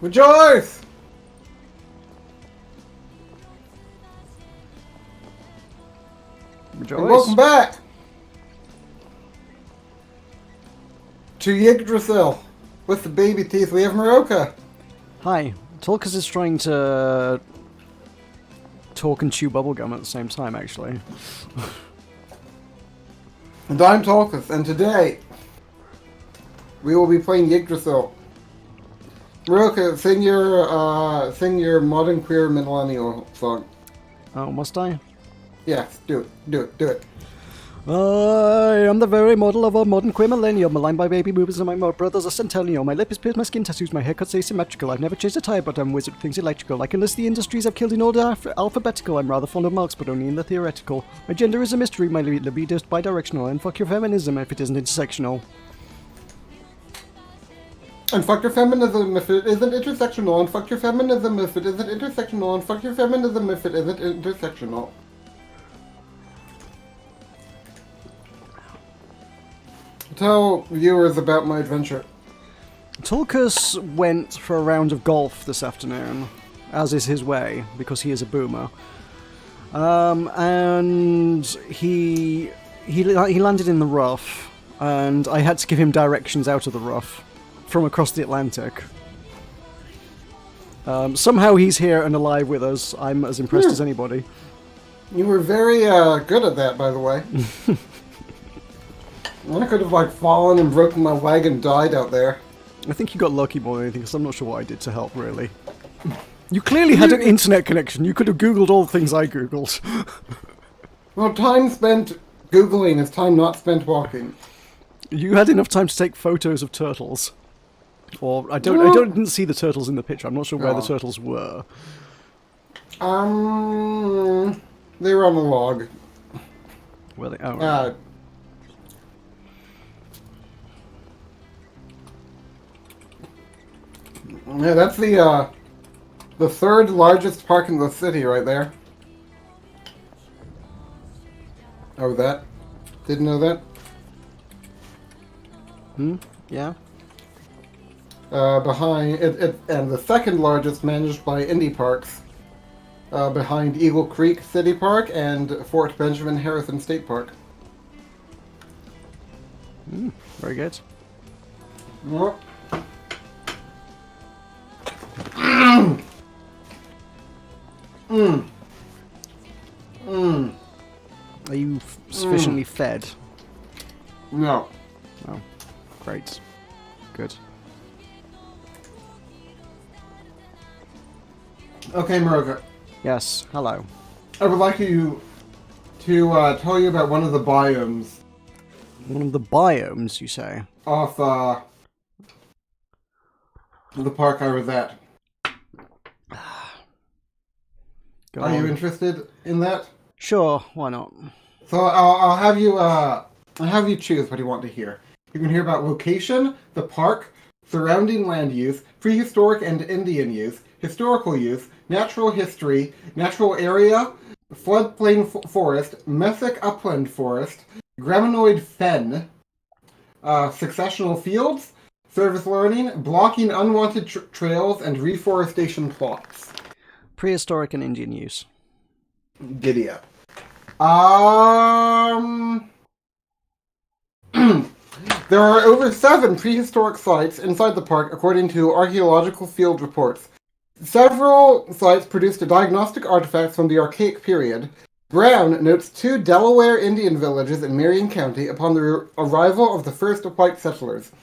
Rejoice! Rejoice. And welcome back to Yggdrasil. With the baby teeth, we have Meroka. Hi. Tulkas is trying to talk and chew bubblegum at the same time, actually. And I'm Tulkas, and today we will be playing Yggdrasil. Meroka, sing your modern queer millennial song. Oh, must I? Yes, do it. I am the very model of a modern queer millennial, maligned by baby boomers and my brothers are centennial. My lip is pierced, my skin tattoos, my haircut's asymmetrical. I've never changed a tire, but I'm wizard with things electrical. I can list the industries I've killed in order alphabetical. I'm rather fond of Marx, but only in the theoretical. My gender is a mystery, my libido is bidirectional, and fuck your feminism if it isn't intersectional. And fuck your feminism if it isn't intersectional, and fuck your feminism if it isn't intersectional, and fuck your feminism if it isn't intersectional. Tell viewers about my adventure. Tulkas went for a round of golf this afternoon, as is his way, because he is a boomer. And he landed in the rough, and I had to give him directions out of the rough from across the Atlantic. Somehow he's here and alive with us. I'm as impressed as anybody. You were very good at that, by the way. I could have fallen and broken my leg and died out there. I think you got lucky more than anything, because I'm not sure what I did to help, really. You clearly had an internet connection. You could have Googled all the things I Googled. Well, time spent Googling is time not spent walking. You had enough time to take photos of turtles. Or, I didn't see the turtles in the picture. I'm not sure where the turtles were. They were on the log. Were they? Oh, right. Yeah, that's the third largest park in the city right there. Oh, that? Didn't know that? Yeah? Behind it, and the second largest managed by Indy Parks. Behind Eagle Creek City Park and Fort Benjamin Harrison State Park. Very good. Yep. Are you sufficiently fed? No. Oh, great. Good. Okay, Meroka. Yes, hello. I would like you to tell you about one of the biomes One of the biomes, you say? off the park I was at. Go Are on. you interested in that? Sure, why not? So I'll have you choose what you want to hear. You can hear about location, the park, surrounding land use, prehistoric and Indian use, historical use, natural history, natural area, floodplain forest, mesic upland forest, graminoid fen, successional fields, service learning, blocking unwanted trails, and reforestation plots. Prehistoric and Indian use. Giddy up. There are over 7 prehistoric sites inside the park according to archaeological field reports. Several sites produced diagnostic artifacts from the Archaic period. Brown notes 2 Delaware Indian villages in Marion County upon the arrival of the first white settlers.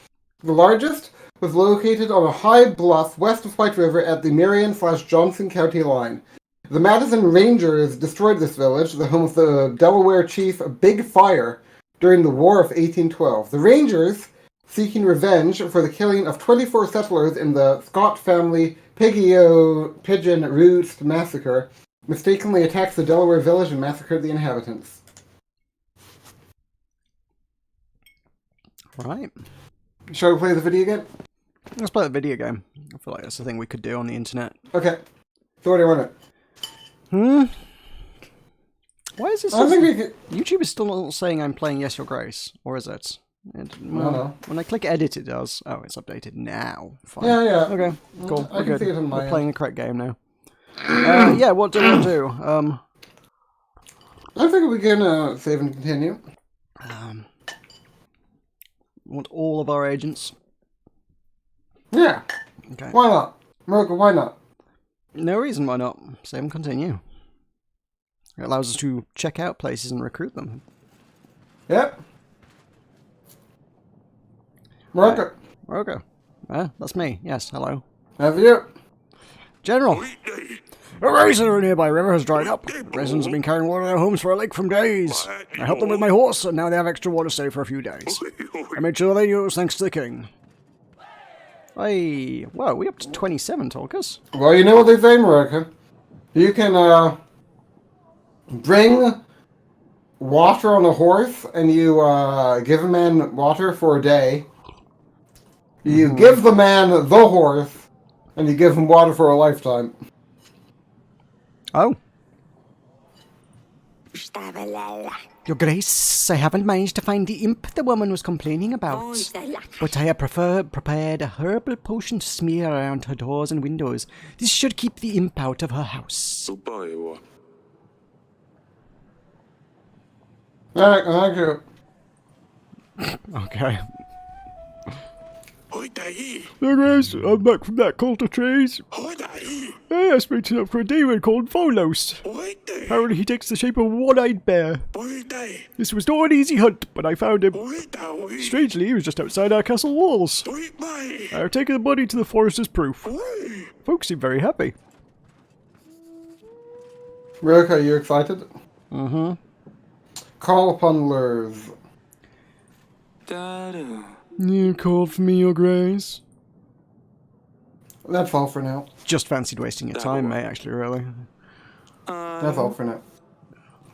The largest was located on a high bluff west of White River at the Marion/Johnson County line. The Madison Rangers destroyed this village, the home of the Delaware chief Big Fire, during the War of 1812. The Rangers, seeking revenge for the killing of 24 settlers in the Scott family Pigeon Roost massacre, mistakenly attacked the Delaware village and massacred the inhabitants. Right. Shall we play the video game? Let's play the video game. I feel like that's the thing we could do on the internet. Okay. So what do you want it? Why is this? I think we could... YouTube is still not saying I'm playing Yes Your Grace, or is it? No. When I click edit, it does. Oh, it's updated now. Fine. Yeah. Okay, cool. I can see it on my We're end. playing the correct game now. Yeah, what do we want to do? I think we can save and continue. Want all of our agents? Yeah. Okay. Why not? Meroka, why not? No reason why not. Save and continue. It allows us to check out places and recruit them. Yep. Meroka. Okay. That's me. Yes, hello. Have you? General! A raisin in a nearby river has dried up. The residents have been carrying water to their homes for a lake from days. I helped them with my horse, and now they have extra water to save for a few days. I made sure they knew it was thanks to the king. Whoa, we up to 27, Tulkas. Well, you know what they say, Meroka. You can, bring water on a horse, and you, give a man water for a day. You give the man the horse, and you give him water for a lifetime. Oh. Your Grace, I haven't managed to find the imp the woman was complaining about. But I have prepared a herbal potion to smear around her doors and windows. This should keep the imp out of her house. Thank you. Okay. Your Grace, I'm back from that cult of trees. I asked me to look for a demon called Volos. Apparently he takes the shape of a one-eyed bear. This was not an easy hunt, but I found him. Strangely, he was just outside our castle walls. I have taken the body to the forest as proof. Folks seem very happy. Meroka, are you excited? Mm-hmm. Call upon lures. You called for me, Your Grace. That's all for now. Just fancied wasting your time, mate, actually, really. That's all for now.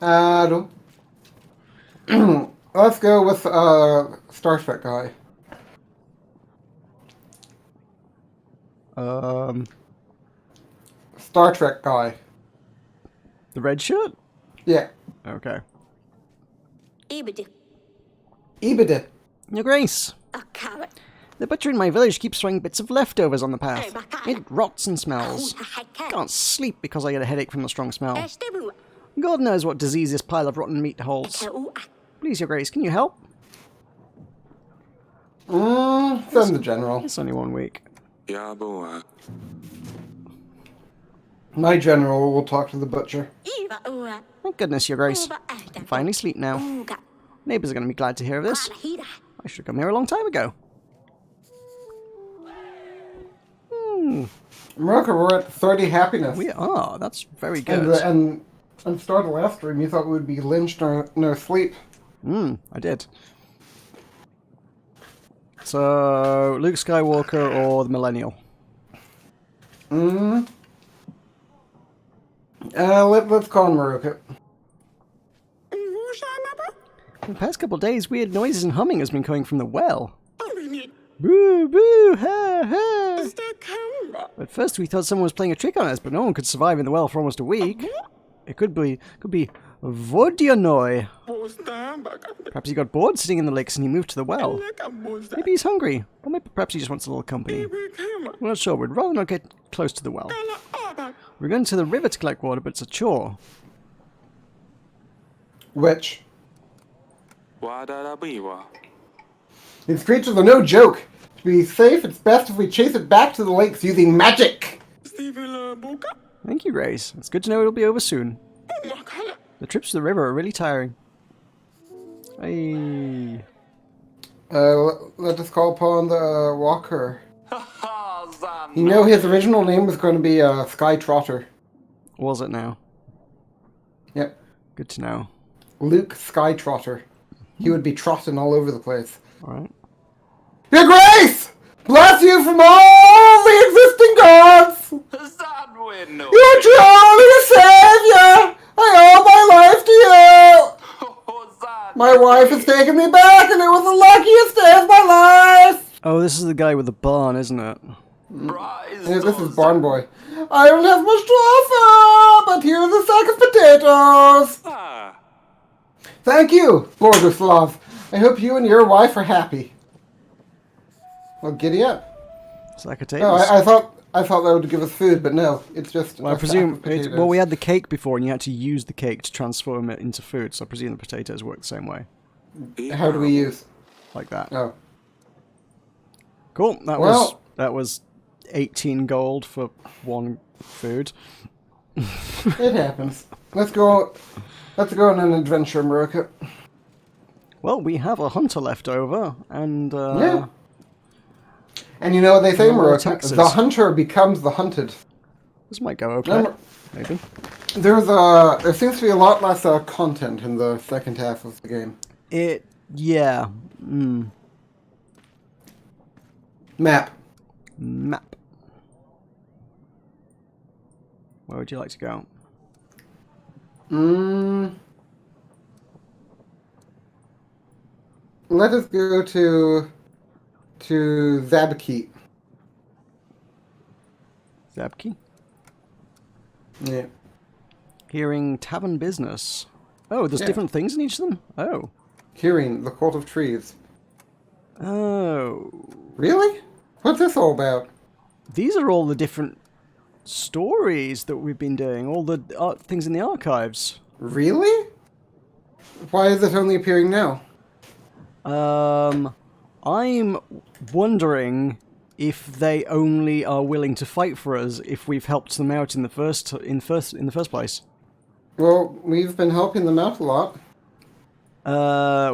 Adam. Let's go with Star Trek guy. Star Trek guy. The red shirt? Yeah. Okay. Ibida. Your Grace. The butcher in my village keeps throwing bits of leftovers on the path. It rots and smells. Can't sleep because I get a headache from the strong smell. God knows what disease this pile of rotten meat holds. Please, Your Grace, can you help? Send the general. It's only 1 week. My general will talk to the butcher. Thank goodness, Your Grace. I can finally sleep now. Neighbors are going to be glad to hear of this. I should have come here a long time ago. Meroka, we're at 30 happiness. We are. That's very good. And start the last stream, you thought we would be lynched in our sleep. I did. So, Luke Skywalker or the Millennial? Let's call Meroka. The past couple of days, weird noises and humming has been coming from the well. Boo, boo, ha, ha. At first we thought someone was playing a trick on us, but no one could survive in the well for almost a week. It could be Vodyanoi. Perhaps he got bored sitting in the lakes and he moved to the well. Maybe he's hungry, or maybe perhaps he just wants a little company. We're not sure, we'd rather not get close to the well. We're going to the river to collect water, but it's a chore. Which? These creatures are no joke. To be safe, it's best if we chase it back to the lakes using magic. Thank you, Grace. It's good to know it'll be over soon. The trips to the river are really tiring. Hey. Let us call upon the walker. You know his original name was going to be Sky Trotter. Was it now? Yep. Good to know. Luke Sky Trotter. He would be trotting all over the place. Alright. Your Grace! Bless you from all the existing gods! You're truly a savior! I owe my life to you! My wife has taken me back and it was the luckiest day of my life! Oh, this is the guy with the barn, isn't it? Yeah, this is Barn Boy. I don't have much to offer, but here's a sack of potatoes! Thank you, Borgoslav. I hope you and your wife are happy. Well, giddy up. Sack of potatoes. Oh, I thought that would give us food, but no, it's just. Well, I presume. Well, we had the cake before, and you had to use the cake to transform it into food. So I presume the potatoes work the same way. How do we use? Like that. Oh. Cool. That was 18 gold for one food. It happens. Let's go on an adventure, Meroka. Well, we have a hunter left over, and yeah. And you know what they say, Meroka? Texas. The hunter becomes the hunted. This might go okay. Maybe. There seems to be a lot less content in the second half of the game. Yeah. Map. Where would you like to go? Let us go to Zabki. Zabki? Yeah. Hearing tavern business. Oh, there's different things in each of them? Oh. Hearing the Court of Trees. Oh. Really? What's this all about? These are all the different stories that we've been doing, all the things in the archives. Really? Why is it only appearing now? I'm wondering if they only are willing to fight for us if we've helped them out in the first place. Well, we've been helping them out a lot.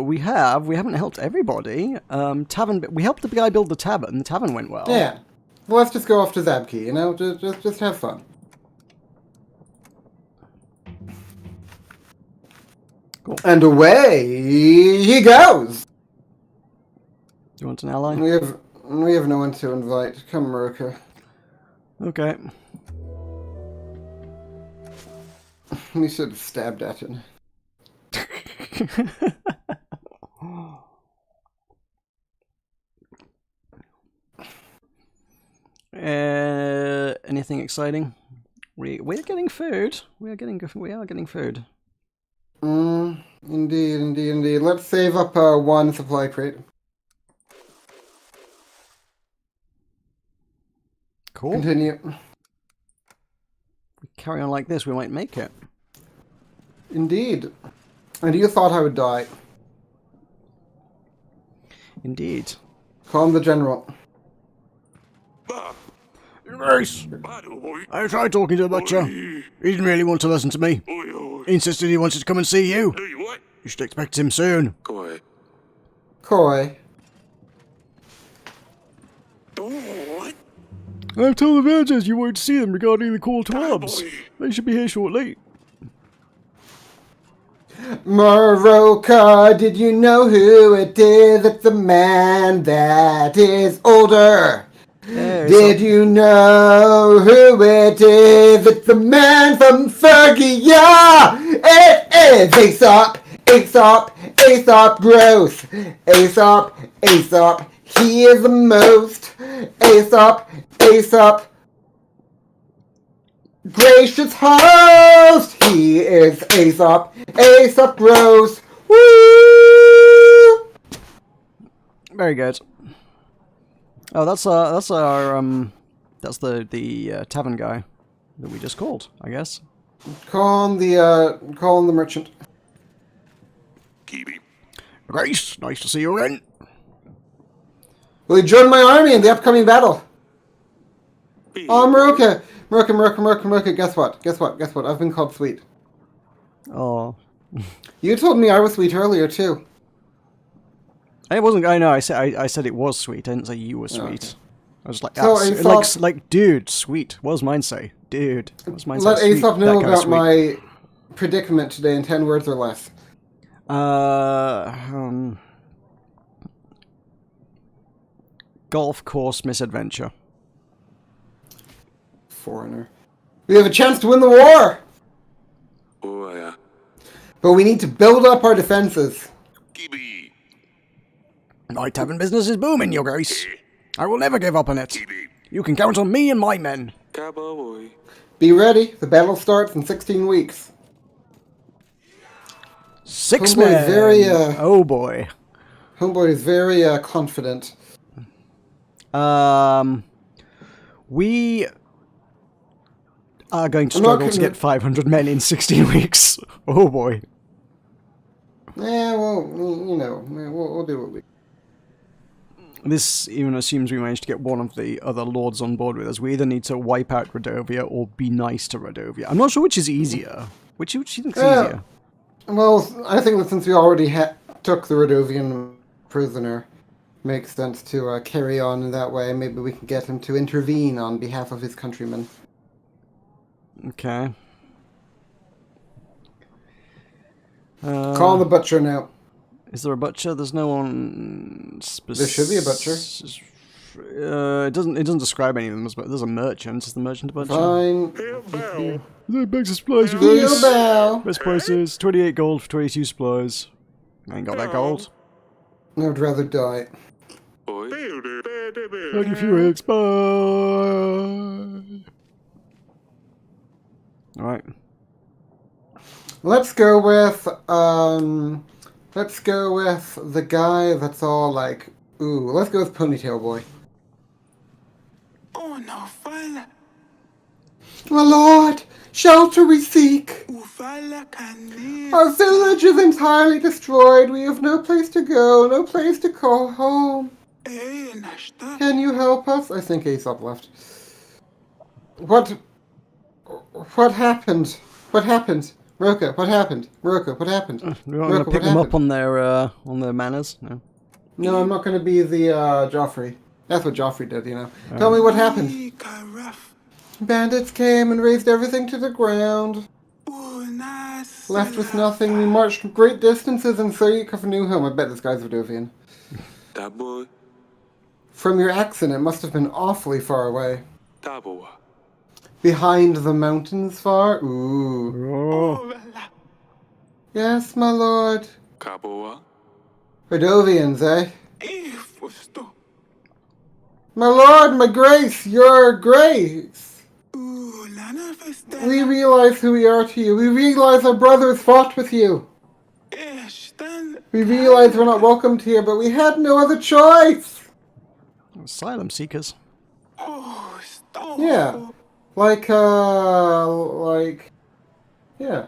We haven't helped everybody. We helped the guy build the tavern. The tavern went well. Yeah. Well, let's just go off to Zabki, you know? Just have fun. Cool. And away he goes! Do you want an ally? We have no one to invite. Come, Meroka. Okay. We should have stabbed at it. Anything exciting? We're getting food. We are getting food. Indeed. Let's save up one supply crate. Cool. Continue. If we carry on like this, we might make it. Indeed. And you thought I would die. Indeed. Calm the general. Grace! I tried talking to the butcher. He didn't really want to listen to me. He insisted he wanted to come and see you. You should expect him soon. Coy. I've told the villagers you won't see them regarding the call to arms. They should be here shortly. Meroka, did you know who it is? It's the man that is older. Did you know who it is? It's the man from Fergia! It is Aesop Gross! Aesop, he is the most Aesop gracious host! He is Aesop Gross! Woo! Very good. Oh, that's the tavern guy that we just called, I guess. Call him the merchant. Grace, nice to see you again. Will you join my army in the upcoming battle? Oh, Meroka, guess what? I've been called sweet. Oh. You told me I was sweet earlier, too. I wasn't. I know. I said it was sweet. I didn't say you were sweet. Okay. I was like, So like, dude, sweet. What does mine say? Dude. What does mine say? Let Sweet. Aesop That know kind of about sweet. my predicament today in 10 words or less. Golf course misadventure. Foreigner. We have a chance to win the war! Oh, yeah. But we need to build up our defenses. My tavern business is booming, your grace. I will never give up on it. You can count on me and my men. Be ready. The battle starts in 16 weeks. 6 Oh boy, men. very, Oh boy. Homeboy is very confident. We are going to I'm not struggle to gonna- get 500 men in 16 weeks. Oh boy. Yeah, well, you know, we'll do what we. This even assumes we manage to get one of the other lords on board with us. We either need to wipe out Rodovia or be nice to Rodovia. I'm not sure which is easier. Which do you think is easier? Well, I think that since we already took the Rodovian prisoner, makes sense to carry on in that way. Maybe we can get him to intervene on behalf of his countrymen. Okay. Call the butcher now. Is there a butcher? There's no one. There should be a butcher. It doesn't describe any of them, but there's a merchant. Is the merchant a butcher? Fine. The bags of supplies for Deal this. bow. Best prices: 28 gold for 22 supplies. I ain't got that gold. I would rather die. Oi. 30 few eggs. Bye. Alright. Let's go with the guy that's all like, ooh, let's go with Ponytail Boy. Oh no, fala. My lord, shelter we seek. Ufala kanis. Our village is entirely destroyed. We have no place to go, no place to call home. Eh, nashta. Can you help us? I think Aesop left. What happened? What happened? Meroka, what happened? Meroka, what happened? We're not going to pick them up on their manners. No. No, I'm not going to be the Joffrey. That's what Joffrey did, you know. Tell me what happened. Bandits came and razed everything to the ground. Left with nothing. We marched great distances in search of a new home. I bet this guy's Vidovian. That boy. From your accent, it must have been awfully far away. Taboa. Behind the mountains far? Ooh. Oh. Yes, my lord. Kaboa. Vidovians, eh? Fusto. My lord, my grace, your grace. We realize who we are to you. We realize our brothers fought with you. We realize we're not welcomed here, but we had no other choice. Asylum seekers. Yeah. Yeah.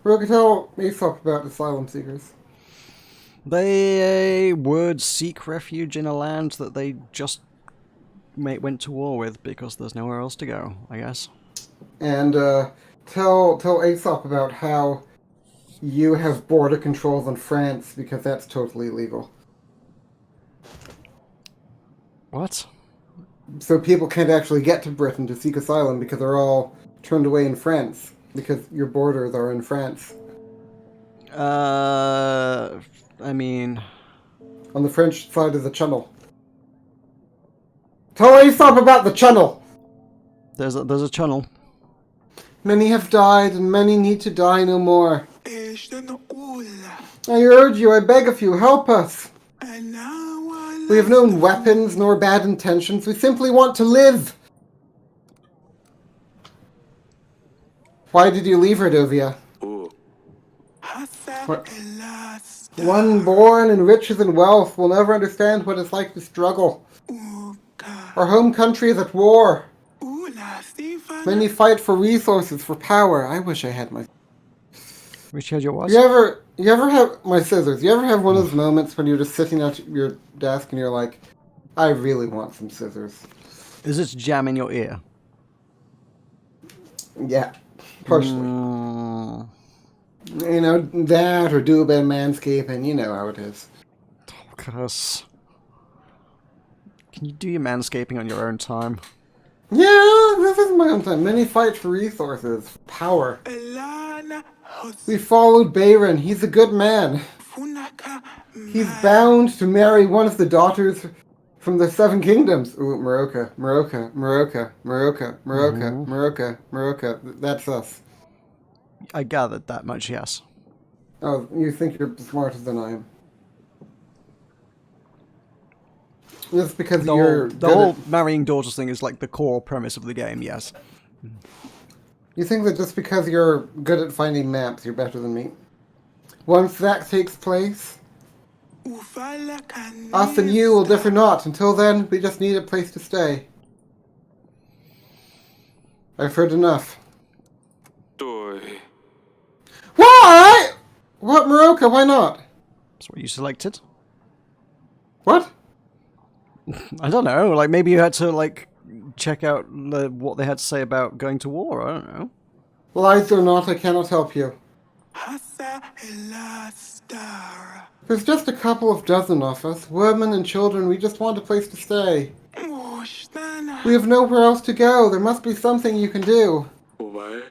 Meroka, tell Aesop about asylum seekers. They would seek refuge in a land that they just went to war with because there's nowhere else to go, I guess. And tell Aesop about how you have border controls in France because that's totally illegal. What? So people can't actually get to Britain to seek asylum because they're all turned away in France because your borders are in France. I mean... On the French side of the Channel. Tell Aesop about the Channel! There's a channel. Many have died, and many need to die no more. I urge you, I beg of you, help us! We have no weapons nor bad intentions, we simply want to live! Why did you leave Rodovia? Oh. What? One born in riches and wealth will never understand what it's like to struggle. Our home country is at war. Many fight for resources, for power. I wish I had my... Wish you had your watch? You ever have... My scissors. You ever have one of those moments when you're just sitting at your desk and you're like, I really want some scissors. Is it jam in your ear? Yeah. Partially. You know, that or do a bit of manscaping, you know how it is. Tulkas. Can you do your manscaping on your own time? Yeah, this is my own time. Many fight for resources, for power. We followed Bayron. He's a good man. He's bound to marry one of the daughters from the Seven Kingdoms. Ooh, Meroka, Meroka, Meroka, Meroka, Meroka, Meroka, Meroka. That's us. I gathered that much, yes. Oh, you think you're smarter than I am. Just because you're... The whole marrying daughters thing is like the core premise of the game, yes. You think that just because you're good at finding maps, you're better than me? Once that takes place, Us and you will differ not. Until then, we just need a place to stay. I've heard enough. Doi. Why? What, Meroka? Why not? That's what you selected. What? I don't know. Like maybe you had to like check out what they had to say about going to war. I don't know. Lies or not, I cannot help you. There's just a couple of dozen of us, women and children. We just want a place to stay. We have nowhere else to go. There must be something you can do. Why?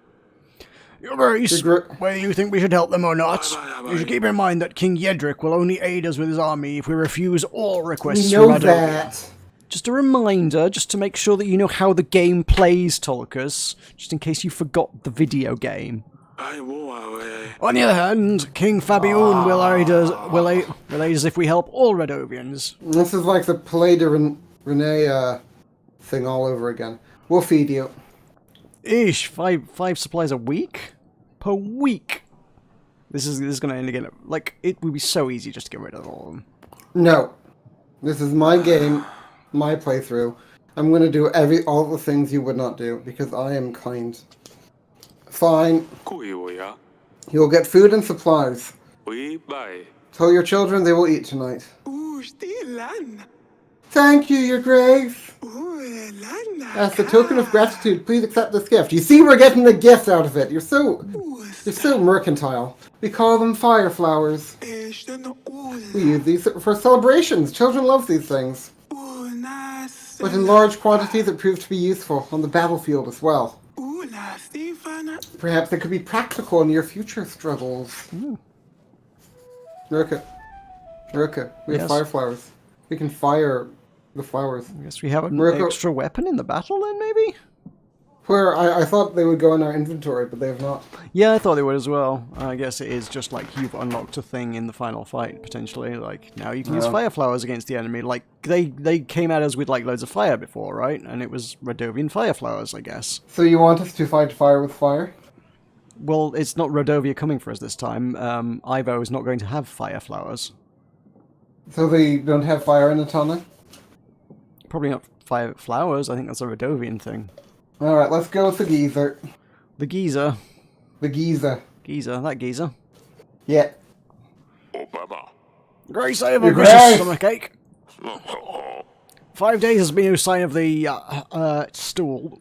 Your Grace, whether you think we should help them or not, you should keep in mind that King Yedric will only aid us with his army if we refuse all requests We from know Adovia. that. Just a reminder, just to make sure that you know how the game plays, Tulkas, just in case you forgot the video game. On the other hand, King Fabian will aid us if we help all Redovians. This is like the Palais de Renee thing all over again. We'll feed you. Ish, five supplies a week? Per week? This is gonna end again. Like, it would be so easy just to get rid of all of them. No. This is my game, my playthrough. I'm gonna do all the things you would not do, because I am kind. Fine. You'll get food and supplies. Tell your children they will eat tonight. Thank you, Your Grace. As a token of gratitude, please accept this gift. You see, we're getting the gift out of it. You're so mercantile. We call them fire flowers. We use these for celebrations. Children love these things. But in large quantities, it proves to be useful on the battlefield as well. Perhaps it could be practical in your future struggles. Meroka, we have fire flowers. We can fire the flowers. I guess we have an extra weapon in the battle then, maybe? Where I thought they would go in our inventory, but they have not. Yeah, I thought they would as well. I guess it is just like you've unlocked a thing in the final fight, potentially. Like, now you can use fire flowers against the enemy. Like, they came at us with like loads of fire before, right? And it was Rodovian fire flowers, I guess. So you want us to fight fire with fire? Well, it's not Rodovia coming for us this time. Ivo is not going to have fire flowers. So they don't have fire in Atana? Probably not fire flowers. I think that's a Rodovian thing. Alright, let's go with the geezer. The geezer. The geezer. Geezer, that geezer. Yeah. Grace, I have a Christmas stomachache. 5 days has been no sign of the stool.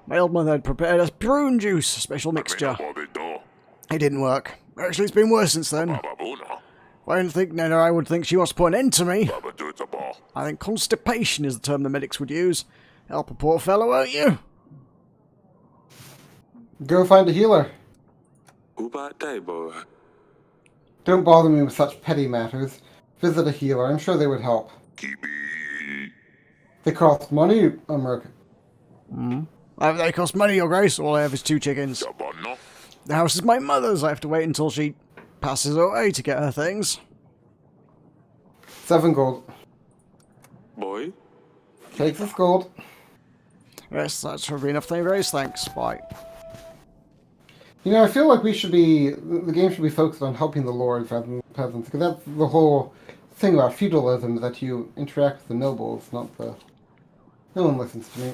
My old mother had prepared us prune juice, a special mixture. It didn't work. Actually, it's been worse since then. If I didn't think Nana, I would think she wants to put an end to me. I think constipation is the term the medics would use. Help a poor fellow, won't you? Go find a healer. Don't bother me with such petty matters. Visit a healer. I'm sure they would help. They cost money, America. They cost money, Your Grace. All I have is 2 chickens. The house is my mother's. I have to wait until she passes away to get her things. 7 gold. Boy? Take this gold. Yes, that should be enough, Your Grace. Thanks. Bye. You know, I feel like the game should be focused on helping the lords rather than the peasants, because that's the whole thing about feudalism, that you interact with the nobles, not the... No one listens to me.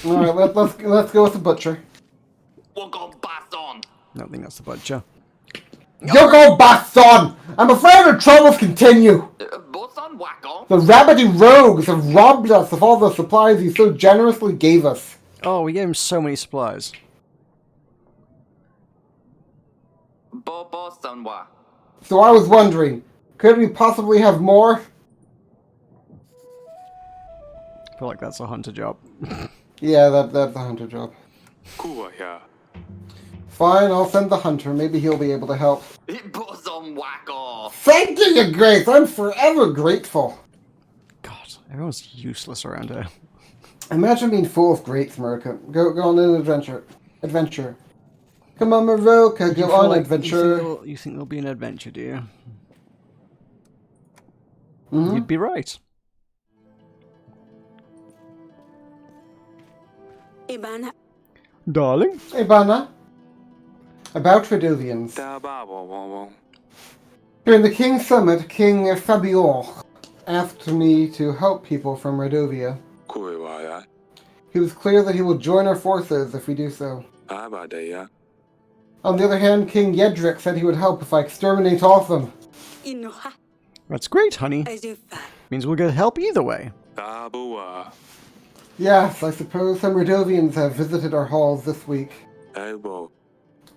Alright, let's go with the butcher. I don't think that's the butcher. Yoko Baston! I'm afraid our troubles continue! The rabbity rogues have robbed us of all the supplies you so generously gave us. Oh, we gave him so many supplies. So I was wondering, could we possibly have more? I feel like that's a hunter job. Yeah, that's a hunter job. Fine, I'll send the hunter. Maybe he'll be able to help. Thank you, Your Grace! I'm forever grateful. God, everyone's useless around here. Imagine being full of greats, Meroka. Go on an adventure. Come on, Meroka, go on an adventure. You think there'll be an adventure, do you? Mm-hmm. You'd be right. Ibana. Darling? Ibana. About Redovians. During the King's Summit, King Fabior asked me to help people from Redovia. Kuiwaya. He was clear that he will join our forces if we do so. Abadaya. On the other hand, King Yedric said he would help if I exterminate all of them. That's great, honey. Means we'll get help either way. Tabua. Yes, I suppose some Redovians have visited our halls this week. Elbow.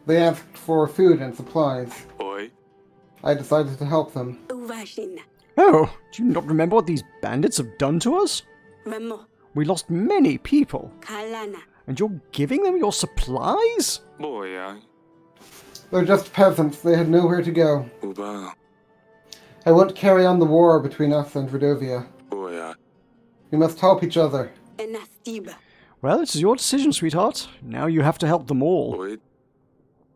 They asked for food and supplies. Boy. I decided to help them. Oh, do you not remember what these bandits have done to us? We lost many people. And you're giving them your supplies? Boy. They're just peasants. They had nowhere to go. Uba. I won't carry on the war between us and Redovia. Boy. We must help each other. Well, it is your decision, sweetheart. Now you have to help them all. Boy.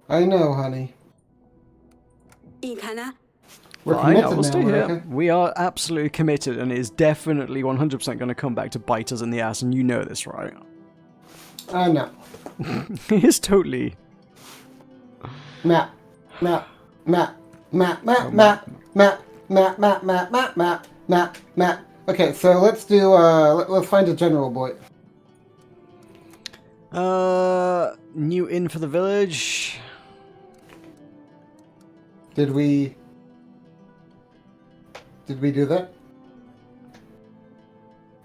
I know, honey. We're Fine, I committed will stay now, here. Meroka. We are absolutely committed, and it is definitely 100% going to come back to bite us in the ass, and you know this, right? No. It is totally... Map. Map. Map. Map. Map. Map. Map. Map. Map. Map. Map. Map. Map. Map. Okay, so let's do, let's find a general, boy. New inn for the village. Did we do that?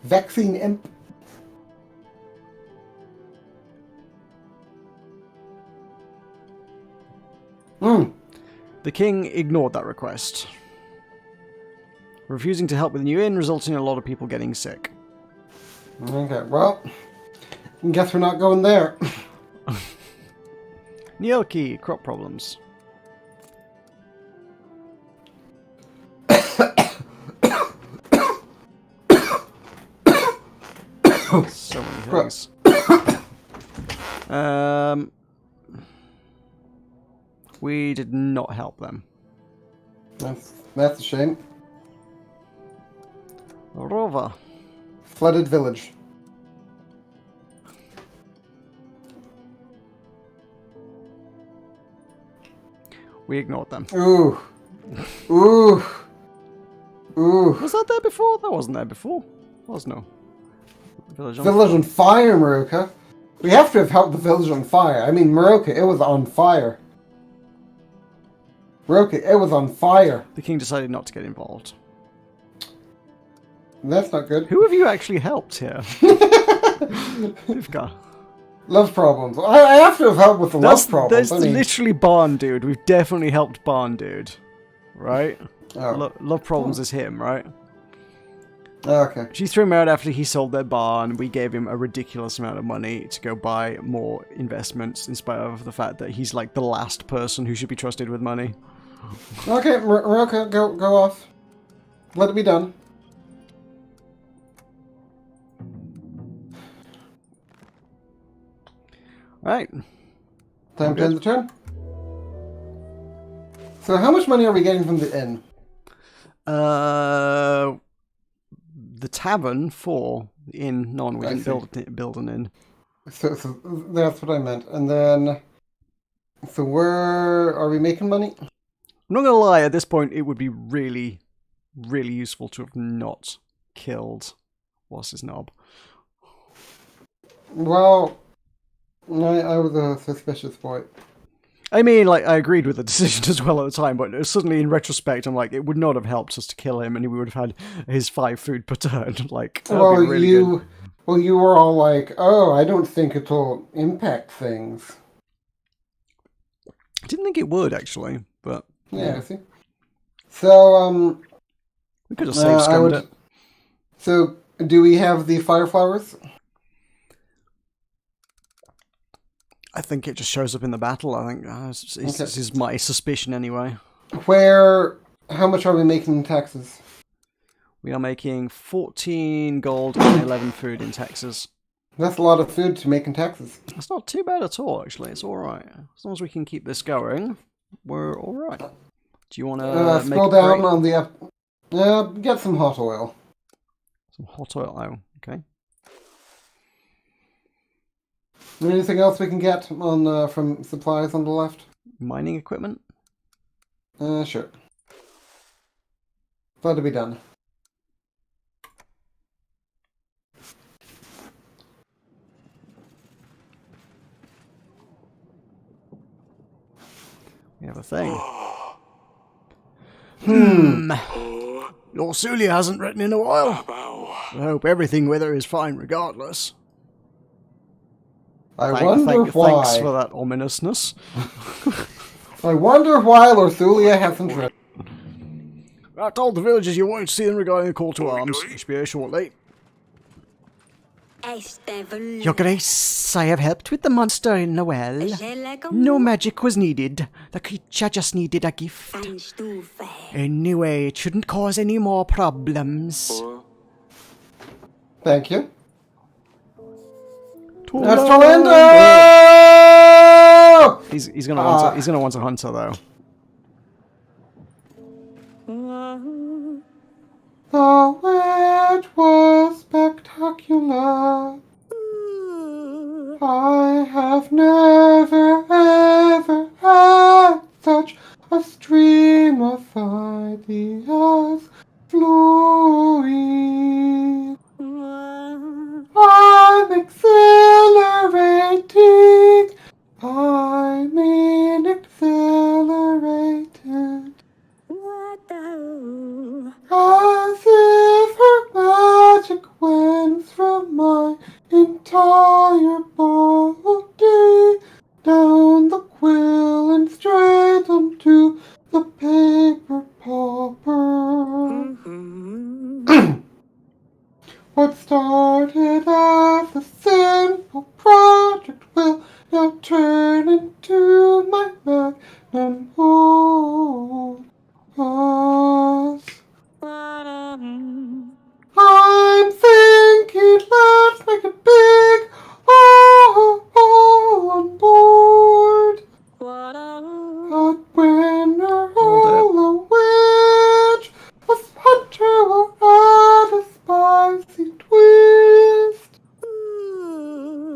Vaccine imp. The king ignored that request. Refusing to help with the new inn, resulting in a lot of people getting sick. Okay, well, guess we're not going there. Nielki, crop problems. So many things. We did not help them. That's a shame. Rova. Flooded village. We ignored them. Ooh. Ooh. Ooh. Was that there before? That wasn't there before. Was no. Village on fire, Meroka. We have to have helped the village on fire. I mean, Meroka, it was on fire. Meroka, it was on fire. The king decided not to get involved. That's not good. Who have you actually helped here? Ivka. Love problems. I have to have helped with the love problems. That's literally Barn Dude. We've definitely helped Barn Dude. Right? Oh. Love problems is him, right? Okay. She threw him out after he sold their barn. We gave him a ridiculous amount of money to go buy more investments, in spite of the fact that he's like the last person who should be trusted with money. Okay, Meroka, go off. Let it be done. Right. Time to end the turn. So how much money are we getting from the inn? The tavern for the inn. None. We didn't build an inn. So that's what I meant. And then, so where are we making money? I'm not gonna lie. At this point, it would be really, really useful to have not killed what's his knob. Well, I was a suspicious boy. I mean, like, I agreed with the decision as well at the time, but suddenly in retrospect, I'm like, it would not have helped us to kill him, and we would have had his 5 food per turn. Like, that would be really good. Well, you were all like, oh, I don't think it'll impact things. I didn't think it would, actually, but... Yeah, see? So, we could have saved scummed it. So, do we have the fire flowers? I think it just shows up in the battle. I think this is my suspicion anyway. How much are we making in taxes? We are making 14 gold and 11 food in taxes. That's a lot of food to make in taxes. It's not too bad at all, actually. It's alright. As long as we can keep this going, we're alright. Do you want to scroll down on the... get some hot oil. Some hot oil, oh, okay. Anything else we can get on from supplies on the left? Mining equipment? Sure. Glad to be done. We have a thing. Oh, Sulia hasn't written in a while. Bao. I hope everything with her is fine regardless. I wonder why. Thanks for that ominousness. I wonder why Lorsulia hasn't written. I told the villagers you won't see them regarding the call to arms. You should be here shortly. Your Grace, I have helped with the monster in the well. No magic was needed. The creature just needed a gift. Anyway, it shouldn't cause any more problems. Oh, Thank you. Tulkas! That's Tolindo! He's gonna want a hunter though. The witch was spectacular. I have never ever had such a stream of ideas flowing. I'm exhilarating. I'm exhilarated. As if her magic went through my entire body, down the quill and straight onto the paper popper. What started as a simple project will now turn into my magnum opus. I'm thinking let's make it big, all on board. But when we're all a witch, a hunter will add a spicy twist.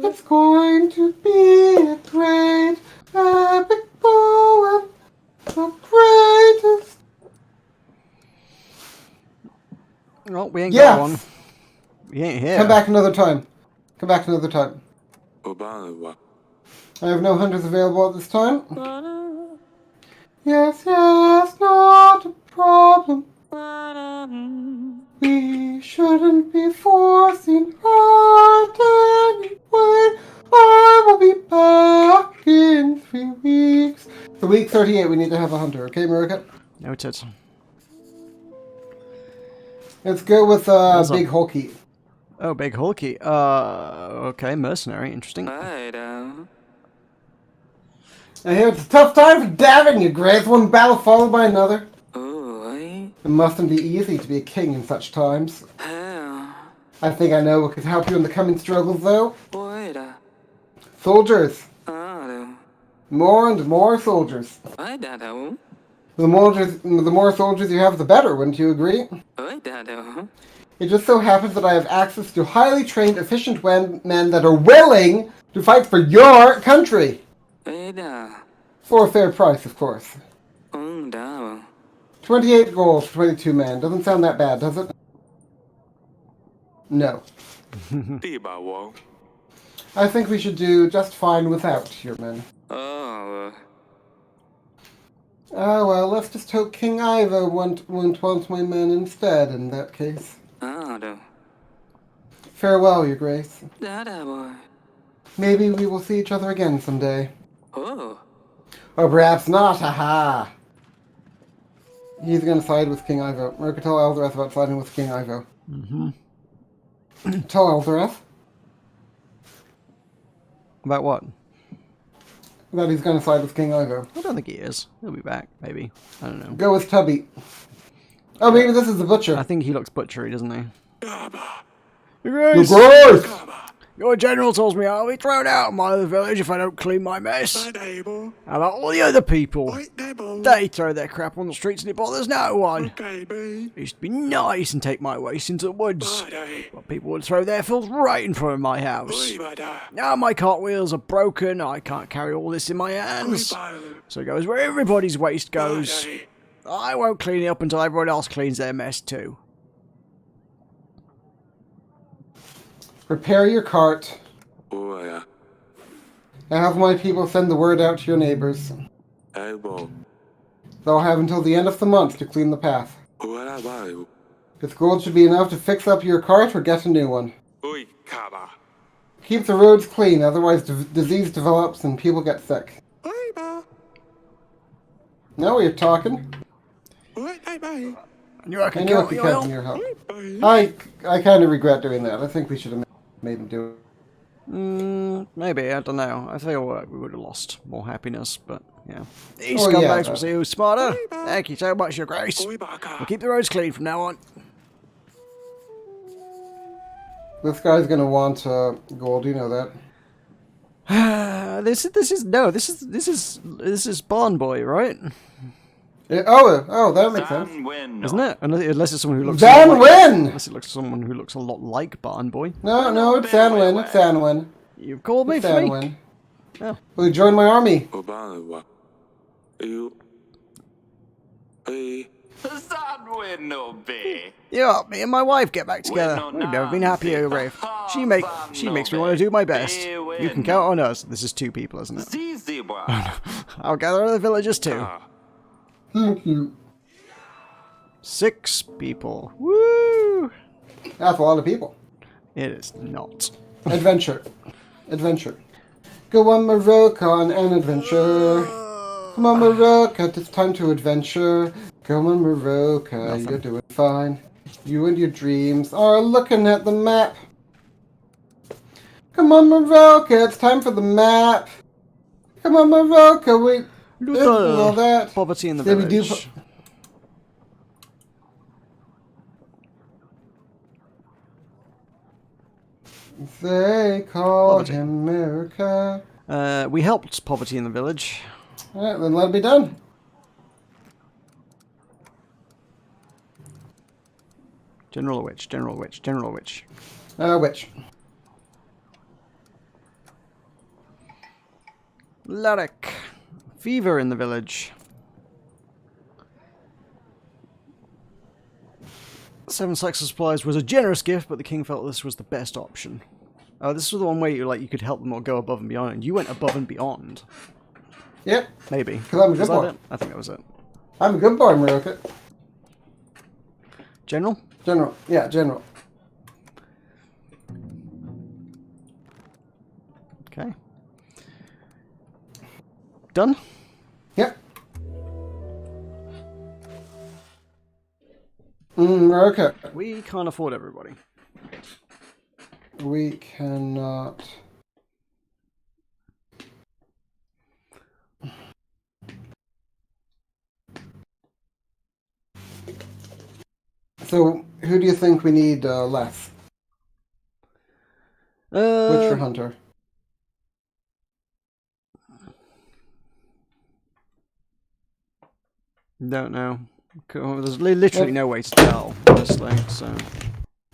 It's going to be a great epic poem, the greatest. Oh, we ain't Yes. got one. We ain't here. Come back another time. Come back another time. Obawa. I have no hunters available at this time. Yes, not a problem. We shouldn't be forcing art anyway. I will be back in 3 weeks. For week 38, we need to have a hunter. Okay, Meroka? Noted. Let's go with Big Hulky. Oh, Big Hulky. Okay, mercenary. Interesting. I hear it's a tough time for Davin, you Grace. One battle followed by another. It mustn't be easy to be a king in such times. I think I know what could help you in the coming struggles, though. Soldiers. More and more soldiers. The more soldiers you have, the better, wouldn't you agree? It just so happens that I have access to highly trained, efficient men that are willing to fight for your country. For a fair price, of course. 28 gold for 22 men. Doesn't sound that bad, does it? No. Tibawo. I think we should do just fine without your men. Oh. Ah, well, let's just hope King Ivo won't want my men instead in that case. Farewell, your grace. Maybe we will see each other again someday. Oh. Or perhaps not, haha. He's gonna side with King Ivo. Meroka, tell Eldareth about siding with King Ivo. Tell Eldareth About what? that he's gonna side with King Ivo. I don't think he is. He'll be back, maybe. I don't know. Go with Tubby. Oh, maybe this is the butcher. I think he looks butchery, doesn't he? Your grace! Your general tells me I'll be thrown out of my village if I don't clean my mess. How about all the other people? They throw their crap on the streets and it bothers no one. It used to be nice and take my waste into the woods. But people would throw their filth right in front of my house. Now my cartwheels are broken, I can't carry all this in my hands. So it goes where everybody's waste goes. I won't clean it up until everyone else cleans their mess too. Prepare your cart. Oh, yeah. And have my people send the word out to your neighbors. Elbow. They'll have until the end of the month to clean the path. What about you? This gold should be enough to fix up your cart or get a new one. Oi, Kaba. Keep the roads clean, otherwise disease develops and people get sick. Now we're talking. You reckon I knew I could count on your help. I kind of regret doing that. I think we should have made him do it. Maybe, I don't know. I feel like we would have lost more happiness, but yeah. These Oh, yeah, scumbags will but- see who's smarter. Thank you so much, Your Grace. We'll keep the roads clean from now on. This guy's gonna want gold. You know that. This is Barn Boy, right? Oh, that makes sense. Isn't it? Unless it's someone who looks Van a lot Wyn! unless it looks someone who looks a lot like Barn Boy. No, it's Anwin. It's Anwin. You've called me It's for me. Anwin. Oh. Will you join my army? Obama. You. Hey. Yeah, me and my wife get back together. We've never been happier, Rafe. She makes me want to do my best. You can count on us. This is 2 people, isn't it? I'll gather the villagers too. Thank you. 6 people. Woo! That's a lot of people. It is not. Adventure. Go on Meroka on an adventure. Come on Meroka, it's time to adventure. Come on Meroka, you're doing fine. You and your dreams are looking at the map. Come on Meroka, it's time for the map. Come on Meroka, we... all that. Poverty in the Yeah, we do village. They call Poverty. him America. We helped poverty in the village. Alright, then let it be done. General Witch, General Witch, General Witch. Which? Larrick. Fever in the village. 7 sacks of supplies was a generous gift, but the king felt this was the best option. Oh, this was the one where you could help them or go above and beyond, and you went above and beyond. Yep. Maybe. Because I'm a good Was that boy. it? I think that was it. I'm a good boy, Meroka. General? General. Yeah, General. Okay. Done? Yep. Meroka. We can't afford everybody. We cannot... So, who do you think we need less? Witcher Hunter. Don't know. Cool. There's literally no way to tell, honestly, so...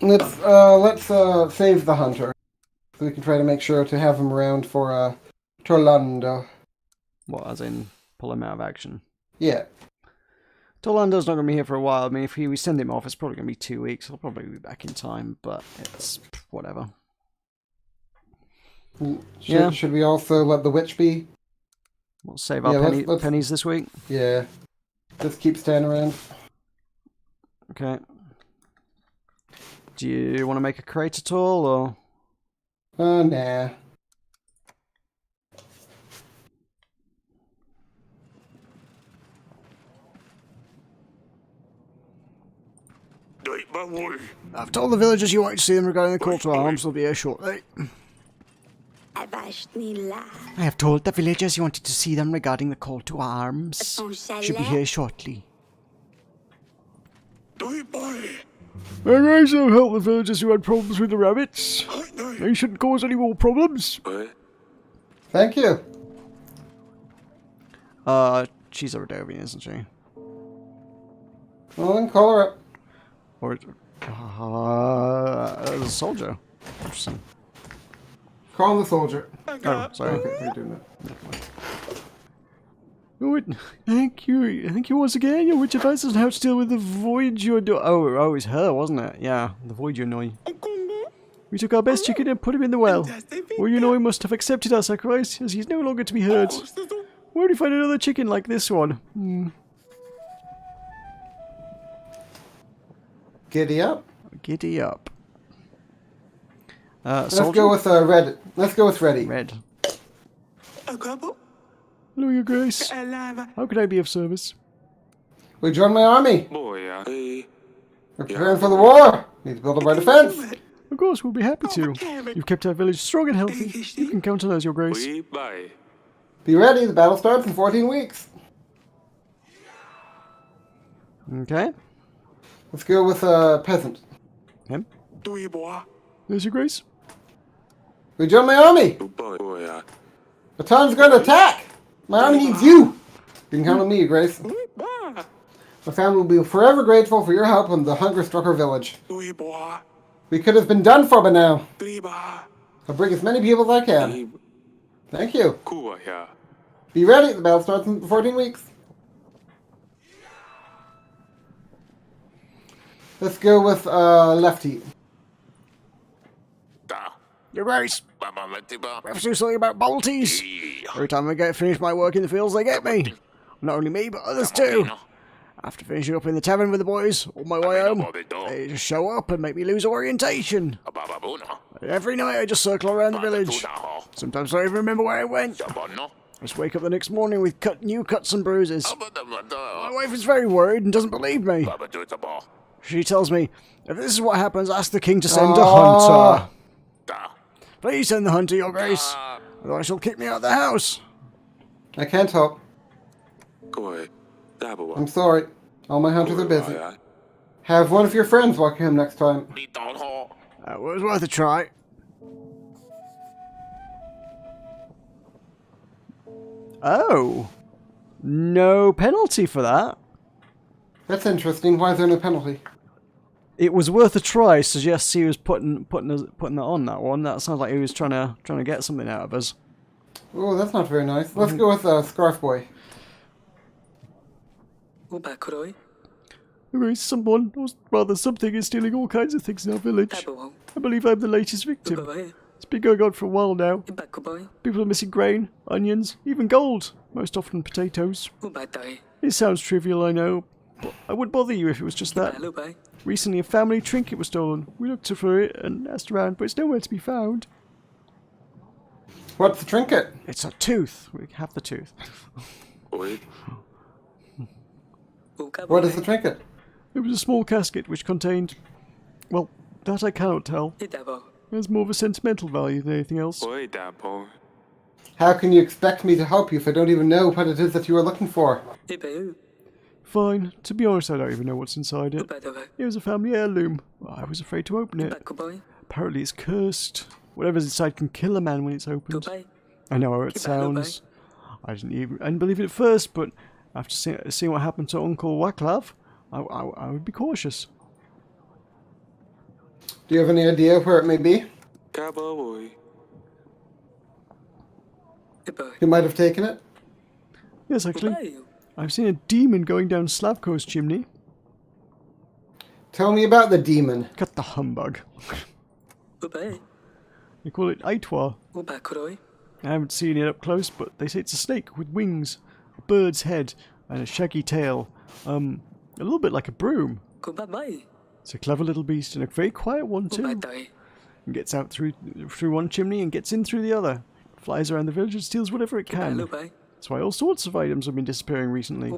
Let's save the Hunter. So we can try to make sure to have him around for Torlando. What, as in, pull him out of action? Yeah. Torlando's not going to be here for a while. I mean, if we send him off, it's probably going to be 2 weeks. He'll probably be back in time, but it's whatever. Should we also let the witch be? We'll save our pennies this week. Yeah. Just keep standing around. Okay. Do you want to make a crate at all, or...? Nah. I've told the villagers you won't see them regarding the call to arms. They'll be here shortly. I have told the villagers you wanted to see them regarding the call to arms. Should be here shortly. Alright, so help the villagers who had problems with the rabbits. They shouldn't cause any more problems. Thank you. She's a Rodovian, isn't she? Well, then call her up. Or, a soldier. Interesting. Call the soldier. Oh, sorry. Okay, you're doing that. Oh, thank you. Thank you once again. Your witch advice on how to deal with the void you're Oh, it's her, wasn't it? Yeah, the void you annoy. We took our best chicken and put him in the well. Or you know he must have accepted our sacrifice, as he's no longer to be heard. Where do we find another chicken like this one? Giddy up. Giddy up. Let's soldier? go with red. Let's go with ready. Red. Hello, Your Grace. How can I be of service? We join my army. boy, We're preparing for the war. Need to build up our defense. Of course, we'll be happy to. You've kept our village strong and healthy. You can count on us, Your Grace. we buy. Be ready. The battle starts in 14 weeks. Okay. Let's go with peasant. Him. We boy. There's Your Grace. We join my army. Boy, The time's going to attack. My army needs you. You can count on me, Your Grace. we buy. My family will be forever grateful for your help when the hunger struck our village. We boy. We could have been done for by now. We buy. I'll bring as many people as I can. We Thank you. cool here. Be ready. The battle starts in 14 weeks. Let's go with lefty. Your Grace. I have to do something about bolties. Every time I finish my work in the fields, they get me. Not only me, but others too. After finishing up in the tavern with the boys, on my way home, they just show up and make me lose orientation. Every night I just circle around the village. Sometimes I don't even remember where I went. I just wake up the next morning with new cuts and bruises. My wife is very worried and doesn't believe me. She tells me, if this is what happens, ask the king to send a hunter. Please send the hunter, Your Grace. Otherwise she'll kick me out of the house. I can't help. Boy, I'm sorry. All my hunters are busy. Have one of your friends walk him next time. That was worth a try. Oh. No penalty for that. That's interesting. Why is there no penalty? It was worth a try. Suggests he was putting that on that one. That sounds like he was trying to get something out of us. Oh, that's not very nice. Let's go with Scarf Boy. Someone, or rather something, is stealing all kinds of things in our village. I believe I'm the latest victim. It's been going on for a while now. People are missing grain, onions, even gold. Most often potatoes. It sounds trivial, I know, but I wouldn't bother you if it was just that. Recently a family trinket was stolen. We looked for it and asked around, but it's nowhere to be found. What's the trinket? It's a tooth. We have the tooth. What is the trinket? It was a small casket which contained... Well, that I cannot tell. It has more of a sentimental value than anything else. How can you expect me to help you if I don't even know what it is that you are looking for? Fine. To be honest, I don't even know what's inside it. It was a family heirloom. I was afraid to open it. Apparently it's cursed. Whatever's inside can kill a man when it's opened. I know how it sounds. I didn't believe it at first, but after seeing what happened to Uncle Waclav, I would be cautious. Do you have any idea where it may be? Who might have taken it? Yes, actually. I've seen a demon going down Slavko's chimney. Tell me about the demon. Cut the humbug. They call it Aitwa. I haven't seen it up close, but they say it's a snake with wings, a bird's head, and a shaggy tail. A little bit like a broom. It's a clever little beast and a very quiet one too. It gets out through one chimney and gets in through the other. It flies around the village and steals whatever it can. That's why all sorts of items have been disappearing recently.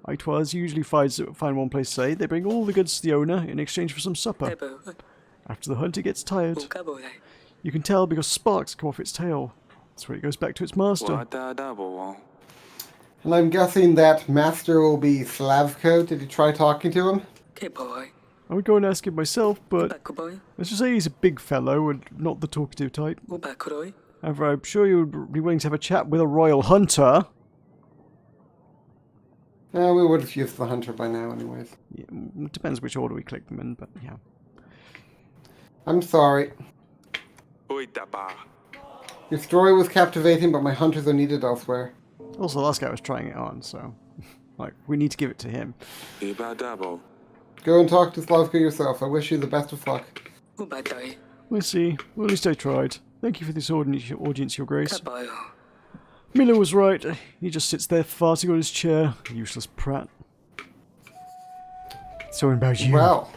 Aitwas usually find one place to stay. They bring all the goods to the owner in exchange for some supper. After the hunter gets tired, you can tell because sparks come off its tail. That's where it goes back to its master. And I'm guessing that master will be Slavko. Did you try talking to him? I would go and ask him myself, but let's just say he's a big fellow and not the talkative type. However, I'm sure you would be willing to have a chat with a royal hunter. We would have used the hunter by now anyways. Yeah, it depends which order we click them in, but yeah. I'm sorry. Your story was captivating, but my hunters are needed elsewhere. Also, the last guy was trying it on, so like we need to give it to him. Iba dabo. Go and talk to Slavka yourself. I wish you the best of luck. We'll see. Well, at least I tried. Thank you for this audience, Your Grace. Miller was right. He just sits there farting on his chair. Useless prat. So about you. Well.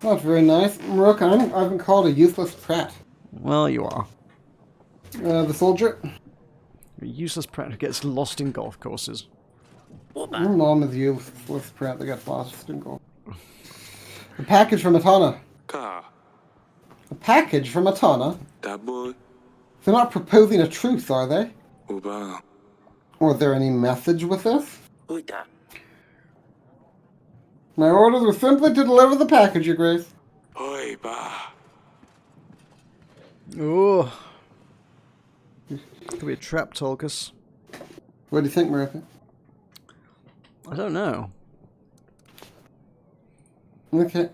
That's very nice. Meroka, I've been called a useless prat. Well, you are. The soldier? A useless prat who gets lost in golf courses. Your mom is a useless prat that gets lost in golf. A package from Atana. Ka. A package from Atana? Dabo. They're not proposing a truce, are they? Uba. Or is there any message with this? My orders were simply to deliver the package, Your Grace. Oi ba. Oh. Could be a trap, Tulkas. What do you think, Meroka? I don't know. Okay.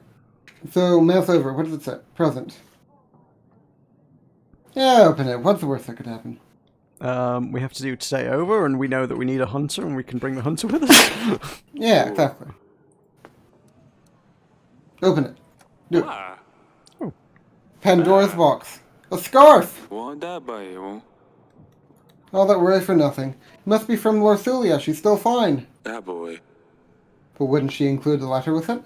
So, mouse over. What does it say? Present. Yeah, open it. What's the worst that could happen? We have to do today over, and we know that we need a hunter, and we can bring the hunter with us. Yeah, exactly. Open it. Do it. Wa. Pandora's box. A scarf! Wa dabo. All that worry for nothing. Must be from Lorsulia. She's still fine. Dabo. But wouldn't she include a letter with it?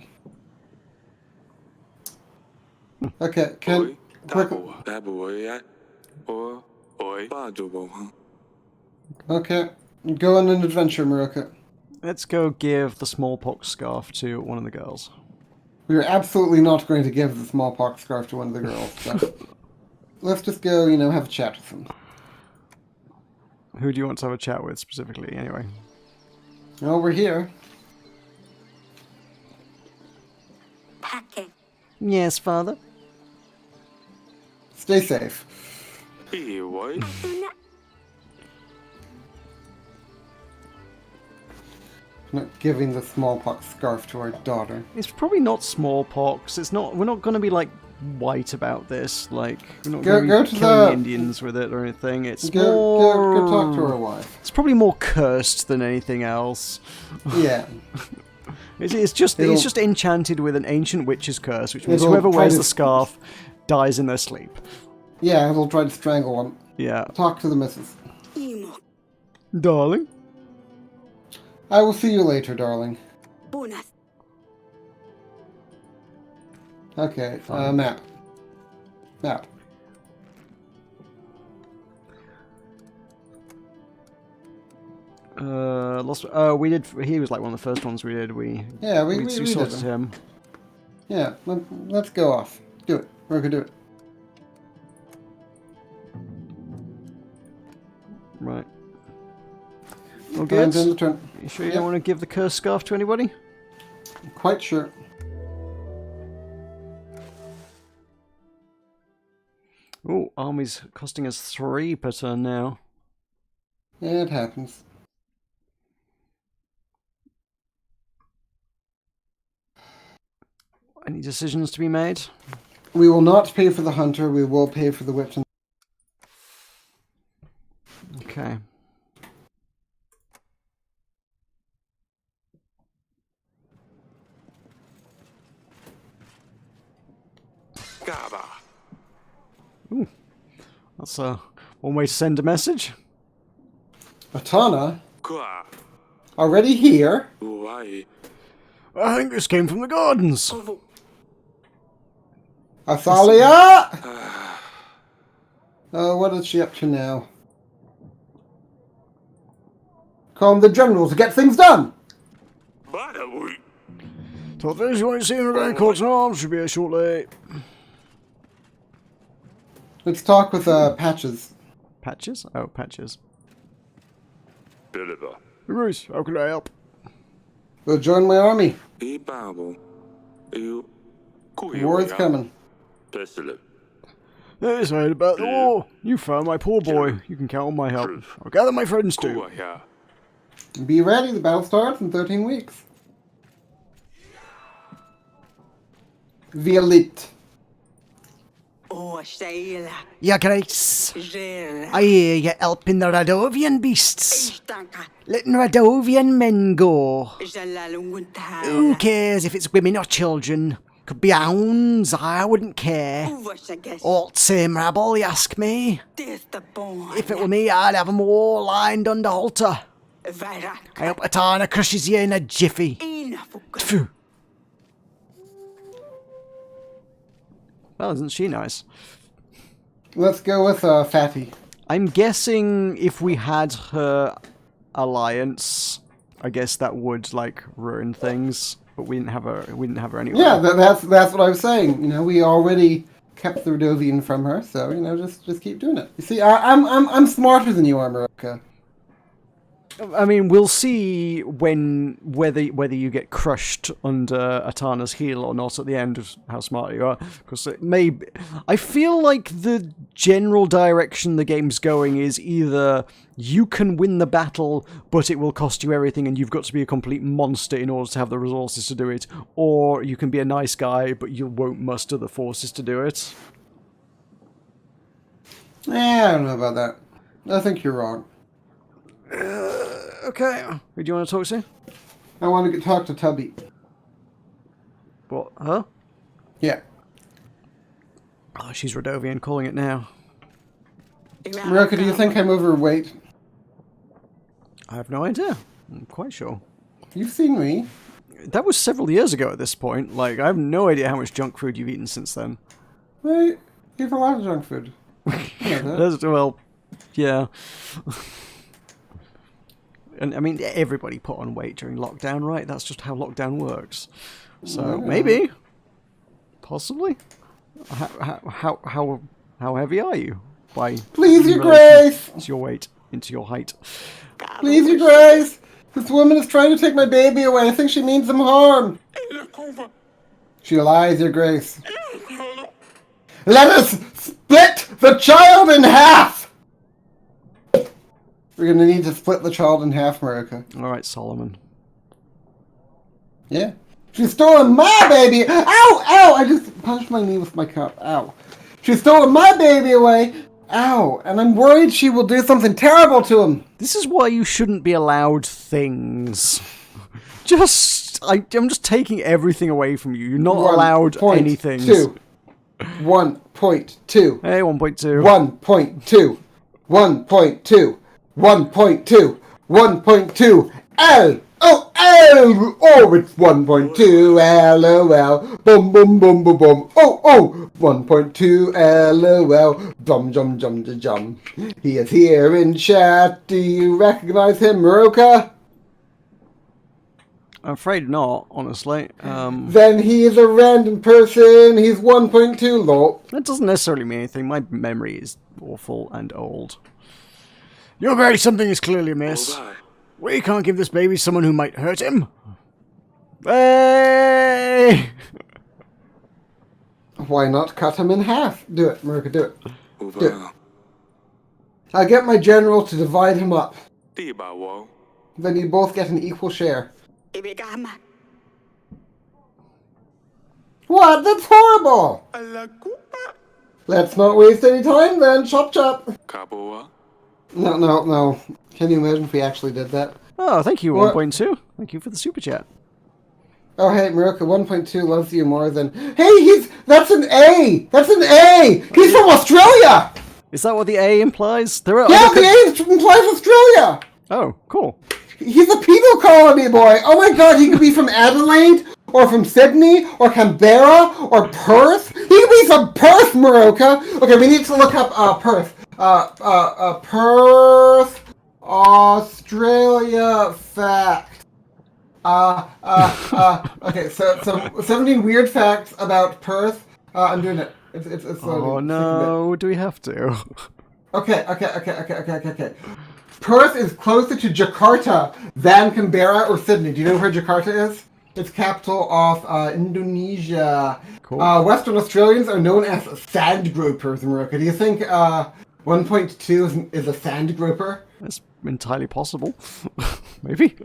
Okay, can... Oi. Quick, Dabo. Dabo ya. Or. Oi. Ba dubo. okay. Go on an adventure, Meroka. Let's go give the smallpox scarf to one of the girls. We are absolutely not going to give the smallpox scarf to one of the girls, so... Let's just go, have a chat with them. Who do you want to have a chat with specifically, anyway? Oh, we're here. Yes, father. Stay safe. Oi. Not giving the smallpox scarf to our daughter. It's probably not smallpox. It's not. We're not going to be like white about this. Like we're not going Go to to be killing the- the Indians with it or anything. It's Go more. talk to her wife. It's probably more cursed than anything else. Yeah. It's just It'll- enchanted with an ancient witch's curse, which means It'll whoever try wears to- the scarf dies in their sleep. Yeah, it'll try to strangle him. Yeah, Talk to the missus. darling. I will see you later, darling. Okay, map. Map. Lost. Oh, we did. He was like one of the first ones we did. Yeah, we we did sorted them. him. Yeah, let's go off. Do it. We're gonna do it. Right. All good. Time's in the turn. You sure you Yep. don't want to give the cursed scarf to anybody? Quite sure. Oh, army's costing us 3 per turn now. Yeah, it happens. Any decisions to be made? We will not pay for the hunter. We will pay for the witch. Okay. Gaba. That's one way to send a message. Atana, Kwa. already here. Uai. I think this came from the gardens. Athalia! Oh, what is she up to now? Calm the general to get things done! Bada. So if there's one seen around courts and arms, should be here shortly. Let's talk with Patches. Patches? Oh, Patches. Deliver. Bruce, how can I help? Go join my army. Ibabo. You. War is coming. Pestilent. Yes, I heard about the war. You found my poor boy. You can count on my help. I'll gather my friends too. Kuaya. Be ready, the battle starts in 13 weeks. Violet. Oh, Your Grace, I hear you helping the Radovian beasts. Letting Radovian men go. Who cares if it's women or children? Could be hounds, I wouldn't care. All same rabble, you ask me? If it were me, I'd have 'em all lined under halter. I hope Atana crushes you in a jiffy. Phew. Well, isn't she nice? Let's go with Fatty. I'm guessing if we had her alliance, I guess that would like ruin things. But we didn't have her. We didn't have her anyway. Yeah, that's what I was saying. You know, we already kept the Radovian from her, so you know, just keep doing it. You see, I'm smarter than you are, Meroka. I mean, we'll see whether you get crushed under Atana's heel or not at the end of how smart you are. Because it may be, I feel like the general direction the game's going is either you can win the battle, but it will cost you everything, and you've got to be a complete monster in order to have the resources to do it, or you can be a nice guy, but you won't muster the forces to do it. I don't know about that. I think you're wrong. Okay. Who do you want to talk to? I want to talk to Tubby. What? Huh? Yeah. Oh, she's Radovian calling it now. Meroka, do you think I'm overweight? I have no idea. I'm quite sure. You've seen me. That was several years ago at this point. Like, I have no idea how much junk food you've eaten since then. I eat a lot of junk food. You know that. Well, yeah. And I mean, everybody put on weight during lockdown, right? That's just how lockdown works. So maybe, possibly. How heavy are you? Please, Your Grace. It's your weight into your height. Please, Your Grace. This woman is trying to take my baby away. I think she means some harm. She lies, Your Grace. Let us split the child in half. We're going to need to split the child in half, Meroka. All right, Solomon. Yeah. She's stolen my baby! Ow! Ow! I just punched my knee with my cup. Ow. She's stolen my baby away! Ow! And I'm worried she will do something terrible to him. This is why you shouldn't be allowed things. I'm just taking everything away from you. You're not allowed anything. 1.2. Hey, 1.2. 1.2. 1.2. 1.2. 1.2. L. Oh, L. Oh, it's 1.2. LOL. Boom, boom, boom, boom, boom. Oh, oh. 1.2. LOL. Jum, jum, jum, jum, jum. He is here in chat. Do you recognize him, Meroka? I'm afraid not, honestly. Then he is a random person. He's 1.2. Lol. That doesn't necessarily mean anything. My memory is awful and old. Your Grace, something is clearly amiss. We can't give this baby someone who might hurt him. Hey! Why not cut him in half? Do it, Meroka, do it. Do it. I'll get my general to divide him up. Then you both get an equal share. What? That's horrible! Let's not waste any time then. Chop chop. No. Can you imagine if we actually did that? Oh, thank you, 1.2. Thank you for the super chat. Oh, hey, Meroka, 1.2 loves you more than... Hey, that's an A! That's an A! He's from Australia! Is that what the A implies? There are yeah, the A implies Australia! Oh, cool. He's a penal colony boy! Oh my god, he could be from Adelaide, or from Sydney, or Canberra, or Perth. He could be from Perth, Meroka! Okay, we need to look up Perth. Perth, Australia fact. Okay, so 17 weird facts about Perth. I'm doing it. It's oh no, do we have to? Okay. Perth is closer to Jakarta than Canberra or Sydney. Do you know where Jakarta is? It's capital of Indonesia. Cool. Western Australians are known as sand gropers, Meroka. Do you think 1.2 is a sand groper? That's entirely possible. Maybe.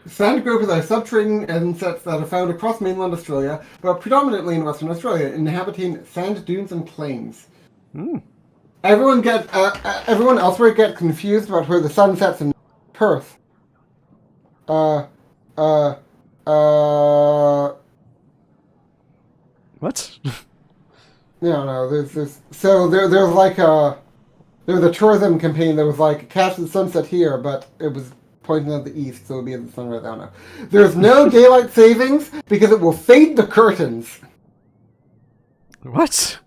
Sand gropers are subterranean insects that are found across mainland Australia, but predominantly in Western Australia, inhabiting sand dunes and plains. Everyone elsewhere get confused about where the sun sets in Perth. Uh, uh, What? no, there's a tourism campaign that was like, catch the sunset here, but it was pointing at the east, so it would be at the sunrise, I don't know. There's no daylight savings because it will fade the curtains. What?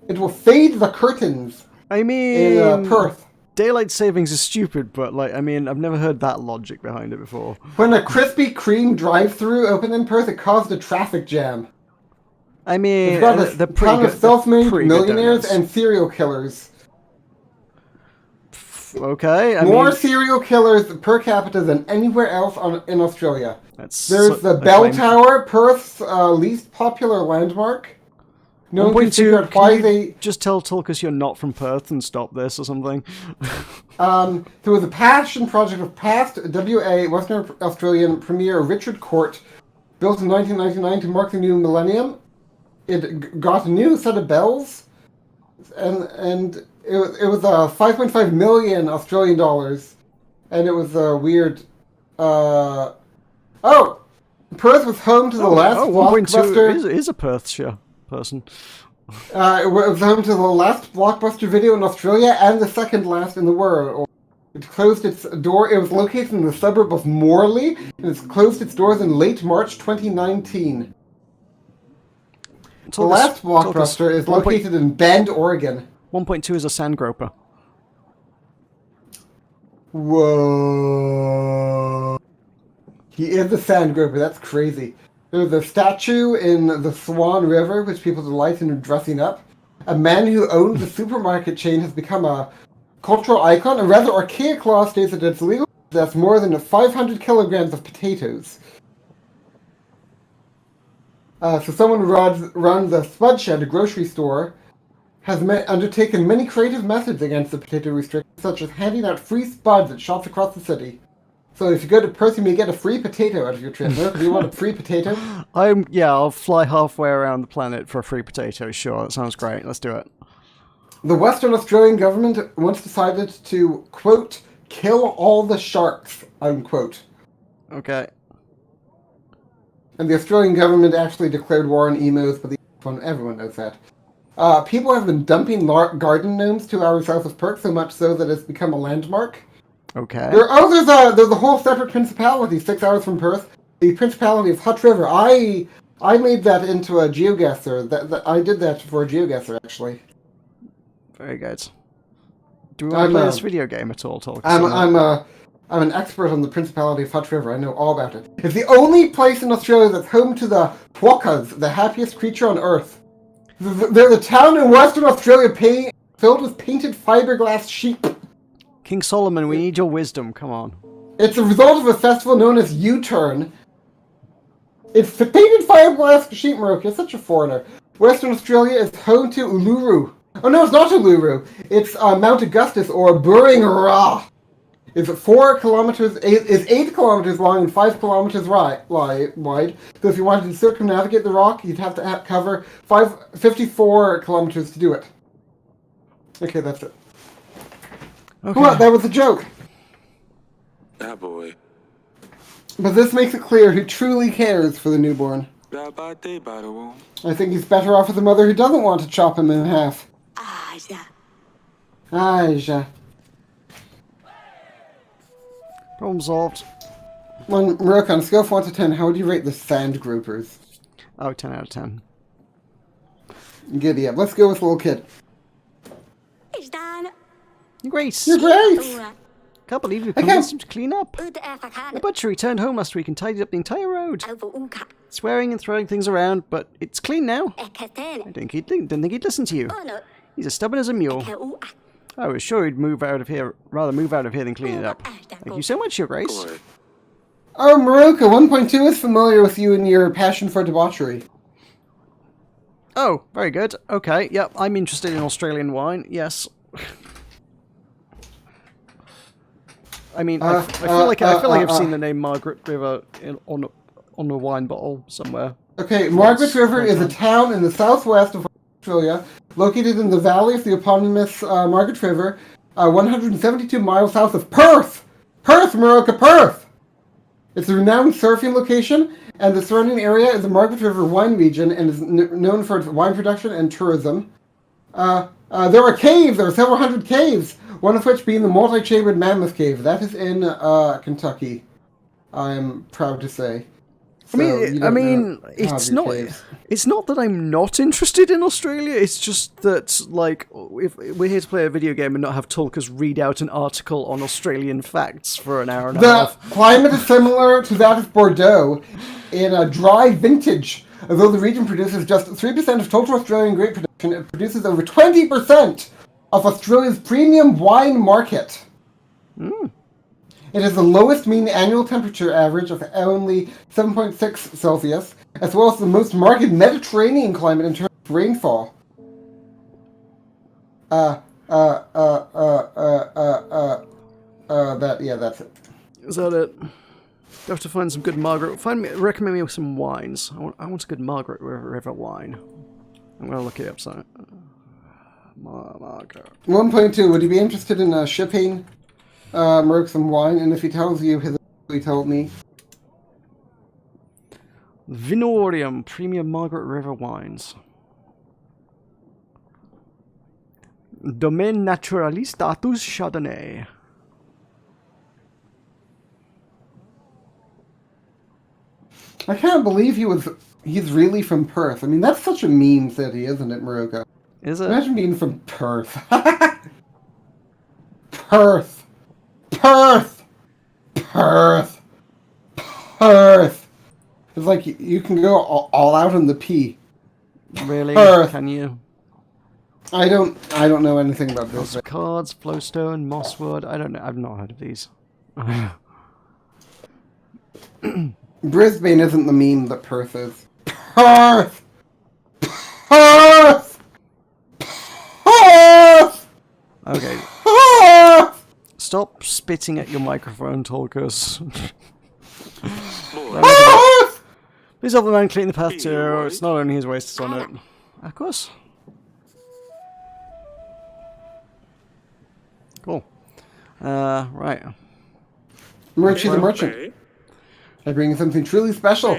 It will fade the curtains I mean, in Perth. daylight savings is stupid, but like, I mean, I've never heard that logic behind it before. When a Krispy Kreme drive-through opened in Perth, it caused a traffic jam. I mean, It's got they're a pretty ton good. of self-made pretty good millionaires donuts. and serial killers. Okay, I More mean, serial killers per capita than anywhere else in Australia. that's There's the a Bell claim. Tower, Perth's least popular landmark. No one can 1.2, figure out can why you they... just tell Tulkas you're not from Perth and stop this or something? There was a passion project of past WA Western Australian Premier Richard Court, built in 1999 to mark the new millennium. It got a new set of bells, and it was 5.5 million Australian dollars, and it was a weird. Perth was home to the last 1.2 blockbuster. is a Perthshire person. It was home to the last blockbuster video in Australia and the second last in the world. It closed its door. It was located in the suburb of Morley, and it's closed its doors in late March 2019. The last blockbuster is located in Bend, Oregon. 1.2 is a sand groper. Whoa. He is a sand groper. That's crazy. There's a statue in the Swan River, which people delight in dressing up. A man who owned the supermarket chain has become a cultural icon. A rather archaic law states that it's legal to possess more than 500 kilograms of potatoes. So someone who runs a Spud Shed, a grocery store, has undertaken many creative methods against the potato restrictions, such as handing out free spuds at shops across the city. So if you go to Perth, you may get a free potato out of your trip. Do you want a free potato? I'll fly halfway around the planet for a free potato. Sure, that sounds great. Let's do it. The Western Australian government once decided to, quote, kill all the sharks, unquote. Okay. And the Australian government actually declared war on emos, but everyone knows that. People have been dumping garden gnomes 2 hours south of Perth, so much so that it's become a landmark. Okay. There's a whole separate principality 6 hours from Perth. The Principality of Hutt River. I made that into a geoguesser. I did that for a geoguesser, actually. Very good. Do we want to play this video game at all, Tulkas? I'm an expert on the Principality of Hutt River. I know all about it. It's the only place in Australia that's home to the Tulkas, the happiest creature on Earth. They're the town in Western Australia filled with painted fiberglass sheep. King Solomon, we need your wisdom. Come on. It's a result of a festival known as U-Turn. It's the painted fiberglass sheep, Meroka. You're such a foreigner. Western Australia is home to Uluru. Oh no, it's not Uluru. It's Mount Augustus, or Burringrah. It's 4 kilometers. Is 8 kilometers long and 5 kilometers wide. So if you wanted to circumnavigate the rock, you'd have to cover 54 kilometers to do it. Okay, that's it. Okay. What? That was a joke. That boy. But this makes it clear who truly cares for the newborn. I think he's better off with a mother who doesn't want to chop him in half. Aja. Problem solved. Meroka, on a scale of 1 to 10, how would you rate the sand groupers? Oh, 10 out of 10. Giddy up. Let's go with little kid. Grace! You're great! Can't believe you I convinced can't- him to clean up. The butcher returned home last week and tidied up the entire road. Swearing and throwing things around, but it's clean now. I didn't think he'd listen to you. He's as stubborn as a mule. I was sure he'd move out of here than clean it up. Thank you so much, Your Grace. Boy. Oh, Meroka, 1.2 is familiar with you and your passion for debauchery. Oh, very good. Okay, yep, I'm interested in Australian wine, yes. I mean, I feel like I've seen the name Margaret River on a wine bottle somewhere. Okay, Margaret River is a town in the southwest of Australia, located in the valley of the eponymous Margaret River, 172 miles south of Perth! Perth, Meroka, Perth! It's a renowned surfing location, and the surrounding area is the Margaret River wine region and is known for its wine production and tourism. There are caves, there are several hundred caves, one of which being the multi-chambered Mammoth Cave. That is in Kentucky, I am proud to say. It's not that I'm not interested in Australia. It's just that, like, if we're here to play a video game and not have Tulkas read out an article on Australian facts for an hour and a half. The climate is similar to that of Bordeaux in a dry vintage. Although the region produces just 3% of total Australian grape production, it produces over 20% of Australia's premium wine market. It has the lowest mean annual temperature average of only 7.6 Celsius, as well as the most marked Mediterranean climate in terms of rainfall. That's it. Is that it? I have to find some good recommend me some wines. I want a good Margaret River wine. I'm gonna look it up. So, Margaret. 1.2. Would you be interested in shipping Meroka some wine? And if he tells you, he told me. Vinorium Premium Margaret River wines. Domaine Naturalistatus Chardonnay. I can't believe he's really from Perth. I mean, that's such a mean city, isn't it, Meroka? Is it? Imagine being from Perth. Perth. Perth. Perth. Perth. It's like you can go all out on the P. Really? Perth. Can you? I don't know anything about this. Cards, Flowstone, Mosswood. I don't know. I've not heard of these. Brisbane isn't the meme that Perth is. Perth! Perth! Perth! Okay. Perth! Stop spitting at your microphone, Tulkas. Perth! Please help the man clean the path too. It's not only his waste that's on it. Of course. Cool. Right. Merchie the Merchant. I bring you something truly special.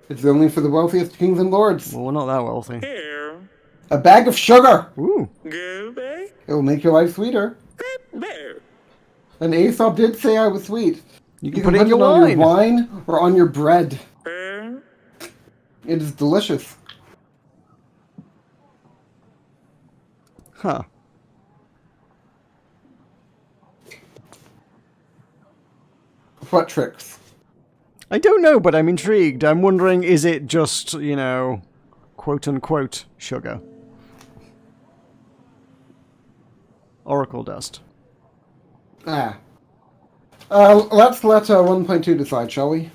It's only for the wealthiest kings and lords. Well, we're not that wealthy. A bag of sugar. Ooh. It will make your life sweeter. And Aesop did say I was sweet. You can put it in your on wine. your wine or on your bread. It is delicious. Huh. What tricks? I don't know, but I'm intrigued. I'm wondering, is it just, you know, quote-unquote sugar? Oracle dust. Let's let 1.2 decide, shall we?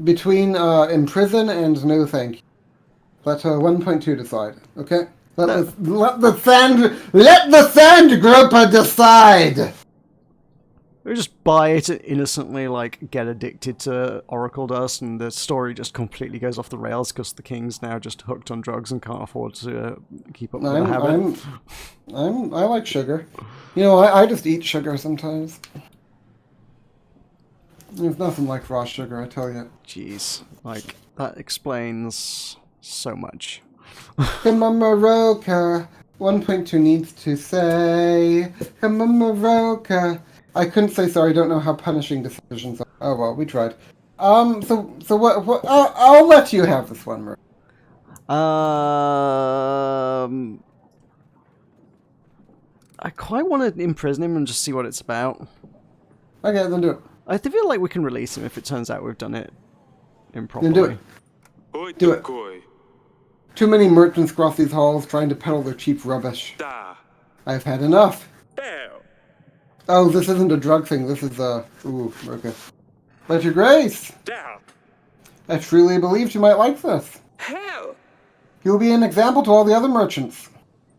Between imprison and no thank you. Let 1.2 decide, okay? Let the sand groper decide! We just buy it and innocently, like, get addicted to Oracle dust, and the story just completely goes off the rails because the king's now just hooked on drugs and can't afford to keep up with the habit. I like sugar. You know, I just eat sugar sometimes. There's nothing like raw sugar, I tell you. Jeez, like, that explains so much. Come on, Meroka. 1.2 needs to say, come on, Meroka. I couldn't say sorry, don't know how punishing decisions are. Oh well, we tried. So what, I'll let you have this one, Meroka. I quite want to imprison him and just see what it's about. Okay, then do it. I feel like we can release him if it turns out we've done it improperly. Then do it. Do it. Too many merchants cross these halls trying to peddle their cheap rubbish. I've had enough. Oh, this isn't a drug thing. This is ooh, okay. But your grace! I truly believed you might like this. You'll be an example to all the other merchants.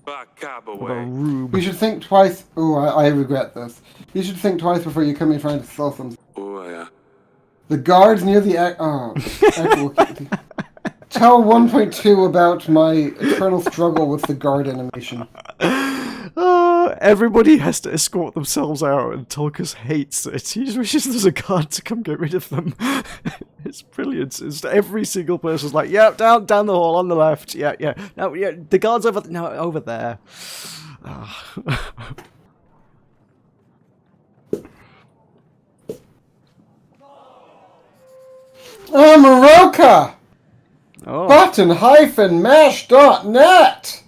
Ba What a Cowboy. rube. You should think twice. Oh, I regret this. You should think twice before you come in trying to sell something. Oh, yeah. The guards near the actual. Tell 1.2 about my eternal struggle with the guard animation. Everybody has to escort themselves out, and Tulkas hates it. He just wishes there was a guard to come get rid of them. It's brilliant. It's every single person's like, yeah, down the hall on the left. Yeah, yeah. No, yeah, the guard's over. No, over there. Oh, Meroka! Oh, Button-mash.net!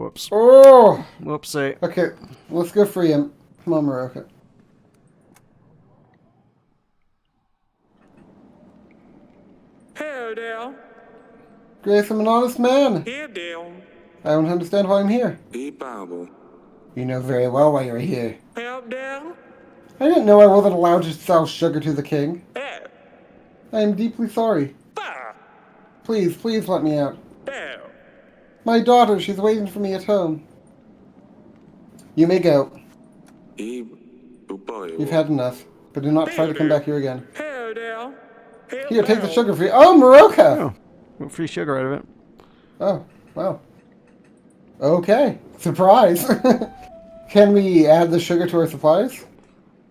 whoops. Oh! Whoopsie. Okay, let's go free him. Come on, Meroka. Hello there. Grace, I'm an honest man. Here, there. I don't understand why I'm here. E Bible. You know very well why you're here. Help there. I didn't know I wasn't allowed to sell sugar to the king. There. I am deeply sorry. Ba. Please, please let me out. There. My daughter, she's waiting for me at home. You may go. E Boy. You've had enough. But do not try to come back here again. Hello there. Here, take the sugar free. Oh, Meroka! Oh, got free sugar out of it. Oh, wow. Okay. Surprise. Can we add the sugar to our supplies?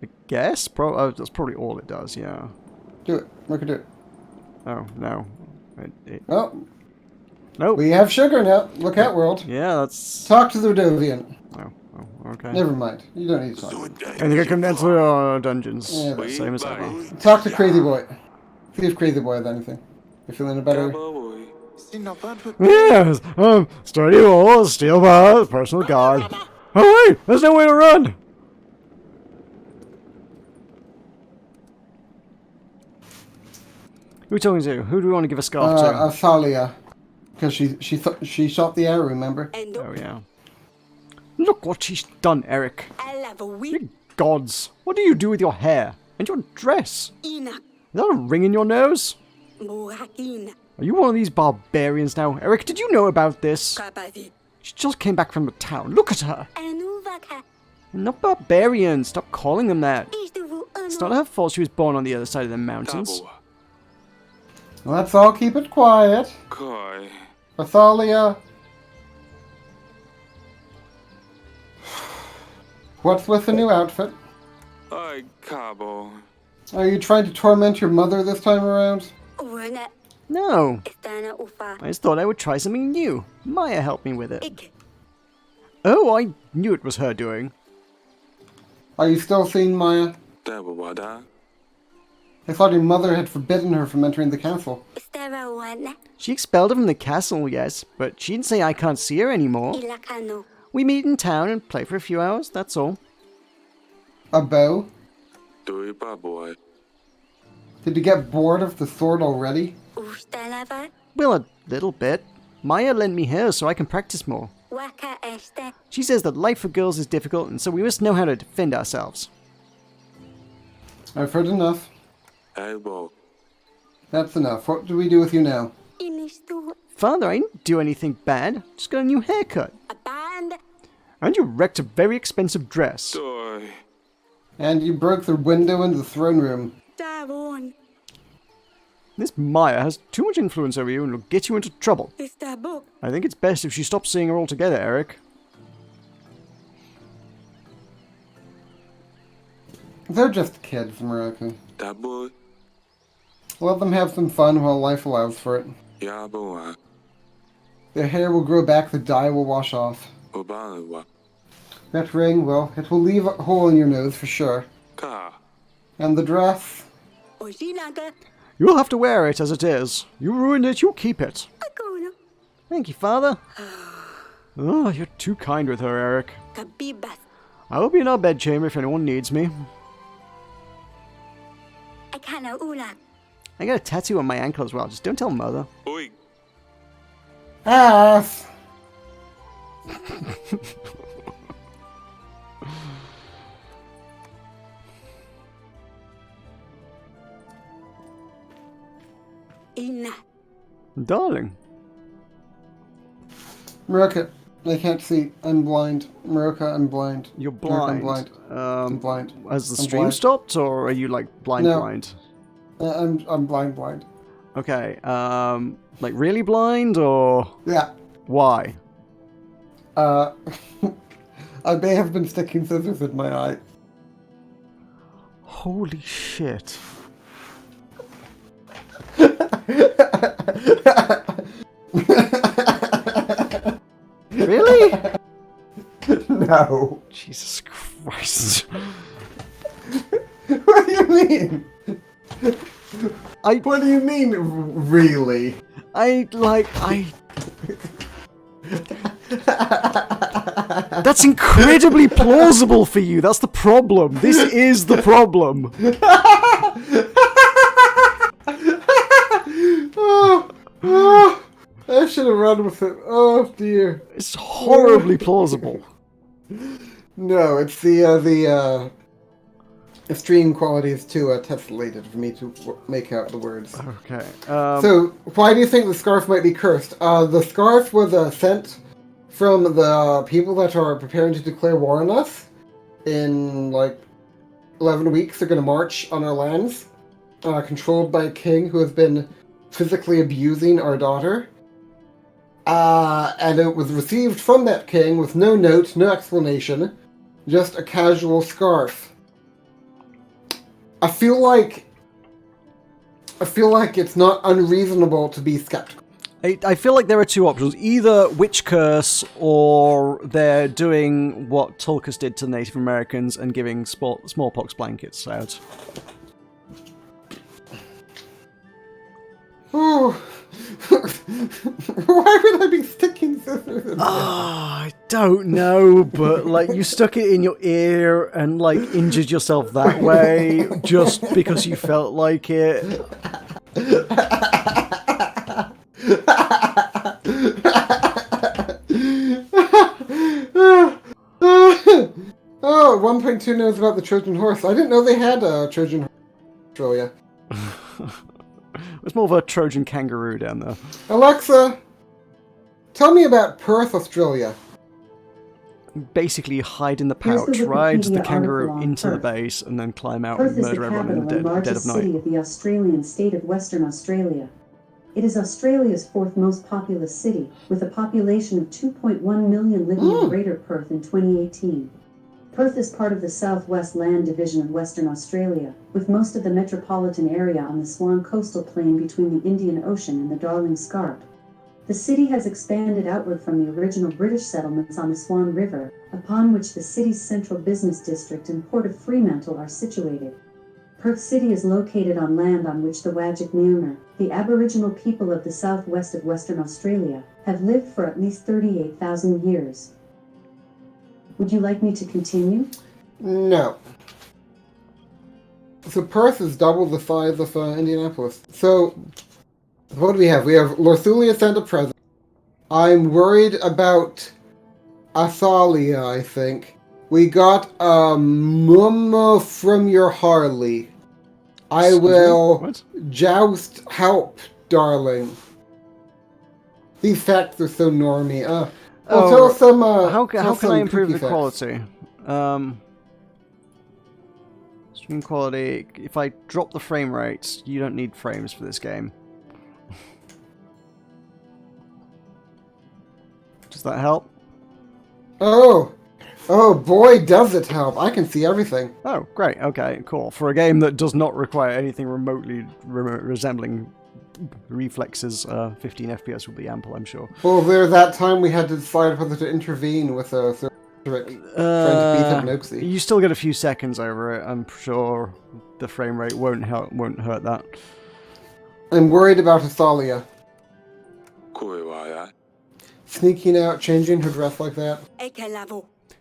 I guess? That's probably all it does, yeah. Do it. Meroka, do it. Oh, no. Oh, Nope. we have sugar now. Look out, world. Yeah, that's... Talk to the Dovian. Oh, okay. Never mind. You don't need to talk. I think I come down to dungeons. Yeah, that's Same as ever. Talk to Crazy Boy. See if Crazy Boy has anything. You feeling better? Cowboy. Yes! Sturdy walls, steel bars, personal guard. Oh wait! There's no way to run! Who are we talking to? Who do we want to give a scarf to? Athalia. Because she shot the arrow, remember? Oh yeah. Look what she's done, Eric. Good gods. What do you do with your hair? And your dress? Is that a ring in your nose? Are you one of these barbarians now? Eric, did you know about this? She just came back from the town. Look at her. They're not barbarians. Stop calling them that. It's not her fault she was born on the other side of the mountains. Cowboy. Let's all keep it quiet. Koi. Athalia. What's with the new outfit? Oi, Cowboy. Are you trying to torment your mother this time around? No. I just thought I would try something new. Maya helped me with it. Oh, I knew it was her doing. Are you still seeing Maya? Dabawada. I thought your mother had forbidden her from entering the castle. She expelled her from the castle, yes, but she didn't say I can't see her anymore. We meet in town and play for a few hours, that's all. A bow? Doi Baboy. Did you get bored of the sword already? Well, a little bit. Maya lent me hers so I can practice more. She says that life for girls is difficult, and so we must know how to defend ourselves. I've heard enough. Elbow. That's enough. What do we do with you now? Father, I didn't do anything bad. Just got a new haircut. And you wrecked a very expensive dress. Doi. And you broke the window in the throne room. This Maya has too much influence over you and will get you into trouble. I think it's best if she stops seeing her altogether, Eric. They're just kids, Meroka. Daboy. Let them have some fun while life allows for it. Yaboa. Their hair will grow back, the dye will wash off. Obalawa. That ring, well, it will leave a hole in your nose for sure. Ka. And the dress? You'll have to wear it as it is. You ruined it, you keep it. Thank you, Father. Oh, you're too kind with her, Eric. I will be in our bedchamber if anyone needs me. I got a tattoo on my ankle as well, just don't tell Mother. Oi. Ass! Darling. Meroka, I can't see. I'm blind. Meroka, I'm blind. You're Meroka, I'm blind. blind. I'm blind. Has the I'm stream blind. stopped, or are you like blind? No. Blind? I'm blind. Okay. Like really blind, or Yeah. why? I may have been sticking scissors in my eye. Holy shit! Really? No. Jesus Christ! What do you mean? I What do you mean, really? That's incredibly plausible for you. That's the problem. This is the problem. I should have run with it. Oh dear. It's horribly plausible. No, it's the stream quality is too tessellated for me to make out the words. Okay. So, why do you think the scarf might be cursed? The scarf was sent from the people that are preparing to declare war on us. In, 11 weeks, they're going to march on our lands, controlled by a king who has been physically abusing our daughter. And it was received from that king with no note, no explanation, just a casual scarf. I feel like it's not unreasonable to be skeptical. I feel like there are two options. Either witch curse, or they're doing what Tulkas did to Native Americans and giving smallpox blankets out. Oh. Why would I be sticking scissors? I don't know, but you stuck it in your ear and injured yourself that way just because you felt like it. Oh, 1.2 knows about the Trojan horse. I didn't know they had a Trojan horse in Australia. It's more of a Trojan kangaroo down there. Alexa, tell me about Perth, Australia. Basically, you hide in the Here's pouch, the ride the Wikipedia kangaroo article on into the Perth. base, and then climb out Perth and is the murder everyone in capital and the dead largest of night. city of the Australian state of Western Australia. It is Australia's fourth most populous city, with a population of 2.1 million living in Greater Perth in 2018. Perth is part of the Southwest Land Division of Western Australia, with most of the metropolitan area on the Swan coastal plain between the Indian Ocean and the Darling Scarp. The city has expanded outward from the original British settlements on the Swan River, upon which the city's central business district and port of Fremantle are situated. Perth City is located on land on which the Whadjuk Noongar, the Aboriginal people of the southwest of Western Australia, have lived for at least 38,000 years. Would you like me to continue? No. So Perth is double the size of Indianapolis. So, what do we have? We have Lorthulia sent a present. I'm worried about Athalia, I think. We got a mumma from your Harley. I will joust help, darling. These facts are so normy. Tell us some. How can I improve the quality? Stream quality. If I drop the frame rates, you don't need frames for this game. Does that help? Oh boy, does it help! I can see everything. Oh, great. Okay, cool. For a game that does not require anything remotely resembling reflexes, 15 FPS will be ample, I'm sure. Well, there's that time we had to decide whether to intervene with a trying to beat up Noxie. You still get a few seconds over it. I'm sure the frame rate won't hurt that. I'm worried about Athalia. 声はや Sneaking out, changing her dress like that.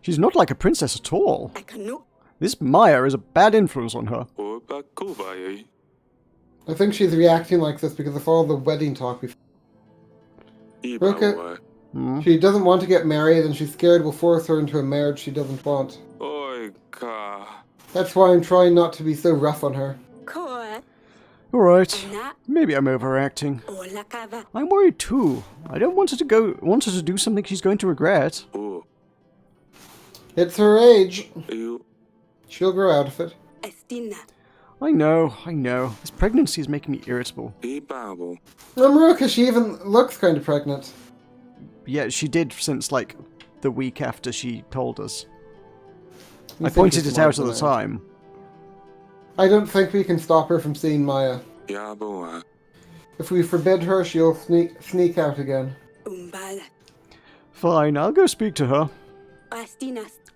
She's not like a princess at all. I cannot. This Maya is a bad influence on her. おばこばや I think she's reacting like this because of all the wedding talk before. 今 Okay. は She doesn't want to get married and she's scared we'll force her into a marriage she doesn't want. おいか That's why I'm trying not to be so rough on her. Koi. Alright. Maybe I'm overacting. I'm worried too. I don't want her to do something she's going to regret. O. It's her age. Eu. She'll grow out of it. I know. This pregnancy is making me irritable. E Babo. Meroka, she even looks kind of pregnant. Yeah, she did since, like, the week after she told us. You I think pointed it's it out at more the than that. time. I don't think we can stop her from seeing Maya. Yaboa. If we forbid her, she'll sneak out again. Fine, I'll go speak to her.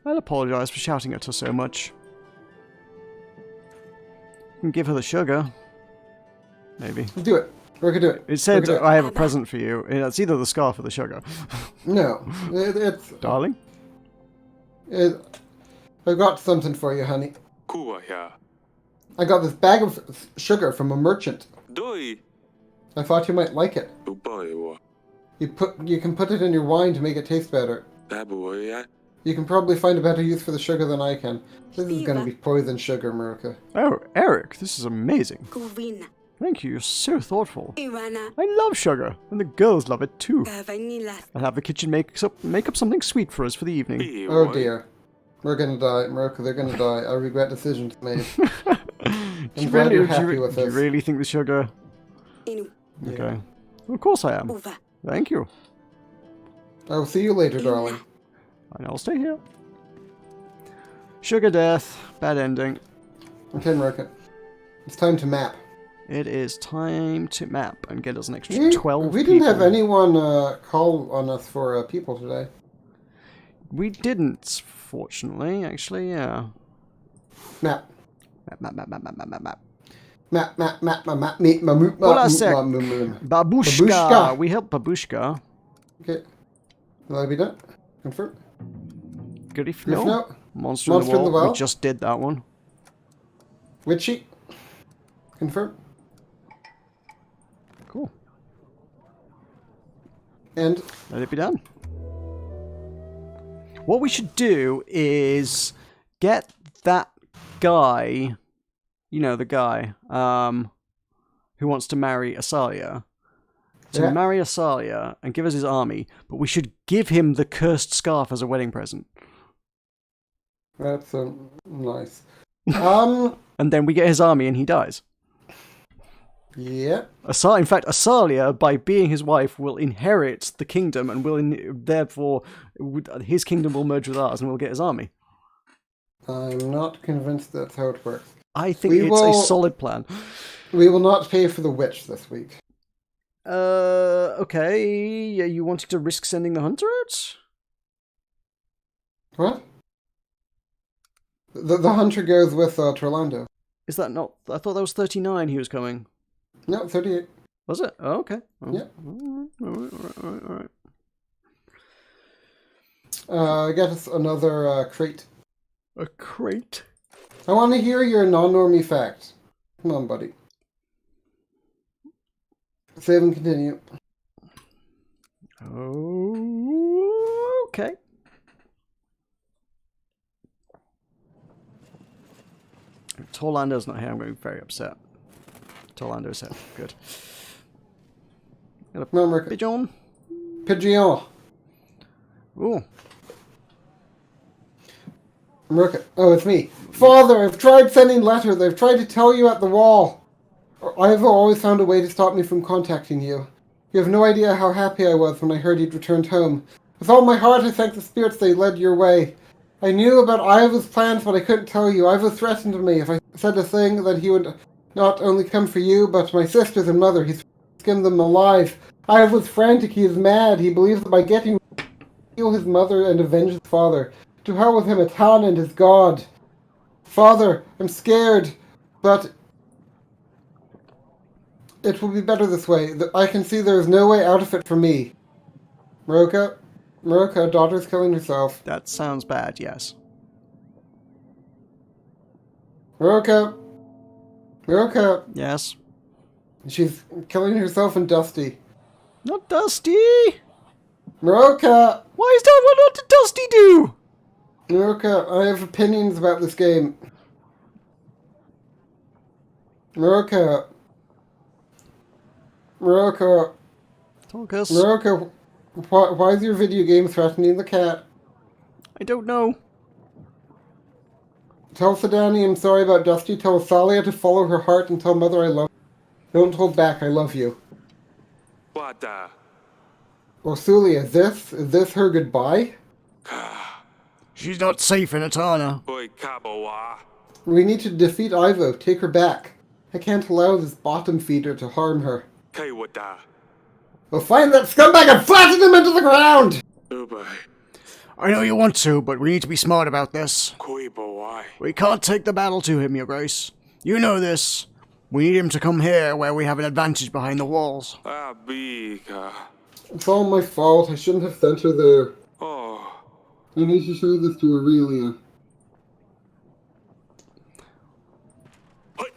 I'll apologize for shouting at her so much. Can give her the sugar. Maybe. Do it. We're gonna do it. It said, We're gonna do it. I have a present for you. It's either the scarf or the sugar. No, it's. Darling? I've got something for you, honey. Kuaya. I got this bag of sugar from a merchant. Doi. I thought you might like it. Uboewa. You can put it in your wine to make it taste better. Baboya. You can probably find a better use for the sugar than I can. This is gonna be poison sugar, Meroka. Oh, Eric, this is amazing. Thank you, you're so thoughtful. I love sugar, and the girls love it too. I'll have the kitchen make up something sweet for us for the evening. Oh dear. We're gonna die, Meroka, they're gonna die. I regret decisions made. I'm glad you're happy with do you this. really think the sugar... Yeah. Okay. Of course I am. Thank you. I'll see you later, darling. And I'll stay here. Sugar death. Bad ending. Okay, Meroka. It's time to map. It is time to map and get us an extra 12 We didn't people. have anyone call on us for people today. We didn't, fortunately, actually, yeah. Map. Map. Meet Hold on a sec. Babushka. We helped Babushka. Okay. Will I be done? Confirm. Griff, Griff, no. no. Monster in the Well. We just did that one. Witchy. Confirm. Cool. And Let it be done. What we should do is get that guy, you know, the guy who wants to marry Asalia, to marry Asalia and give us his army, but we should give him the cursed scarf as a wedding present. that's nice. And then we get his army and he dies. Yeah. In fact, Asalia, by being his wife, will inherit the kingdom and will therefore his kingdom will merge with ours and we'll get his army. I'm not convinced that's how it works. I think it's a solid plan. We will not pay for the witch this week. Okay. Are you wanting to risk sending the hunter out? What? The hunter goes with Torlando. Is that not... I thought that was 39 he was coming. No, 38. Was it? Oh, okay. Oh, Yeah. All right. Get us another crate. A crate? I want to hear your non-normie fact. Come on, buddy. Save and continue. Oh, okay. If Torlando's not here, I'm going to be very upset. Torlando's here. Good. Got a Remember, pigeon. Pigeon. Ooh. Meroka. Oh, it's me. Father, I've tried sending letters. I've tried to tell you at the wall. I've always found a way to stop me from contacting you. You have no idea how happy I was when I heard you'd returned home. With all my heart, I thank the spirits they led your way. I knew about Iva's plans, but I couldn't tell you. Iva threatened me if I said a thing that he would not only come for you, but my sisters and mother. He's skinned them alive. Iva was frantic. He is mad. He believes that by getting heal his mother and avenge his father. To hell with him, Atan and his god. Father, I'm scared, but it will be better this way. I can see there is no way out of it for me. Meroka, daughter's killing herself. That sounds bad, yes. Meroka, Yes. she's killing herself and Dusty. Not Dusty! Meroka, Why is that? What did Dusty do? Meroka, I have opinions about this game. Meroka, Meroka, Tulkas. Meroka, why is your video game threatening the cat? I don't know. Tell Sedani I'm sorry about Dusty. Tell Salia to follow her heart and tell Mother I love you. Don't hold back, I love you. Wada. Orsulia, is this her goodbye? She's not safe in Atana. Oi kabawa. We need to defeat Ivo, take her back. I can't allow this bottom feeder to harm her. Kai wada. We'll find that scumbag and flatten him into the ground! Ubai. I know you want to, but we need to be smart about this. Koi bawai. We can't take the battle to him, Your Grace. You know this. We need him to come here, where we have an advantage behind the walls. Ah bika. It's all my fault, I shouldn't have sent her there. Oh. I need to show this to Aurelia.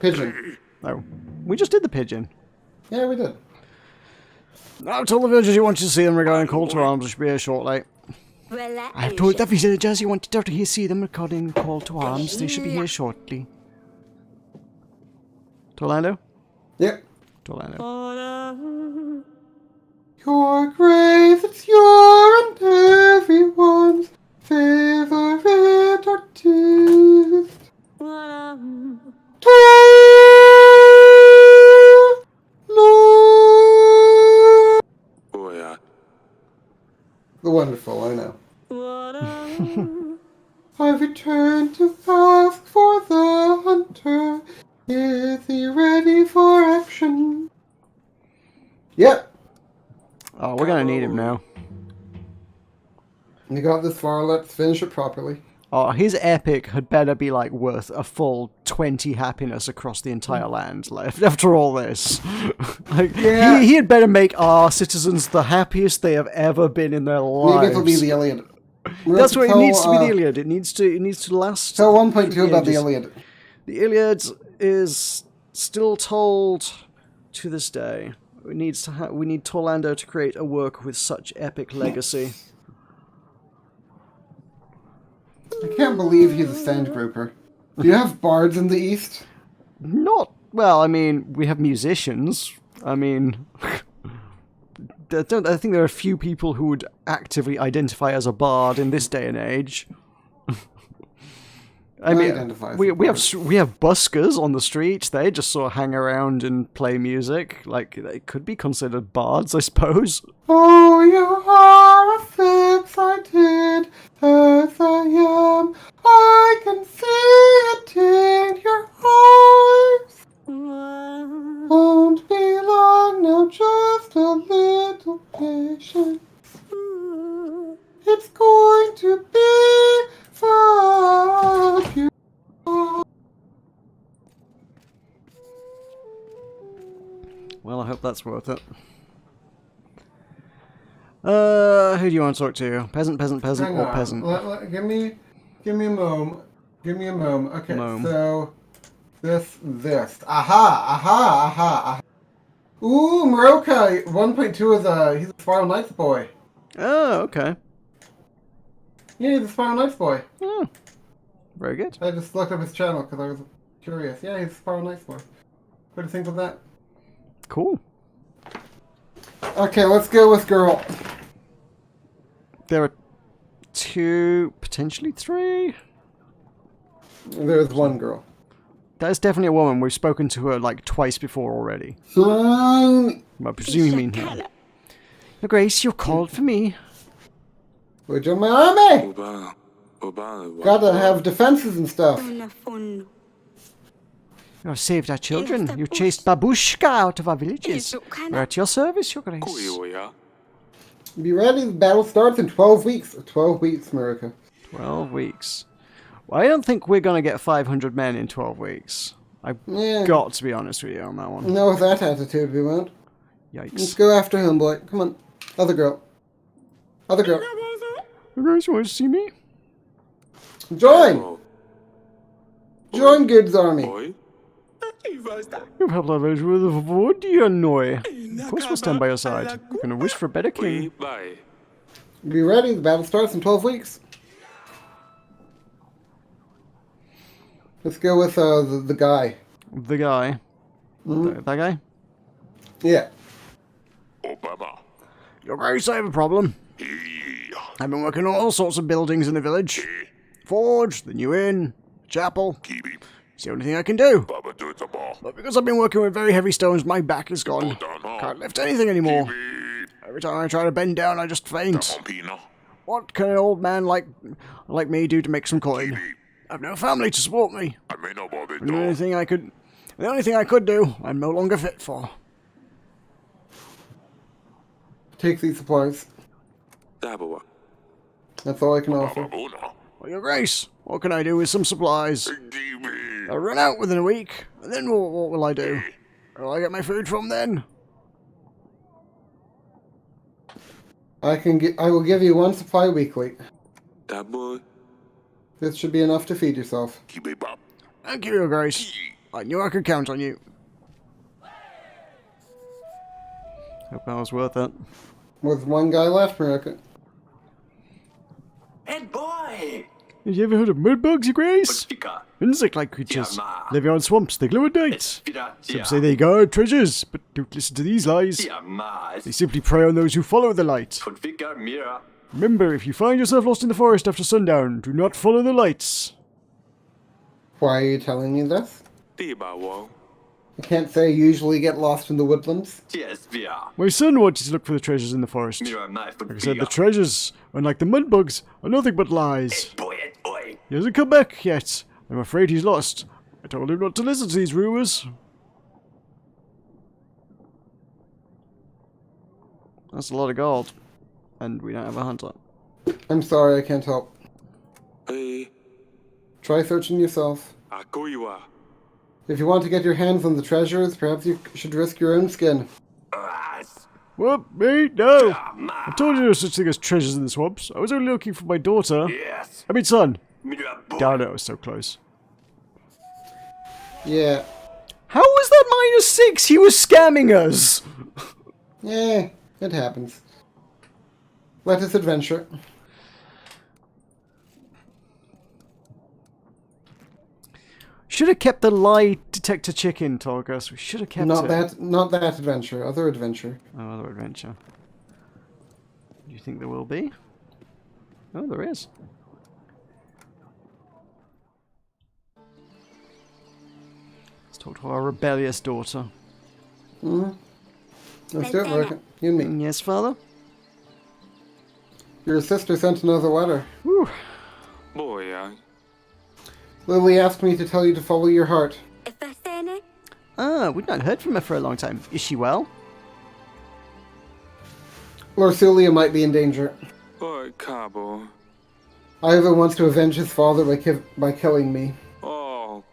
Pigeon. Oh, we just did the pigeon. Yeah, we did. Now tell the villagers you want to see them regarding call to arms. We should be here shortly. I have told the villagers you wanted to see them regarding call to arms. They should be here shortly. To Orlando? Yep. To Orlando. Your grace, it's your and everyone's favorite artist. Oh yeah. The wonderful, I know. I've returned to ask for the hunter. Is he ready for action? Yep. Oh, we're gonna need him now. We got this far, let's finish it properly. Oh, his epic had better be like worth a full 20 happiness across the entire land. Like, after all this, like, Yeah. he had better make our citizens the happiest they have ever been in their lives. Maybe it'll be the Iliad. That's what it needs to be. The Iliad. It needs to last. Tell 1.2 about the ages. Iliad. The Iliad is still told to this day. We need Torlando to create a work with such epic legacy. I can't believe he's a sand grouper. Do you have bards in the East? Not well. I mean, we have musicians. I mean, I think there are a few people who would actively identify as a bard in this day and age. I mean, we have buskers on the street. They just sort of hang around and play music. Like, they could be considered bards, I suppose. Oh, you are a six-sided as I am. I can see it in your eyes. Won't be long now, just a little patience. It's going to be fabulous. Well, I hope that's worth it. Who do you want to talk to? Peasant, Hang or on. peasant? Give me a moment. Give me a moment. Okay, Mome. so this. Aha. Ooh, Meroka 1.2 he's a Spiral Knights boy. Oh, okay. Yeah, he's a Spiral Knights boy. Oh, very good. I just looked up his channel because I was curious. Yeah, he's a Spiral Knights boy. What do you think of that? Cool. Okay, let's go with girl. There are 2, potentially 3. There's one girl. That is definitely a woman. We've spoken to her like twice before already. Son, I presume you mean her. Your Grace, you called for me. would you my army? Oba. Gotta have defenses and stuff. You have saved our children. You chased Babushka out of our villages. We're at your service, Your Grace. Kuyoya. Be ready, the battle starts in 12 weeks. 12 weeks, Meroka. 12 weeks. Well, I don't think we're going to get 500 men in 12 weeks. I've Yeah. got to be honest with you on that one. No, with that attitude, we won't. Let's Yikes. go after him, boy. Come on. Other girl. Other girl. Your Grace, you want to see me? Join! Join Good's army. Oi. You've helped our village with Vodyanoi. Of course we'll stand by your side. You can wish for a better We king. bye. Be ready, the battle starts in 12 weeks. Let's go with the guy. The guy. That guy? Yeah. Obama. Your Grace, I have a problem. I've been working on all sorts of buildings in the village. Forge, the new inn, chapel. Kibi. It's the only thing I can do. Baba do the ball. But because I've been working with very heavy stones, my back is gone. Can't lift anything anymore. Every time I try to bend down, I just faint. What can an old man like me do to make some coin? I've no family to support me. And the only thing I could do, I'm no longer fit for. Take these supplies. Dabawa. That's all I can offer. Well, Your Grace, what can I do with some supplies? I'll run out within a week, and then what will I do? Where will I get my food from then? I will give you 1 supply weekly. Daboy. This should be enough to feed yourself. Thank you, Your Grace. I knew I could count on you. Hope that was worth it. With 1 guy left, Meroka. Head boy! Have you ever heard of mudbugs, Your Grace? Fika. Insect-like creatures. ma. Living on swamps, they glow at night. Fira. Some say they guard treasures, but don't listen to these lies. Ma. They simply prey on those who follow the light. Von Fika Mira. Remember, if you find yourself lost in the forest after sundown, do not follow the lights. Why are you telling me this? Dibawo. I can't say I usually get lost in the woodlands. Yes, Via. My son wanted to look for the treasures in the forest. Mira my von Like I said, the Fika. treasures, unlike the mudbugs, are nothing but lies. Head boy. He hasn't come back yet. I'm afraid he's lost. I told him not to listen to these rumors. That's a lot of gold. And we don't have a hunter. I'm sorry, I can't help. Hey. Try searching yourself. Akoiwa. If you want to get your hands on the treasures, perhaps you should risk your own skin. What? Me? No! Ma. I told you there was such thing as treasures in the swamps. I was only looking for my daughter. Yes. I mean, son. Mira boy. Darn it, I was so close. Yeah. How was that -6? He was scamming us! Yeah, it happens. Let us adventure. Should have kept the lie detector chicken, Tulkas. We should have kept Not it. not that adventure. Other adventure. Oh, other adventure. Do you think there will be? Oh, there is. Let's talk to our rebellious daughter. Let's do it, Meroka. You and me. Yes, father? Your sister sent another letter. Whew. Boy, I. Lily asked me to tell you to follow your heart. Ah, we've not heard from her for a long time. Is she well? Lorsulia might be in danger. Boy, Cabo. Ivor wants to avenge his father by killing me. Oh.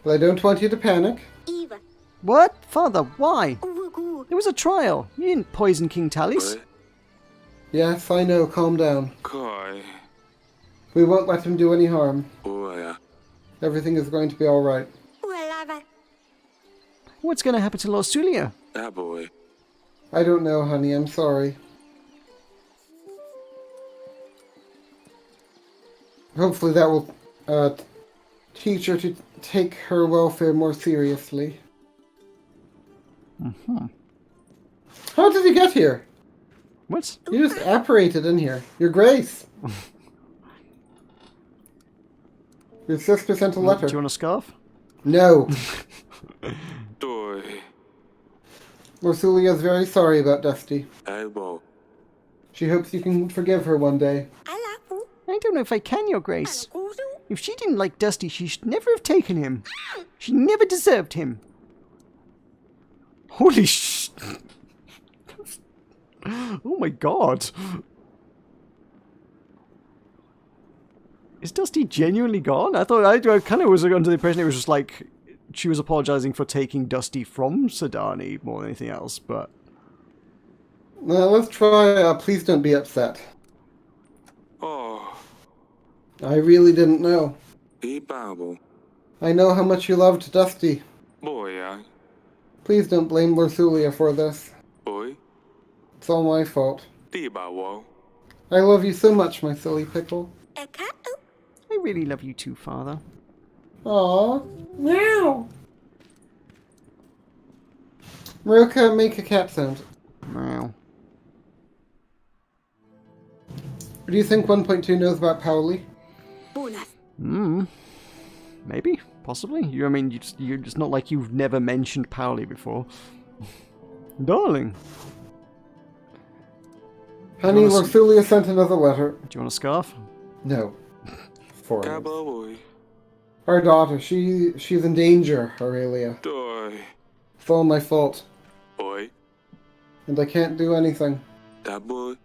But I don't want you to panic. What? Father, why? It was a trial. You didn't poison King Tallis. Boy. Yes, I know. Calm down. Koi. We won't let him do any harm. Boy, Everything is going to be all right. What's going to happen to Lorsulia? that boy. I don't know, honey. I'm sorry. Hopefully that will teach her to take her welfare more seriously. Mm-hmm. How did you get here? What? You just apparated in here. Your Grace. Your sister sent a letter. Do you want a scarf? No. Boy. Lorsulia is very sorry about Dusty. Elbow. She hopes you can forgive her one day. I don't know if I can, Your Grace. If she didn't like Dusty, she should never have taken him. She never deserved him. Holy sh... Oh my god. Is Dusty genuinely gone? I thought I kind of was under the impression it was just like she was apologizing for taking Dusty from Sedani more than anything else, but... Now let's try, please don't be upset. Oh. I really didn't know. He babble. I know how much you loved Dusty. Boy, I. Please don't blame Lorsulia for this. Boy. It's all my fault. Dibawo. I love you so much, my silly pickle. I really love you too, Father. Aww. Meow. Meroka, make a cat sound. Do you think 1.2 knows about Pauli? Maybe, possibly. I mean, it's not like you've never mentioned Pauli before. Darling. Honey, Lorsulia sent another letter. Do you want a scarf? No. For us. Kaboy. Our daughter, she's in danger, Aurelia. Doi. It's all my fault. Oi. And I can't do anything. Daboy.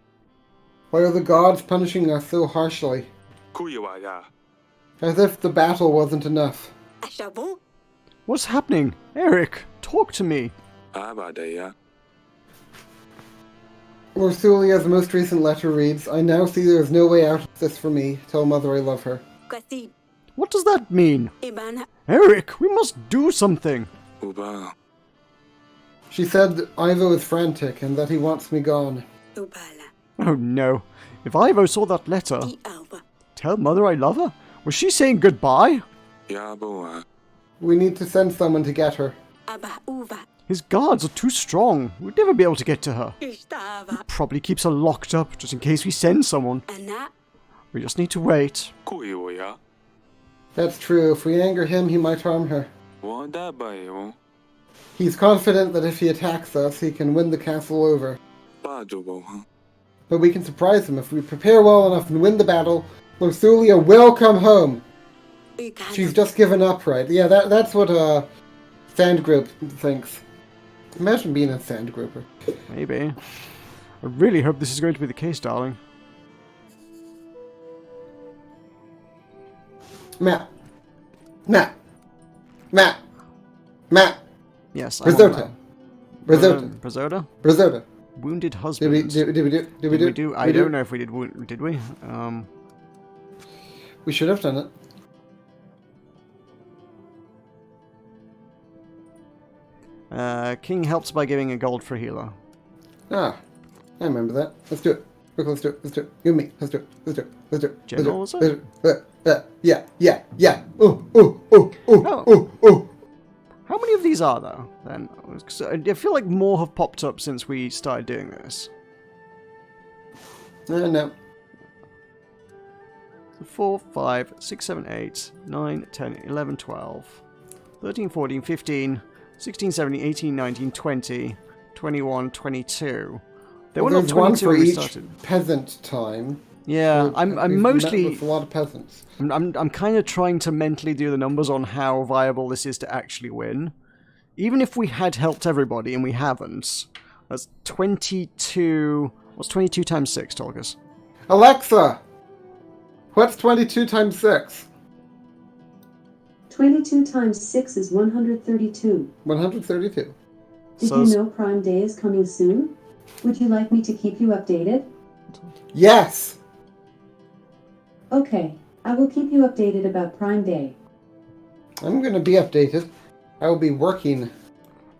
Why are the gods punishing us so harshly? Kuyawaya. As if the battle wasn't enough. What's happening? Eric, talk to me. Abadaya. Lorsulia's most recent letter reads, I now see there is no way out of this for me. Tell Mother I love her. What does that mean? Eric, we must do something. Uba. She said Ivo is frantic and that he wants me gone. Oh no. If Ivo saw that letter... Tell Mother I love her? Was she saying goodbye? Yaboa. We need to send someone to get her. His guards are too strong. We'd never be able to get to her. He probably keeps her locked up just in case we send someone. We just need to wait. Kuyawaya. That's true. If we anger him, he might harm her. Wadabayo. He's confident that if he attacks us, he can win the castle over. Bajobo. But we can surprise him if we prepare well enough and win the battle. Lorsulia will come home. She's just given up, right? Yeah, that's what Sand Group thinks. Imagine being a Sand Grouper. Maybe. I really hope this is going to be the case, darling. Matt. Matt. Matt. Matt. Yes, Risotto. Risotto. Risotto? Risotto. Wounded husband. Did we do? I don't know if we did. Did we? We should have done it. King helps by giving a gold for a healer. Ah, I remember that. Let's do it. Quick, let's do it. Let's do it. You and me. Let's do it. Let's do it. Let's do it. General, was it? Yeah. Oh. How many of these are there, then? 'Cause I feel like more have popped up since we started doing this. No. 4, 5, 6, 7, 8, 9, 10, 11, 12, 13, 14, 15, 16, 17, 18, 19, 20, 21, 22. There were not 22 for when we each started. peasant time. Yeah, I'm mostly... met with a lot of peasants. I'm kind of trying to mentally do the numbers on how viable this is to actually win. Even if we had helped everybody, and we haven't, that's 22... What's 22 times 6, Tulkas? Alexa! What's 22 times 6? 22 times 6 is 132. 132. Did you know Prime Day is coming soon? Would you like me to keep you updated? Yes! Okay, I will keep you updated about Prime Day. I'm going to be updated. I will be working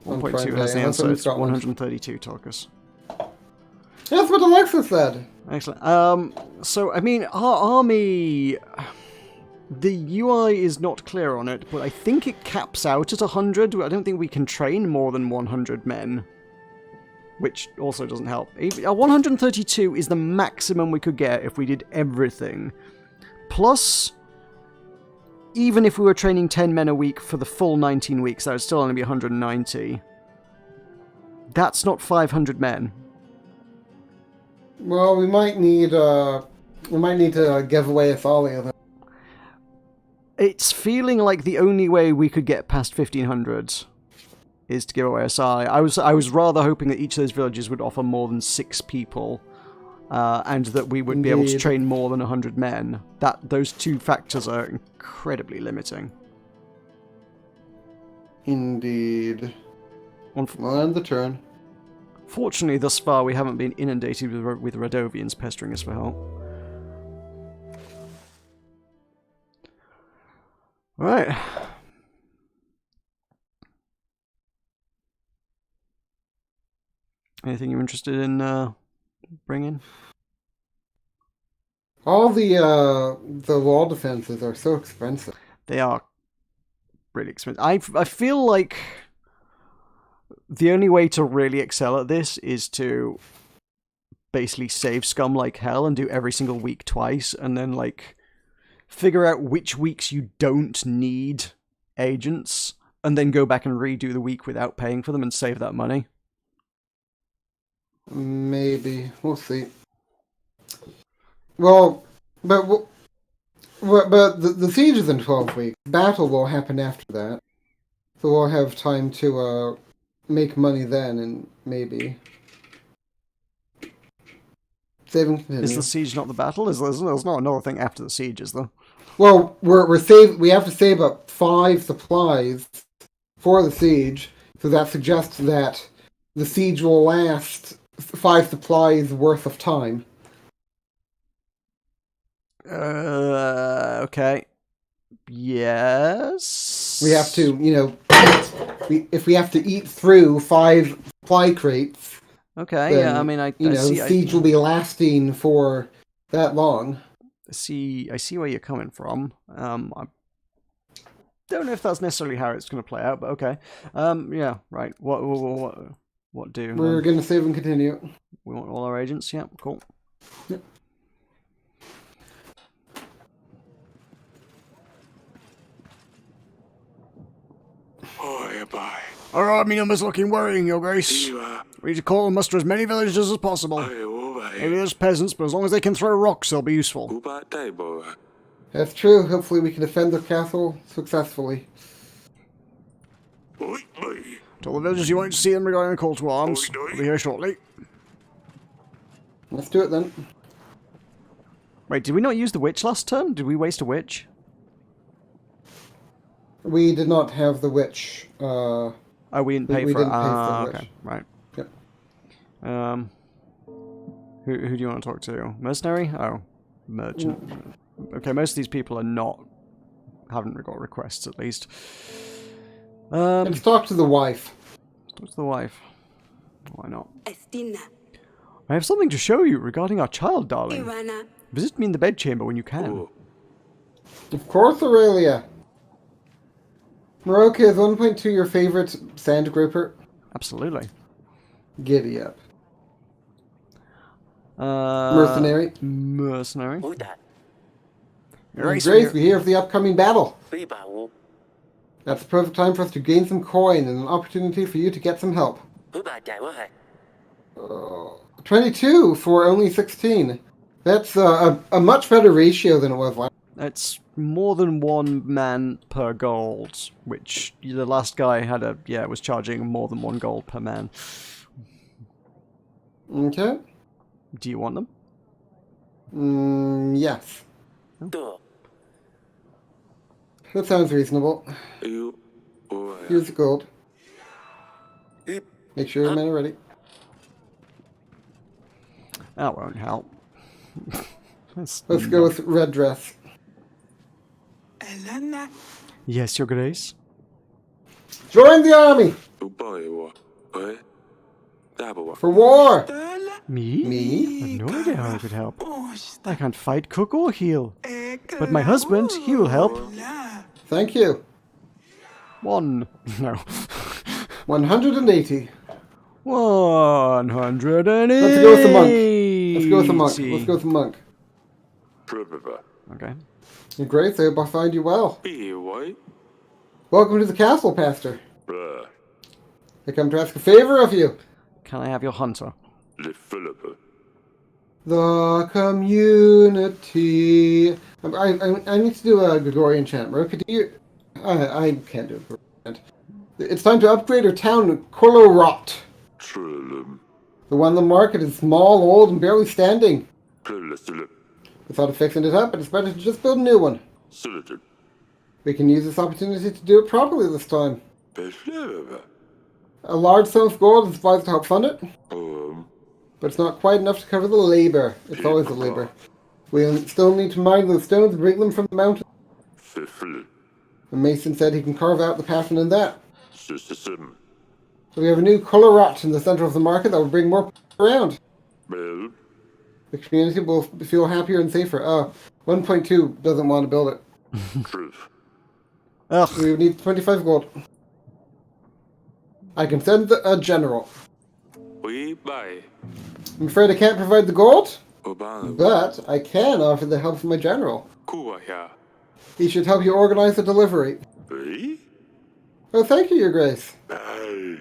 on 1.2 Prime has Day. the unless answer. I'm in It's Scotland. 132, Tulkas. That's what Alexa said. Excellent. So, I mean, our army... The UI is not clear on it, but I think it caps out at 100. I don't think we can train more than 100 men. Which also doesn't help. 132 is the maximum we could get if we did everything. Plus, even if we were training 10 men a week for the full 19 weeks, that would still only be 190. That's not 500 men. Well, we might need to give away Athalia, though. It's feeling like the only way we could get past 1500 is to give away Asali. I was rather hoping that each of those villages would offer more than 6 people, and that we would be able to train more than 100 men. Those two factors are incredibly limiting. Indeed. Well, end the turn. Fortunately, thus far, we haven't been inundated with Radovians pestering us for help. Right. Anything you're interested in bringing? All the wall defenses are so expensive. They are really expensive. I feel like the only way to really excel at this is to basically save scum like hell and do every single week twice, and then like figure out which weeks you don't need agents, and then go back and redo the week without paying for them and save that money. Maybe. We'll see. Well, but the siege is in 12 weeks. Battle will happen after that. So we'll have time to make money then, and maybe save and continue. Is the siege not the battle? There's not another thing after the siege, is there? Well, we have to save up 5 supplies for the siege, so that suggests that the siege will last 5 supplies worth of time. Okay. Yes. We have to, if we have to eat through 5 supply crates. Okay. Then, Yeah. I mean, I see. Siege will be lasting for that long. I see where you're coming from. I don't know if that's necessarily how it's going to play out, but okay. Yeah. Right. What do? We're going to save and continue. We want all our agents. Yeah. Cool. Yep. Oi, bye. Our army numbers looking worrying, Your Grace. Viva. We need to call and muster as many villagers as possible. Oi, oba. Maybe there's peasants, but as long as they can throw rocks, they'll be useful. Uba taibo. That's true. Hopefully we can defend the castle successfully. Oi, oi. To all the villagers you want to see them regarding a call to arms. We'll be here shortly. Let's do it then. Wait, did we not use the witch last turn? Did we waste a witch? We did not have the witch. Oh, we didn't pay we for it. didn't pay for the Okay, witch. right. Yep. Who do you want to talk to? Mercenary? Oh, merchant. Okay, most of these people haven't got requests at least. Let's talk to the wife. Talk to the wife. Why not? Estina, I have something to show you regarding our child, darling. Ivana, Visit me in the bedchamber when you can. Oh, Of course, Aurelia. Meroka, is 1.2 your favorite sand grouper? Absolutely. Giddy up. Mercenary. Mercenary. Uda, Grace, we hear of the upcoming battle. Bibawu, That's the perfect time for us to gain some coin and an opportunity for you to get some help. Uba Jai 22 for only 16. That's a much better ratio than it was last. It's more than 1 man per gold, which the last guy was charging more than 1 gold per man. Okay. Do you want them? Yes. Do, That sounds reasonable. you. Oh, Here's the gold. Ip, Make sure your men are ready. That won't help. Let's go with red dress. Elena. Yes, Your Grace. Join the army! Uba ewa. Oi. Dabo. For war! Me? Me? I have no idea how I could help. I can't fight, cook, or heal. But my husband, he will help. Thank you. 1. No. 180. 180. Let's go with the monk. Let's go with the monk. Let's go with the monk. Probaba. Okay. Grace, I hope I find you well. Be white. Welcome to the castle, Pastor. Bruh. I come to ask a favor of you. Can I have your hunter? Le Philippa. The community. I need to do a Gregorian chant. Meroka, do you? I can't do a Gregorian chant. It's time to upgrade our town, Kolorot. Trillum. The one on the market is small, old, and barely standing. Plilithilip. We thought of fixing it up, but it's better to just build a new one. Silited. We can use this opportunity to do it properly this time. Befleva. A large sum of gold is advised to help fund it, Um. but it's not quite enough to cover the labor. It's always the labor. We still need to mine those stones and bring them from the mountain. Fifli. The mason said he can carve out the pattern in that. Sissisim. So we have a new Kolorot in the center of the market that will bring more people around. Bell. The community will feel happier and safer. 1.2 doesn't want to build it. Truth. Ugh. We would need 25 gold. I can send a general. We buy. I'm afraid I can't provide the gold, Obana. but I can offer the help from my general. Kuwa ya. He should help you organize the delivery. Eh? Oh, thank you, Your Grace. Ay.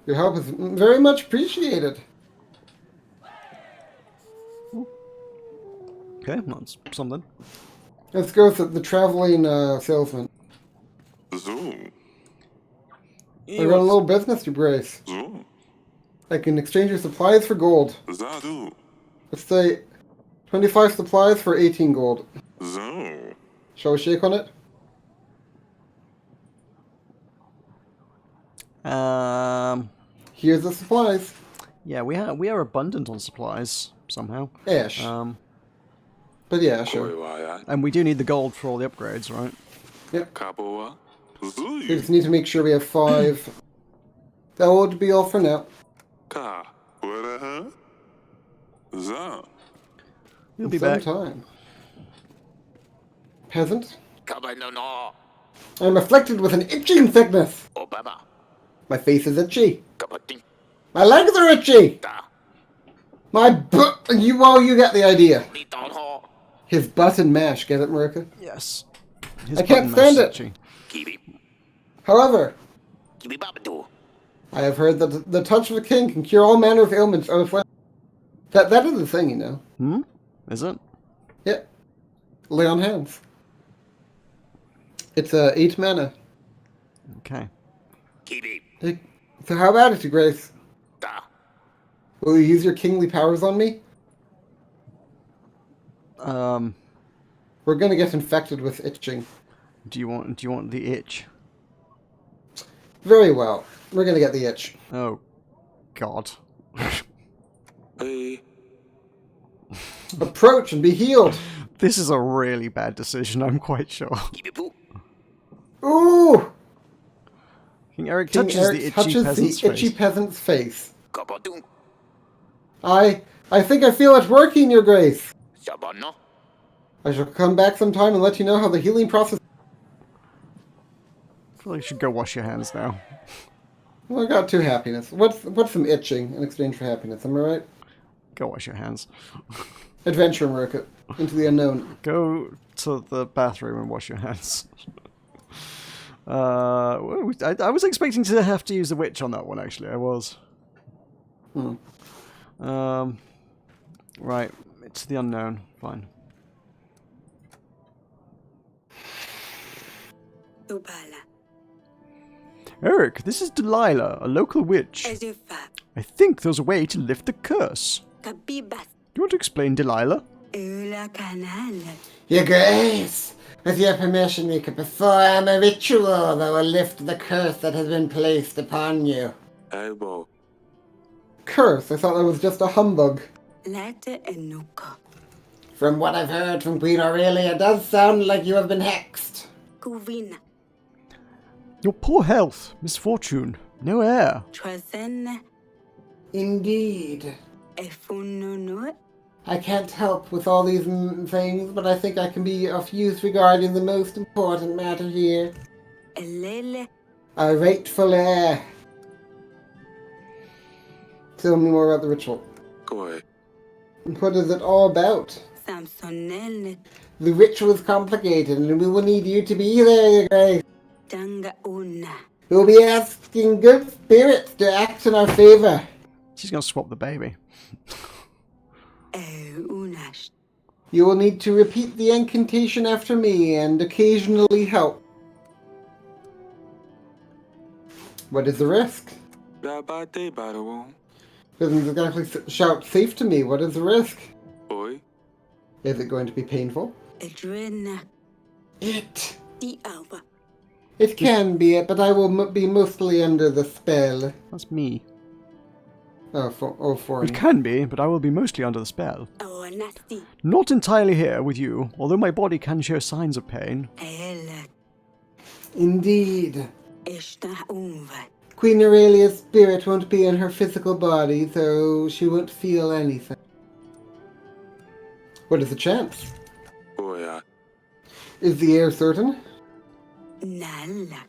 Your help is very much appreciated. Okay, that's something. Let's go with the traveling salesman. Zoom. I run a little business, Your Grace. Zoom. I can exchange your supplies for gold. Zadu. Let's say 25 supplies for 18 gold. Zoom. Shall we shake on it? Here's the supplies. Yeah, we are abundant on supplies somehow. Ish. But yeah, sure. Koiwaya. And we do need the gold for all the upgrades, right? Kaboa. We Zuyu. just need to make sure we have 5. That would be all for now. Ka. Wadaha. Za. We'll be Some back. time. Peasant, no. I'm afflicted with an itching sickness. Obama. My face is itchy. Kapating. My legs are itchy. Ta. My butt. You get the idea. Ni ton ho. His butt and mash. Get it, Meroka? Yes. His I can't button stand mash it. is itchy. Kibi. However, Kibi babadu. I have heard that the touch of a king can cure all manner of ailments. Oh, that is the thing, you know. Hmm? Is it? Yeah. Lay on hands. It's 8 mana. Okay. Kibi. So how about it, Your Grace? Ta. Will you use your kingly powers on me? We're gonna get infected with itching. Do you want the itch? Very well. We're gonna get the itch. Oh, God. Ay. Approach and be healed. This is a really bad decision, I'm quite sure. Kibi pu. Ooh! King Eric King touches Eric the itchy touches peasant's the itchy face. peasant's face. Kapatung. I think I feel it working, Your Grace. Shabano. I shall come back sometime and let you know how the healing process. I feel like you should go wash your hands now. Well, I got 2 happiness. What's some itching in exchange for happiness? Am I right? Go wash your hands. Adventure, Meroka. Into the unknown. Go to the bathroom and wash your hands. I was expecting to have to use the witch on that one, actually. I was. Right. It's the unknown. Fine. Ubala. Eric, this is Delilah, a local witch. Ezufa. I think there's a way to lift the curse. Kabibas. Do you want to explain, Delilah? Ula canal. Your Grace, with your permission, we could perform a ritual that will lift the curse that has been placed upon you. Elbow. Curse? I thought that was just a humbug. Late enuka. From what I've heard from Queen Aurelia, it does sound like you have been hexed. Kuvina. Your poor health, misfortune, no air. Trazen. Indeed. Efununu. I can't help with all these things, but I think I can be of use regarding the most important matter here. Elele. A rightful heir. Tell me more about the ritual. Koi. What is it all about? Samsonel. The ritual is complicated, and we will need you to be there, Your Grace. Tanga una. We'll be asking good spirits to act in our favor. She's gonna swap the baby. Unash. You will need to repeat the incantation after me and occasionally help. What is the risk? Rabate Badawo. Doesn't exactly shout safe to me. What is the risk? Oi. Is it going to be painful? Edrina. It Di alba. It can be, but I will be mostly under the spell. That's me. For It can be, but I will be mostly under the spell. Oh, nasty. Not entirely here with you, although my body can show signs of pain. Ela. Indeed. Esta unva. Queen Aurelia's spirit won't be in her physical body, so she won't feel anything. What is the chance? Oya. Is the heir certain? Nala.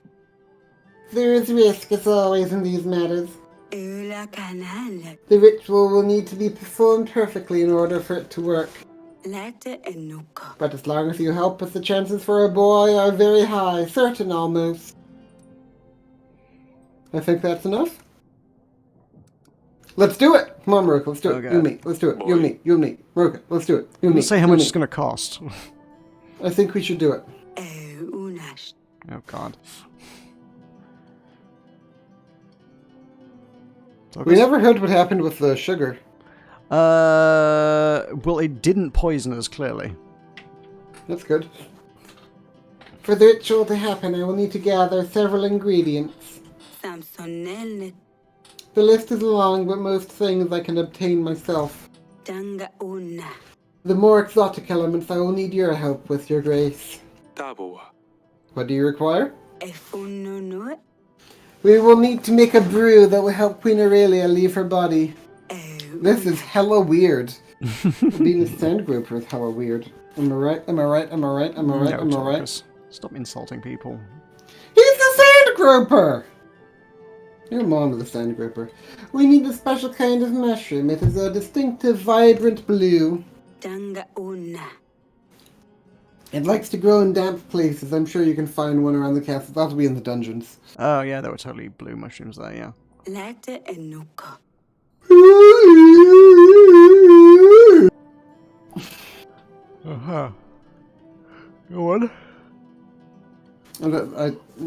There is risk, as always, in these matters. Ula canal. The ritual will need to be performed perfectly in order for it to work. Latte enuka. But as long as you help us, the chances for a boy are very high, certain almost. I think that's enough. Let's do it! Come on, Meroka, let's do it. Okay. You and me, let's do it. You and me, you and me. Meroka, let's do it. You and me. Let's say how you and much me. it's going to cost. I think we should do it. Unash. Oh god. We never heard what happened with the sugar. Well, it didn't poison us, clearly. That's good. For the ritual to happen, I will need to gather several ingredients. Samsonel. The list is long, but most things I can obtain myself. Danga una. The more exotic elements I will need your help with, Your Grace. Tabua. What do you require? Efunono. We will need to make a brew that will help Queen Aurelia leave her body. This is hella weird. Being a sand groper is hella weird. Am I right? Am I right? Am I right? Am I right? No, Am I right? Tulkas. Stop insulting people. He's the sand groper! Your mom is a sand groper. We need a special kind of mushroom. It is a distinctive, vibrant blue. Danga una. It likes to grow in damp places. I'm sure you can find one around the castle. That'll be in the dungeons. Oh, yeah, there were totally blue mushrooms there, yeah. Latte enuka. Uh-huh. Go on.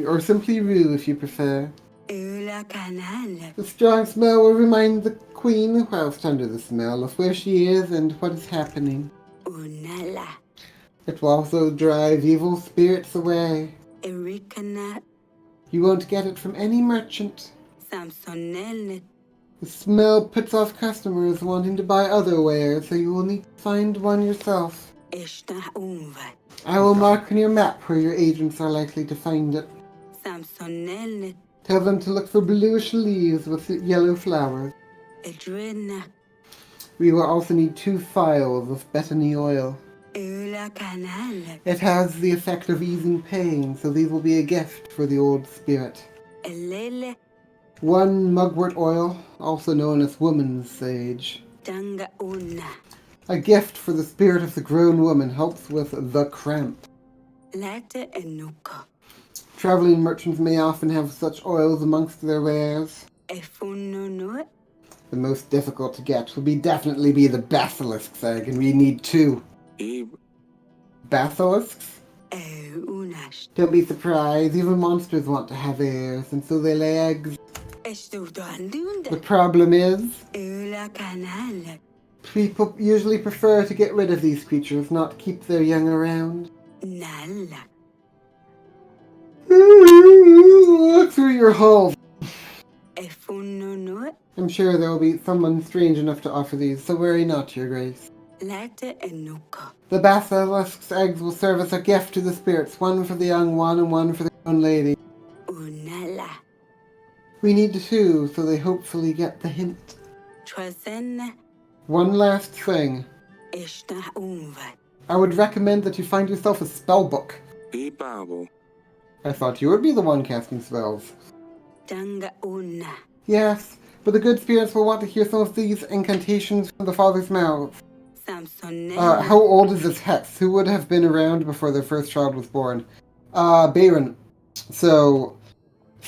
Or simply Rue, if you prefer. Ula canal. The strong smell will remind the queen, whilst under the smell, of where she is and what is happening. Unala. It will also drive evil spirits away. Ericana. You won't get it from any merchant. Samsonel. The smell puts off customers wanting to buy other wares, so you will need to find one yourself. Esta unva. I will mark on your map where your agents are likely to find it. Samsonel. Tell them to look for bluish leaves with yellow flowers. Edrina. We will also need 2 phials of Bethany oil. Ula canal. It has the effect of easing pain, so these will be a gift for the old spirit. Elele. 1 mugwort oil, also known as woman's sage. Danga una. A gift for the spirit of the grown woman, helps with the cramp. Latte enuka. Traveling merchants may often have such oils amongst their wares. Efunono. The most difficult to get will definitely be the basilisk's egg, and we need 2. Ib. Basilisks? Unash. Don't be surprised, even monsters want to have heirs, and so they lay eggs. Estudandunda. The problem is, Ula canal. people usually prefer to get rid of these creatures, not keep their young around. Nalla. Look through your halls. Efunono. I'm sure there will be someone strange enough to offer these, so worry not, Your Grace. Latte enuka. The basilisk's eggs will serve as a gift to the spirits, 1 for the young one and 1 for the grown lady. Unala. We need 2, so they hopefully get the hint. Twazen. One last thing. Esta unva. I would recommend that you find yourself a spell book. Ibabo. I thought you would be the one casting spells. Danga una. Yes, but the good spirits will want to hear some of these incantations from the father's mouth. Samsonel. How old is this hex? Who would have been around before their first child was born? Bayron. So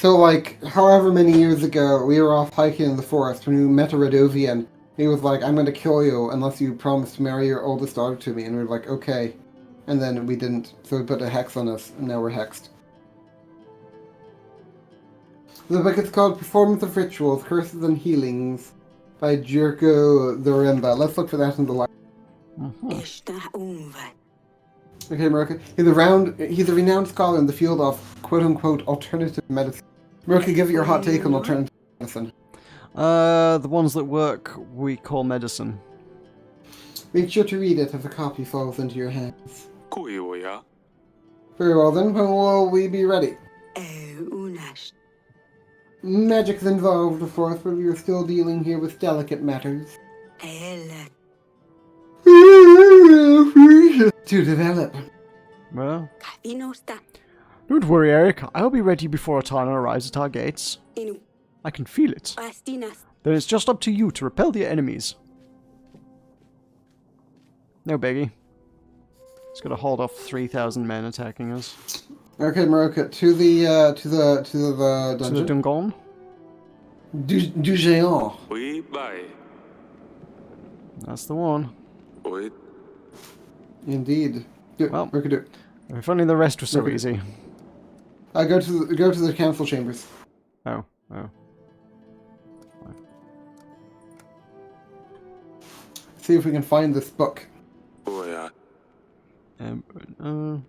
like, however many years ago, we were off hiking in the forest when we met a Radovian. He was like, I'm going to kill you unless you promise to marry your oldest daughter to me. And we were like, okay. And then we didn't, so we put a hex on us, and now we're hexed. The book is called Performance of Rituals, Curses and Healings by Jirko Zoremba. Let's look for that in the library. Esta unva. Okay, Meroka. He's a renowned scholar in the field of quote-unquote alternative medicine. Meroka, give it your hot take on alternative medicine. The ones that work we call medicine. Make sure to read it if a copy falls into your hands. Kuioya. Very well then, when will we be ready? Unash. Magic's involved, of course, but we are still dealing here with delicate matters. Ella. To develop. Well, Kavinosta. don't worry, Eric. I'll be ready before Atana arrives at our gates. Inu. I can feel it. Pastinas. Then it's just up to you to repel the enemies. No biggie. Just gotta hold off 3,000 men attacking us. Okay, Meroka, to the To the dungeon. Dungon? Du Géant. Oi bai. That's the one. Oi. Indeed. Do it, Well. Meroka, do it. If only the rest was so Okay. easy. Go to the council chambers. Oh. See if we can find this book. Oya. MNO.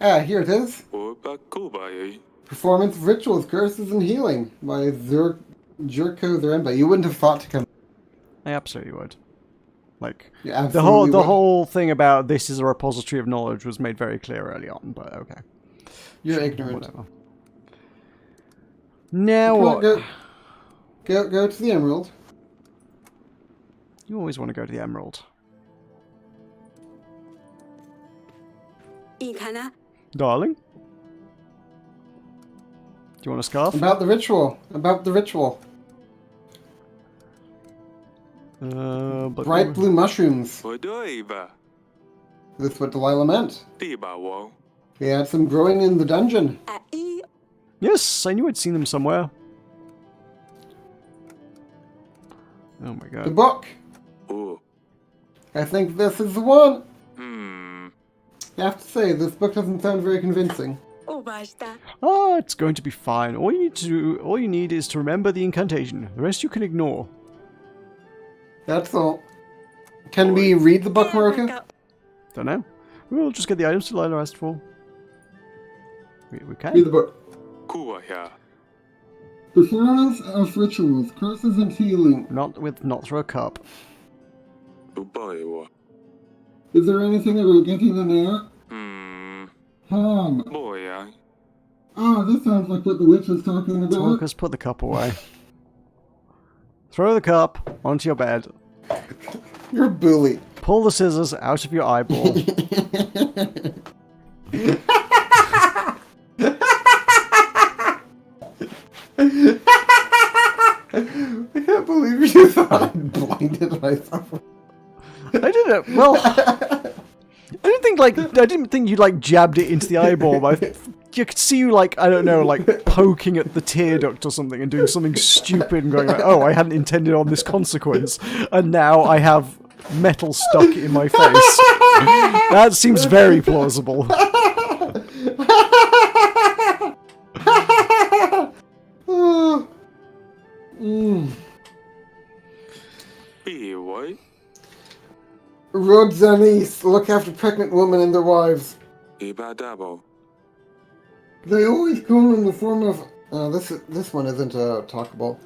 Ah, here it is. Oi ba kubai. Performance of rituals, curses, and healing by Jurko Zaremba. You wouldn't have thought to come. I absolutely would. Like, You the absolutely would. whole thing about this is a repository of knowledge was made very clear early on, but okay. You're Sure, ignorant. Whatever. Now Come on, what? go to the Emerald. You always want to go to the Emerald. Ikana. Darling? Do you want a scarf? About the ritual. But Bright blue mushrooms. Oi doi ba. That's what Delilah meant. Ti ba wo. He had some growing in the dungeon. Ai. Yes, I knew I'd seen them somewhere. Oh my The god. book. Oh. I think this is the one. Hmm. I have to say, this book doesn't sound very convincing. Obasta. Oh, it's going to be fine. All you need is to remember the incantation. The rest you can ignore. That's all. Can we read the book, Meroka? Don't know. We'll just get the items Delilah asked for. We Read can. the book. Kuaya. Performance of rituals, curses, and healing. Not through a cup. Ubai wo. Is there anything about getting in there? Boya. Ah, this sounds like what the witch was talking about. Tulkas, put the cup away. Throw the cup onto your bed. You're a bully. Pull the scissors out of your eyeball. I can't believe you thought I blinded myself. I did it. Well, I didn't think you like jabbed it into the eyeball. But you could see you like, I don't know, like poking at the tear duct or something and doing something stupid and going like, oh, I hadn't intended on this consequence, and now I have metal stuck in my face. That seems very plausible. Be what? Roads and east look after pregnant women and their wives. Iba dabo. They always come in the form of. This one isn't talkable.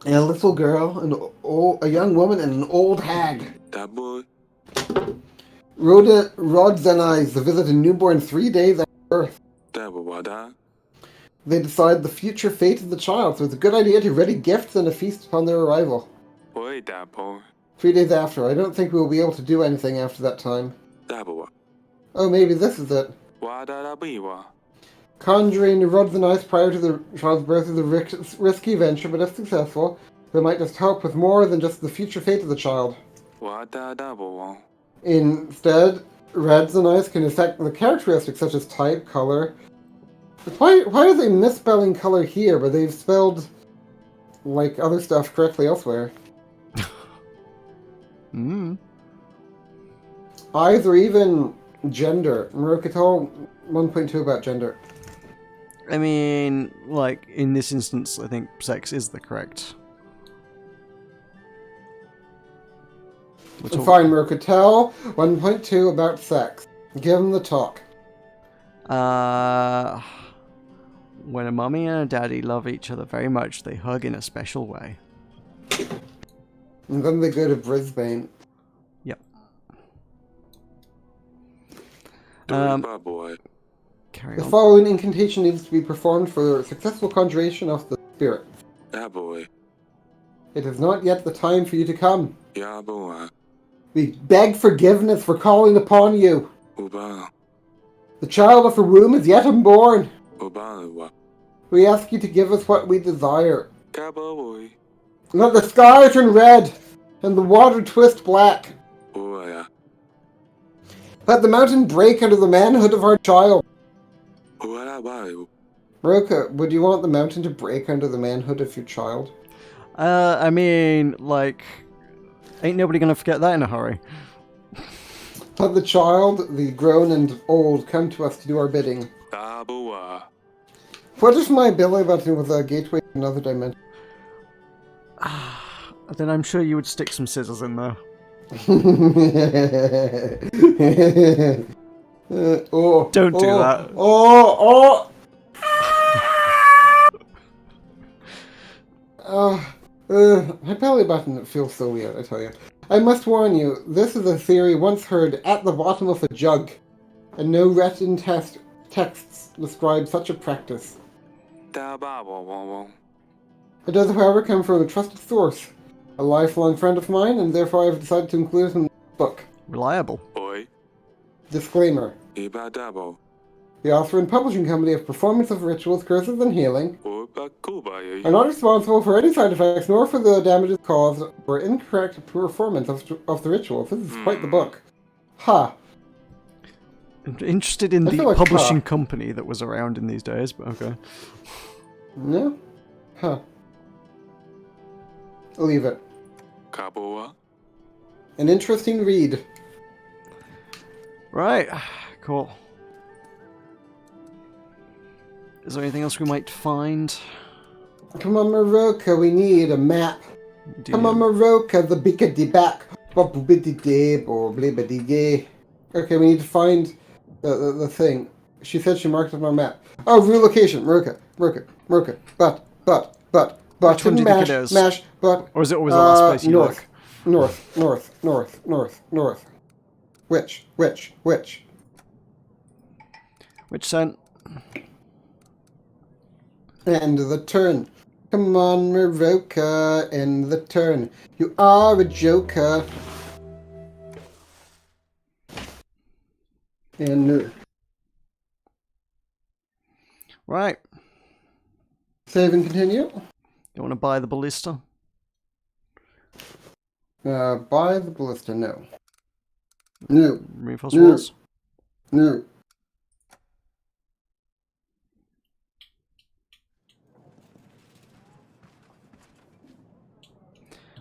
A little girl, a young woman, and an old hag. Dabo. Rods and I visit a newborn 3 days after birth. Dabo wada. They decide the future fate of the child, so it's a good idea to ready gifts and a feast upon their arrival. Oi dabo. 3 days after. I don't think we'll be able to do anything after that time. Dabo. Oh, maybe this is it. Wada da biwa. Conjuring rods and ice prior to the child's birth is a risky venture, but if successful, they might just help with more than just the future fate of the child. Wada dabo. Instead, reds and ice can affect the characteristics such as type, color. But why are they misspelling color here, but they've spelled, like, other stuff correctly elsewhere? Eyes or even gender. Meroka, tell 1.2 about gender. I mean, like, in this instance, I think sex is the correct. Fine, Meroka, tell 1.2 about sex. Give them the talk. When a mummy and a daddy love each other very much, they hug in a special way. And then they go to Brisbane. Yep. Boy. Carry The on. following incantation needs to be performed for successful conjuration of the spirit. Dabo. It is not yet the time for you to come. Yaboa. We beg forgiveness for calling upon you. Uba. The child of her womb is yet unborn. Obanawa. We ask you to give us what we desire. Kaboy. Let the sky turn red, and the water twist black. Oya. Let the mountain break under the manhood of our child. Oarabayo. Meroka, would you want the mountain to break under the manhood of your child? I mean, like, ain't nobody gonna forget that in a hurry. Let the child, the grown and old, come to us to do our bidding. Taboa. What if my belly button was a gateway to another dimension? Then I'm sure you would stick some scissors in there. Don't do that. My belly button feels so weird, I tell you. I must warn you, this is a theory once heard at the bottom of a jug, and no written texts describe such a practice. Tababo. It does, however, come from a trusted source, a lifelong friend of mine, and therefore I have decided to include it in the book. Reliable. Oi. Disclaimer. Ibadabo. The author and publishing company of Performance of Rituals, Curses, and Healing Obakubayo. are not responsible for any side effects nor for the damages caused for incorrect performance of the rituals. This is quite the book. Ha! Interested in I the feel like publishing company that was around in these days, but okay. No? Huh. Leave it. Kaboa. An interesting read. Right. Cool. Is there anything else we might find? Come on, Meroka, we need a map. Come on, Meroka, the bickety back. Okay, we need to find the thing. She said she marked it on our map. Oh, relocation. Meroka. But. Which one do you think it is? Mash, but. Or is it always the last place you look? North. Which? Which scent? End of the turn. Come on, Meroka, end the turn. You are a joker. And Right. save and continue. You want to buy the ballista? Buy the ballista. No. Reinforce walls? No.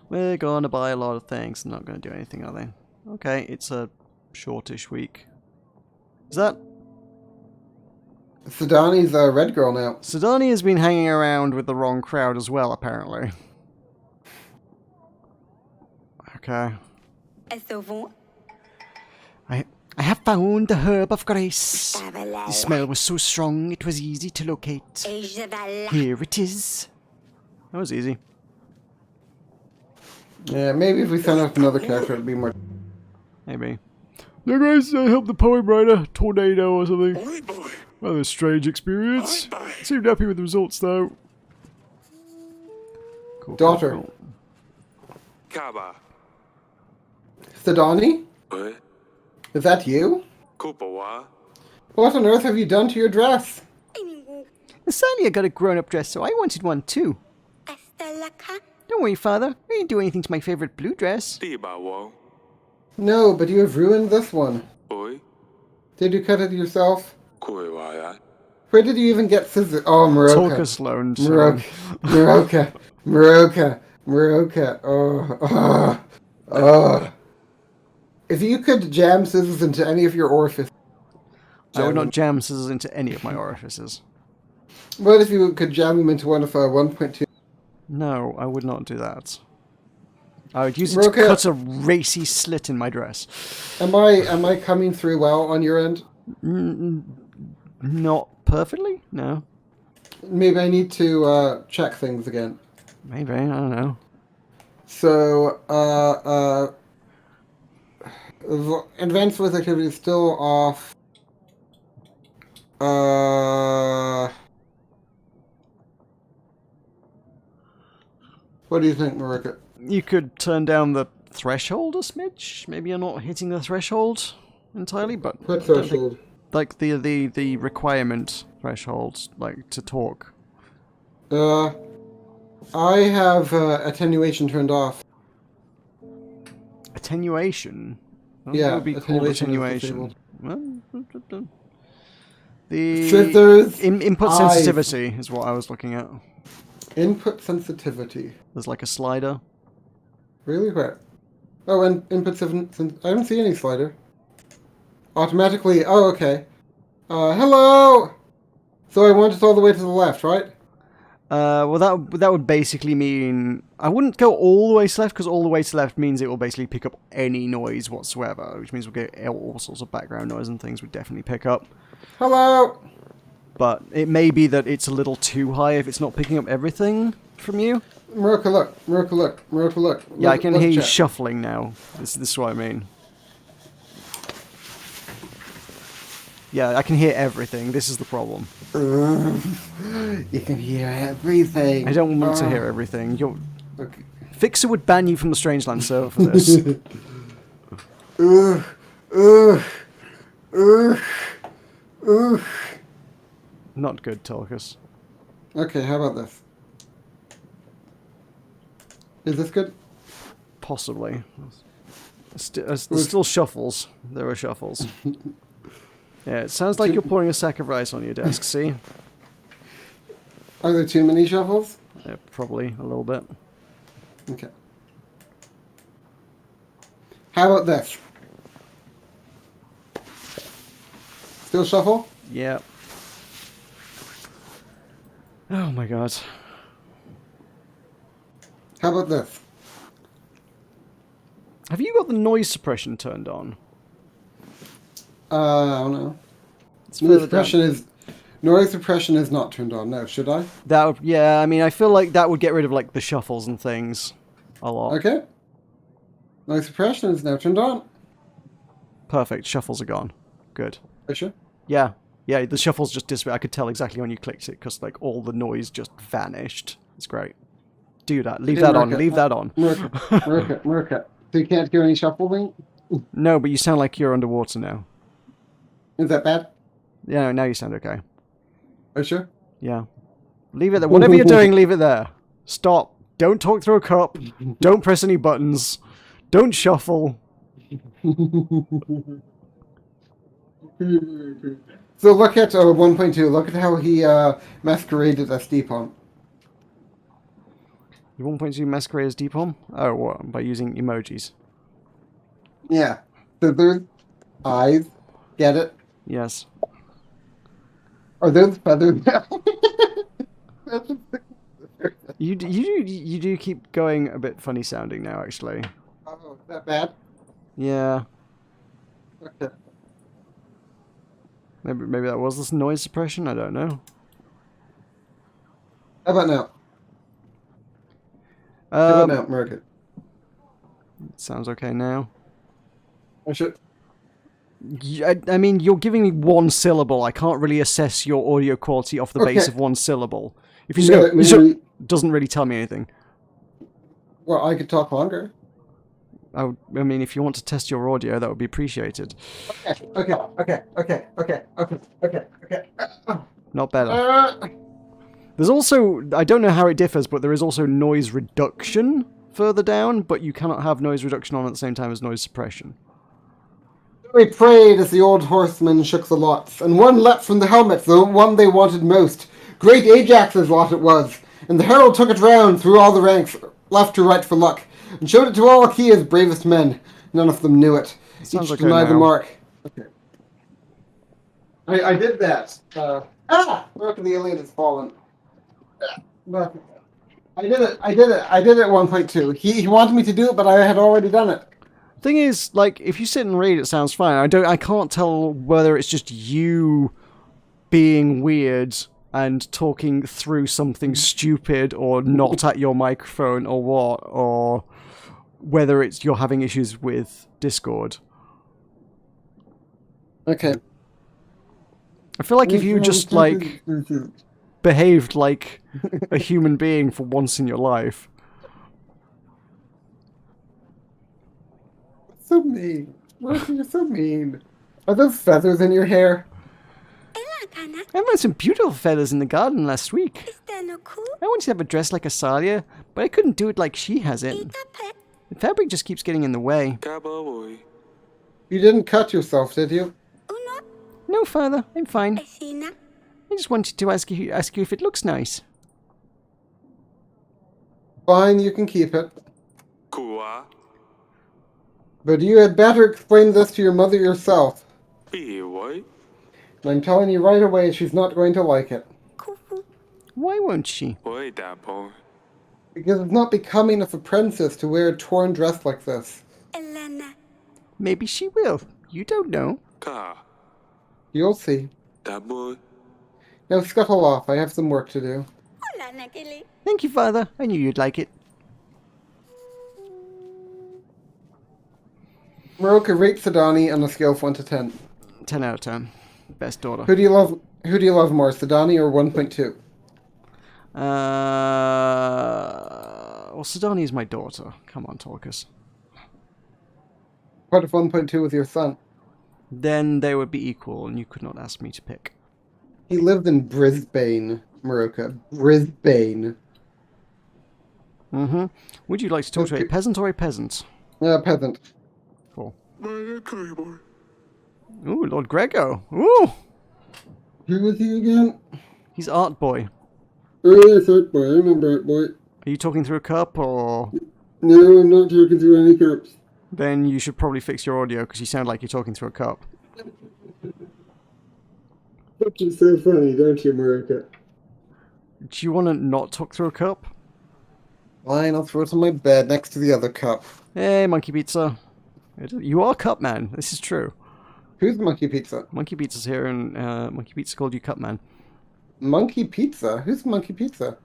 We're going to buy a lot of things. Not going to do anything, are they? Okay, it's a shortish week. Is that... Sidani's a red girl now. Sidani has been hanging around with the wrong crowd as well, apparently. Okay. I have found the herb of grace. The smell was so strong it was easy to locate. Here it is. That was easy. Yeah, maybe if we send out another character, it'd be more. Maybe. Yeah, guys, help the poem writer, tornado or something. Oi, boy. Rather a strange experience. Oi, boy. Seemed happy with the results, though. Cool, Daughter. cool. Kaba. Sidani? Oi. Is that you? Kupawa. What on earth have you done to your dress? Asania got a grown-up dress, so I wanted one too. Don't worry, Father. I didn't do anything to my favorite blue dress. Tibawo. No, but you have ruined this one. Oi. Did you cut it yourself? Kuewaya. Where did you even get scissors? Oh, Meroka. Tulkas loaned. Meroka. Oh. If you could jam scissors into any of your orifices. I would not jam scissors into any of my orifices. What if you could jam them into one of 1.2? No, I would not do that. I would use it Meroka, to cut a racy slit in my dress. Am I coming through well on your end? Not perfectly? No. Maybe I need to check things again. Maybe, I don't know. So, advanced voice activity is still off. What do you think, Meroka? You could turn down the threshold a smidge. Maybe you're not hitting the threshold entirely, but What I don't think- threshold? like the requirement threshold, like, to talk? I have attenuation turned off. Attenuation? What Yeah, would be called attenuation attenuation? The Scissors, input eyes. sensitivity is what I was looking at. Input sensitivity. There's like a slider. Really? Where? Oh, and input I don't see any slider. Automatically. Oh, okay. Hello! So I want it all the way to the left, right? Well, that would basically mean I wouldn't go all the way to left, because all the way to left means it will basically pick up any noise whatsoever, which means we'll get all sorts of background noise and things would definitely pick up. Hello! But it may be that it's a little too high if it's not picking up everything from you. Meroka, look. Meroka, look. Meroka, look. Yeah, I Look- can look hear you chat. shuffling now. This is what I mean. Yeah, I can hear everything. This is the problem. You can hear everything. I don't want to hear everything. Okay. Fixer would ban you from the Strangeland server for this. Not good, Tulkas. Okay, how about this? Is this good? Possibly. There's still shuffles. There are shuffles. Yeah, it sounds like you're pouring a sack of rice on your desk, see? Are there too many shuffles? Yeah, probably a little bit. Okay. How about this? Still shuffle? Yeah. Oh my god. How about this? Have you got the noise suppression turned on? I don't know. It's Noise further down. suppression is not turned on. No, should I? That would, yeah, I mean, I feel like that would get rid of like the shuffles and things a lot. Okay. Noise suppression is now turned on. Perfect. Shuffles are gone. Good. Are you sure? Yeah. Yeah, the shuffles just disappeared. I could tell exactly when you clicked it because like all the noise just vanished. It's great. Do that. Leave that on. Leave that on. Meroka. So you can't hear any shuffling? No, but you sound like you're underwater now. Is that bad? Yeah, now you sound okay. Are you sure? Yeah. Leave it there. Whatever you're doing, leave it there. Stop. Don't talk through a cup. Don't press any buttons. Don't shuffle. So look at 1.2. Look at how he masqueraded as Deepon. You 1.2 masquerade as Deepom? Oh, what? By using emojis. Yeah. Scissors, eyes. Get it? Yes. Are those feathers now? You do keep going a bit funny sounding now, actually. Oh, is that bad? Yeah. Okay. Maybe that was this noise suppression. I don't know. How about now? How about now, Meroka? Sounds okay now. I should. I mean, you're giving me one syllable. I can't really assess your audio quality off the base of one syllable. If you just go, doesn't really tell me anything. Well, I could talk longer. I mean, if you want to test your audio, that would be appreciated. Okay. Not better. There's also, I don't know how it differs, but there is also noise reduction further down, but you cannot have noise reduction on at the same time as noise suppression. We prayed as the old horsemen shook the lots, and one leapt from the helmet, the one they wanted most. Great Ajax's lot it was, and the herald took it round through all the ranks, left to right for luck, and showed it to all Achaea's bravest men. None of them knew it. Sounds Each okay denied the now. mark. Okay. I did that. Look, the alien has fallen. But I did it at 1.2. He wanted me to do it, but I had already done it. Thing is, like, if you sit and read, it sounds fine. I can't tell whether it's just you being weird and talking through something stupid or not at your microphone or what, or whether it's you're having issues with Discord. Okay. I feel like if you just, like, behaved like a human being for once in your life. So mean. You're so mean. Are those feathers in your hair? I found some beautiful feathers in the garden last week. Is that no cool? I wanted to have a dress like Asalia, but I couldn't do it like she has it. The fabric just keeps getting in the way. Cowboy. You didn't cut yourself, did you? Uno, No, father, I'm fine. vecina. I just wanted to ask you if it looks nice. Fine, you can keep it. Kua. But you had better explain this to your mother yourself. Be what? And I'm telling you right away, she's not going to like it. Kufu. Why won't she? Oi, that boy. Because it's not becoming of a princess to wear a torn dress like this. Elena. Maybe she will. You don't know. Ka. You'll see. That boy. Now scuttle off, I have some work to do. Hola, Nakili. Thank you, father. I knew you'd like it. Meroka, rate Sidani on a scale of 1 to 10. 10 out of 10. Best daughter. Who do you love more, Sidani or 1.2? Well, Sidani is my daughter. Come on, Tulkas. What if 1.2 was your son? Then they would be equal, and you could not ask me to pick. He lived in Brisbane, Meroka. Brisbane. Mm-hmm. Would you like to talk to a peasant or a peasant? Peasant. Cool. My cowboy. Ooh, Lord Grego. Ooh! Who was he again? He's Art Boy. Oh, yes, Art Boy. I remember Art Boy. Are you talking through a cup, or...? No, I'm not talking through any cups. Then you should probably fix your audio, because you sound like you're talking through a cup. Which is so funny, don't you, Meroka? Do you want to not talk through a cup? Fine, I'll throw it on my bed next to the other cup. Hey, Monkey Pizza. You are Cup Man. This is true. Who's Monkey Pizza? Monkey Pizza's here, and Monkey Pizza called you Cup Man. Monkey Pizza? Who's Monkey Pizza?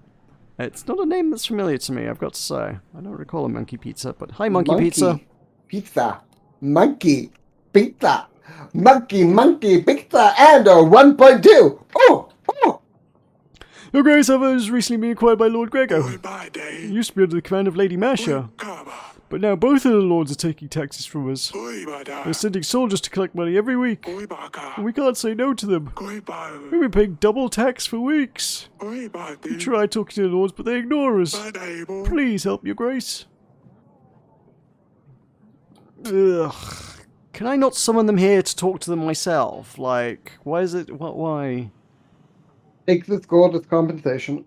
It's not a name that's familiar to me, I've got to say. I don't recall a Monkey Pizza, but hi, Monkey Pizza. Pizza. Monkey Pizza. Monkey Pizza and a 1.2. Oh! Your Grace, has recently been acquired by Lord Grego. Bye, day. He used to be under the command of Lady Masha, Kaba. but now both of the lords are taking taxes from us. Oi, bada. They're sending soldiers to collect money every week, Oi, baka. and we can't say no to them. Oi, ba. We've been paying double tax for weeks. Oi, badi. We try talking to the lords, but they ignore us. Bada, boy. Please help, Your Grace. Ugh. Can I not summon them here to talk to them myself? Like, why is it... why? Take this gold as compensation.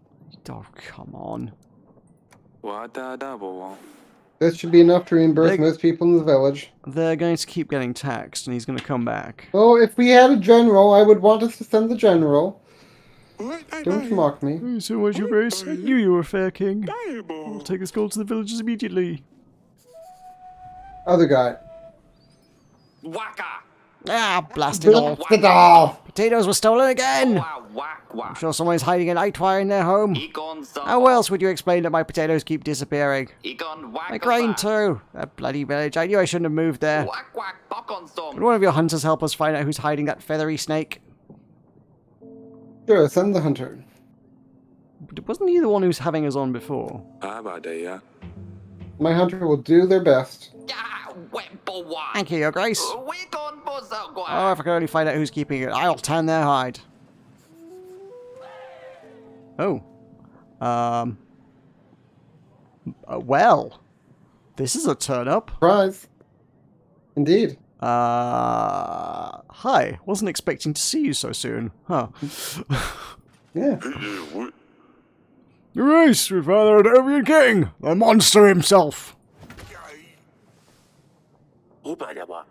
Oh, come on. What da da boy. This should be enough to reimburse They- most people in the village. They're going to keep getting taxed, and he's going to come back. Oh, if we had a general, I would want us to send the general. Oi, Don't mock me. Thank you so much, Your Grace. I knew you were a fair king. Hey, boy. I'll take this gold to the villagers immediately. Other guy. Waka. Ah, blast it all. Blast it all! Potatoes were stolen again! Wa wak I'm wak. sure someone's hiding an Eitwire in their home. Ikon some. How else would you explain that my potatoes keep disappearing? Ikon wak. My grain too. That bloody village. I knew I shouldn't have moved there. Wak wak pokon Would some. one of your hunters help us find out who's hiding that feathery snake? Sure, send the hunter. Wasn't he the one who's having us on before? Ah, bada, yeah. My hunter will do their best. Ya, wet boy. Thank you, Your Grace. We gon' buzz out. Oh, if I could only find out who's keeping it, I'll tan their hide. Oh. Well. This is a turn-up. Surprise. Indeed. Hi. Wasn't expecting to see you so soon. Huh. Yeah. Your Grace, your father, an Ovian king! The monster himself! Oh, bada ba.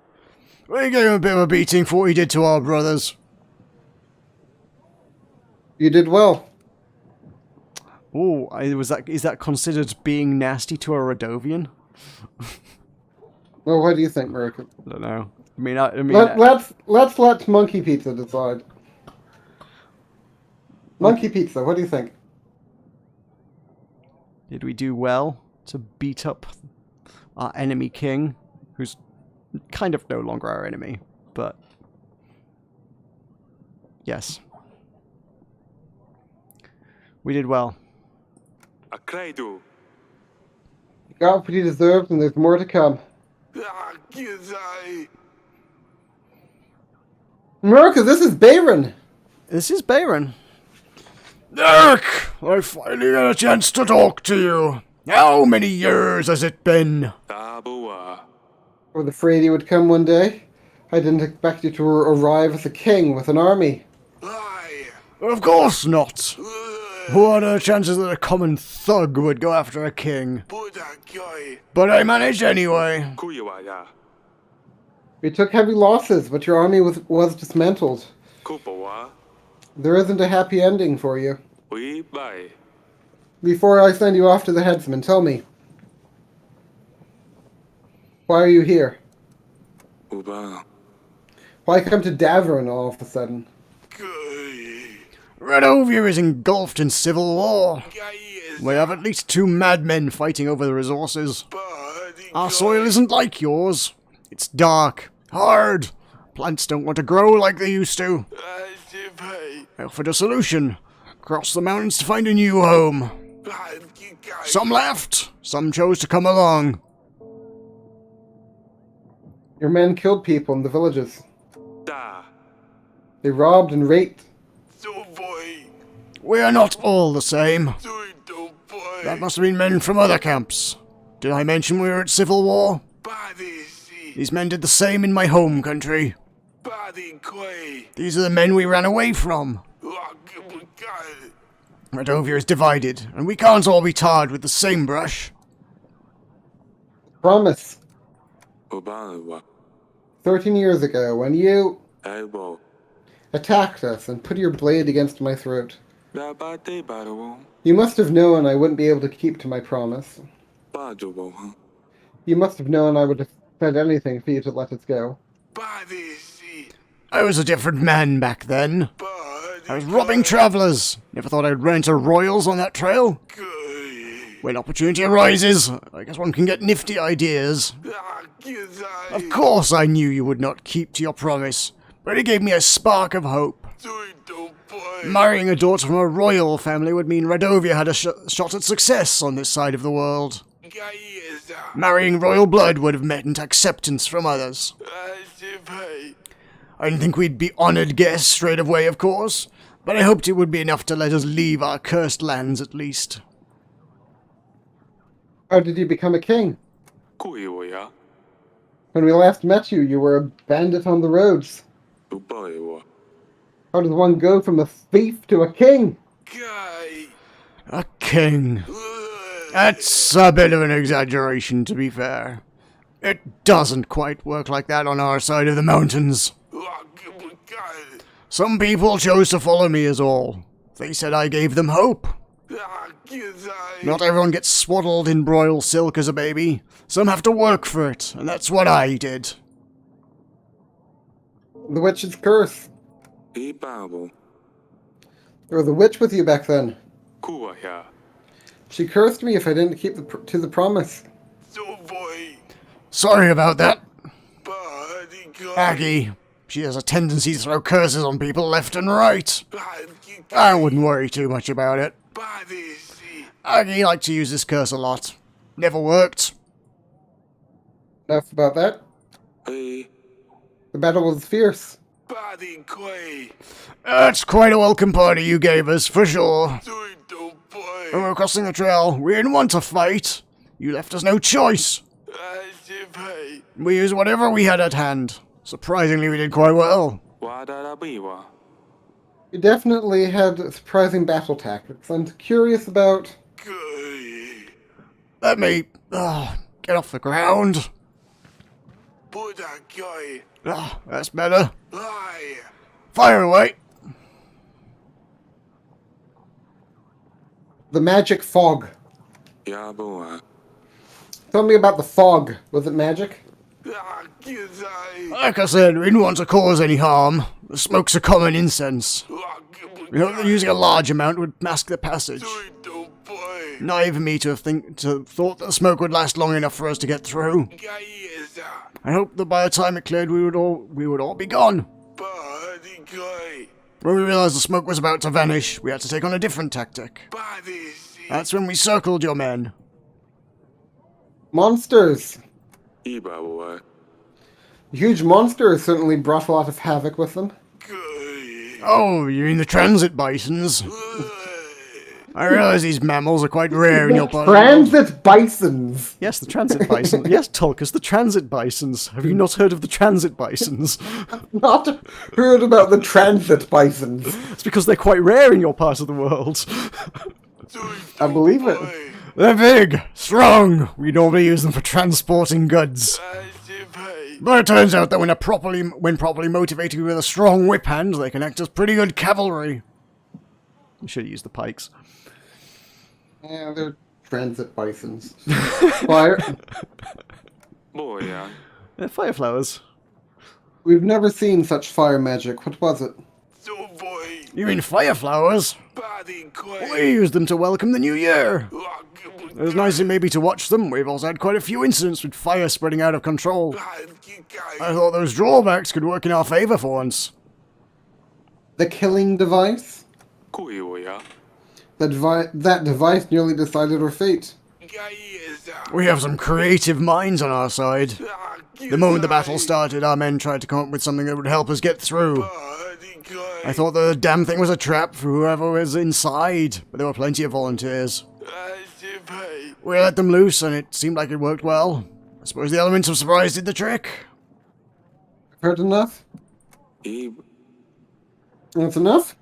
We gave him a bit of a beating for what he did to our brothers. You did well. Oh, is that considered being nasty to a Radovian? Well, what do you think, Meroka? I don't know. I mean, Let's let Monkey Pizza decide. Monkey Pizza, what do you think? did we do well to beat up our enemy king, who's kind of no longer our enemy, but yes. We did well. A credo. You got what you deserved, and there's more to come. Ah, Gizai. Meroka, this is Bayron. This is Baron. Dirk! I finally got a chance to talk to you. How many years has it been? Tabua. I was afraid you would come one day. I didn't expect you to arrive as a king with an army. Of course not. What are the chances that a common thug would go after a king? But I managed anyway. Kuiwaya. We took heavy losses, but your army was dismantled. Kupawa. There isn't a happy ending for you. We buy. Before I send you off to the headsman, tell me. Why are you here? Uba. Why come to Davern all of a sudden? Redovia is engulfed in civil war. We have at least 2 madmen fighting over the resources. Our soil isn't like yours. It's dark, hard. Plants don't want to grow like they used to. I offered a solution. Cross the mountains to find a new home. Some left. Some chose to come along. Your men killed people in the villages. Da. They robbed and raped. We are not all the same. That must have been men from other camps. Did I mention we were at civil war? These men did the same in my home country. These are the men we ran away from. Redovia is divided, and we can't all be tarred with the same brush. Promise. Uba. 13 years ago, when you Elbow. attacked us and put your blade against my throat, Labate baro. you must have known I wouldn't be able to keep to my promise. Bajubo. You must have known I would have said anything for you to let us go. I was a different man back then. I was robbing travelers. Never thought I'd run into royals on that trail. When opportunity arises, I guess one can get nifty ideas. Of course I knew you would not keep to your promise, but it gave me a spark of hope. Marrying a daughter from a royal family would mean Redovia had a shot at success on this side of the world. Marrying royal blood would have meant acceptance from others. I didn't think we'd be honored guests straight away, of course, but I hoped it would be enough to let us leave our cursed lands at least. How did you become a king? Kuiwaya. When we last met you, you were a bandit on the roads. Ubaiwa. How does one go from a thief to a king? A king. That's a bit of an exaggeration, to be fair. It doesn't quite work like that on our side of the mountains. Some people chose to follow me is all. They said I gave them hope. Not everyone gets swaddled in broil silk as a baby. Some have to work for it, and that's what I did. The witch's curse. Ibabo. There was a witch with you back then. Kuwaya. She cursed me if I didn't keep to the promise. Sorry about that. Aggie. She has a tendency to throw curses on people left and right. I wouldn't worry too much about it. Aggie liked to use this curse a lot. Never worked. Enough about that. Hey. The battle was fierce. That's quite a welcome party you gave us, for sure. When we were crossing the trail, we didn't want to fight. You left us no choice. We used whatever we had at hand. Surprisingly, we did quite well. Wadarabiwa. You definitely had surprising battle tactics. I'm curious about... Let me, get off the ground. That's better. Fire away. The magic fog. Yaboa. Tell me about the fog. Was it magic? Like I said, we didn't want to cause any harm. The smoke's a common incense. We hoped that using a large amount would mask the passage. Naive of me to have thought that the smoke would last long enough for us to get through. I hoped that by the time it cleared we would all be gone. When we realized the smoke was about to vanish, we had to take on a different tactic. That's when we circled your men. Monsters! Ibawa. Huge monsters certainly brought a lot of havoc with them. Oh, you mean the transit bisons? I realize these mammals are quite rare in your part of the world. Transit bisons. Yes, the transit bisons. Yes, Tulkas, the transit bisons. Have you not heard of the transit bisons? Not heard about the transit bisons. It's because they're quite rare in your part of the world. I believe it. They're big, strong. We normally use them for transporting goods. But it turns out that when properly motivated with a strong whip hand, they can act as pretty good cavalry. We should use the pikes. Yeah, they're transit bisons. Fire. 뭐야? They're fire flowers. We've never seen such fire magic. What was it? You mean fire flowers? We use them to welcome the new year. It was nice maybe to watch them. We've also had quite a few incidents with fire spreading out of control. I thought those drawbacks could work in our favor for once. The killing device? 고요야. That device nearly decided our fate. We have some creative minds on our side. The moment the battle started, our men tried to come up with something that would help us get through. I thought the damn thing was a trap for whoever was inside, but there were plenty of volunteers. We let them loose, and it seemed like it worked well. I suppose the elements of surprise did the trick. Heard enough? 이 That's enough?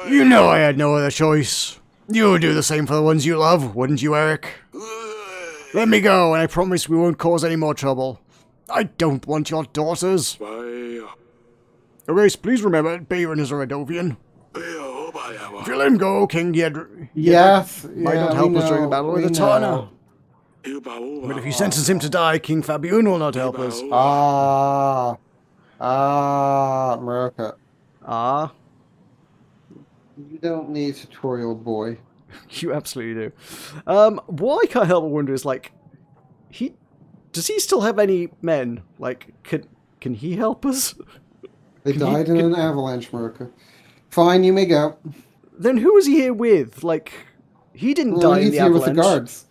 You know I had no other choice. You would do the same for the ones you love, wouldn't you, Eric? Let me go, and I promise we won't cause any more trouble. I don't want your daughters. 뭐야? Erase, please remember that Bayron is a Redovian. If you let him go, King Yedr Yes. might yeah, not help we us during the know, battle with we the Tana. 이봐. But if you sentence him to die, King Fabian will not help us. Meroka. Ah, You don't need tutorial, boy. you absolutely do. What I can't help but wonder is, like, does he still have any men? Like, can he help us? They died in an avalanche, Meroka. Fine, you may go. Then who is he here with? Like, he didn't die in He's the here with avalanche. the guards.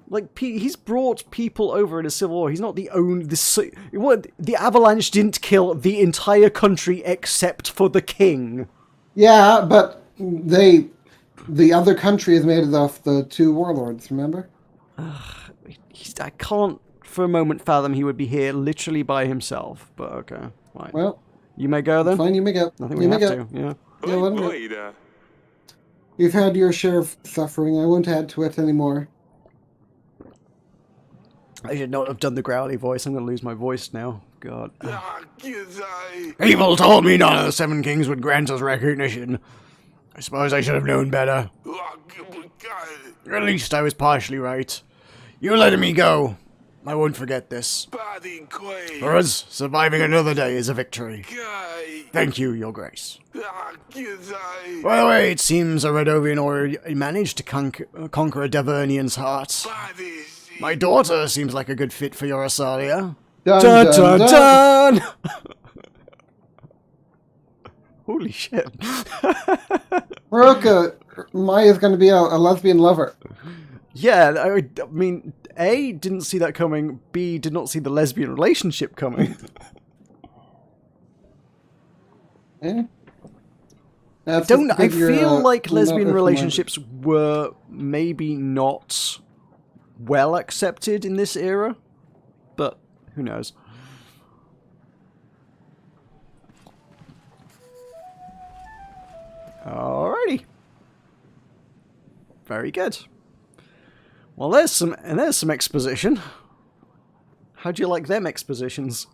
Like, he's brought people over in a civil war. He's not the only... The avalanche didn't kill the entire country except for the king. Yeah, but the other country is made of the two warlords, remember? I can't for a moment fathom he would be here literally by himself. But okay, fine. Well, You may go then? fine, you may go. I think we you may have go. to, yeah. Yeah, let him go. 뭐이다. You've had your share of suffering. I won't add to it anymore. I should not have done the growly voice. I'm going to lose my voice now. God. People told me none of the Seven Kings would grant us recognition. I suppose I should have known better. At least I was partially right. You letting me go. I won't forget this. For us, surviving another day is a victory. Thank you, Your Grace. By the way, it seems a Redovian already managed to conquer a Davernian's heart. My daughter seems like a good fit for your Asalia. Dun, Dun dun, dun dun. dun! Holy shit. Meroka, Maya's going to be a lesbian lover. Yeah, I mean, A, didn't see that coming, B, did not see the lesbian relationship coming. Eh? That's I just because you're, feel like not lesbian open-minded. relationships were maybe not well accepted in this era, but who knows. Alrighty. Very good. Well, there's some exposition. How do you like them expositions?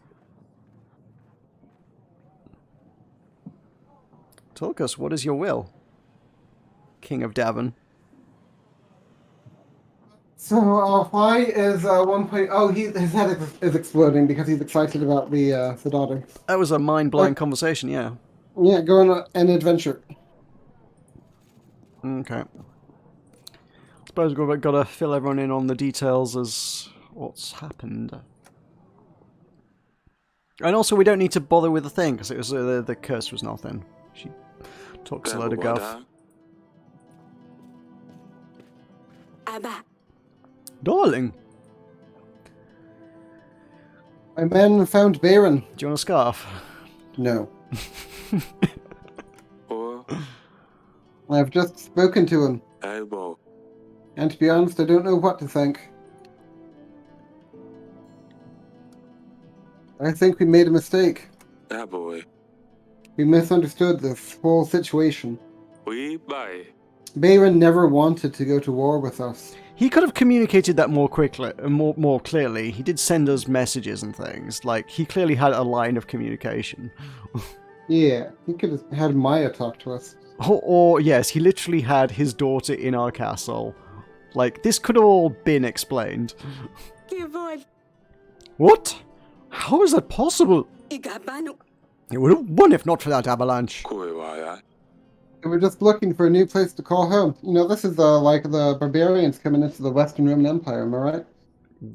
Tulkas, what is your will? King of Davin. So, why is 1 Oh, his head is exploding because he's excited about the daughter. That was a mind-blowing conversation, yeah. Yeah, go on an adventure. Okay. Suppose we've got to fill everyone in on the details as what's happened. And also, we don't need to bother with the thing, because it was the curse was nothing. She talks a load of guff. Abba. Darling, My men found Baron. do you want a scarf? No. Or I've just spoken to him, elbow. and to be honest, I don't know what to think. I think we made a mistake. That boy. We misunderstood this whole situation. We buy. Bayron never wanted to go to war with us. He could have communicated that more quickly, more clearly. He did send us messages and things. Like, he clearly had a line of communication. Yeah, he could have had Maya talk to us. Or, yes, he literally had his daughter in our castle. Like, this could have all been explained. Kivol. What? How is that possible? Igabano. It would have won if not for that avalanche. Kuiwaya. And we're just looking for a new place to call home. You know, this is like the barbarians coming into the Western Roman Empire, am I right?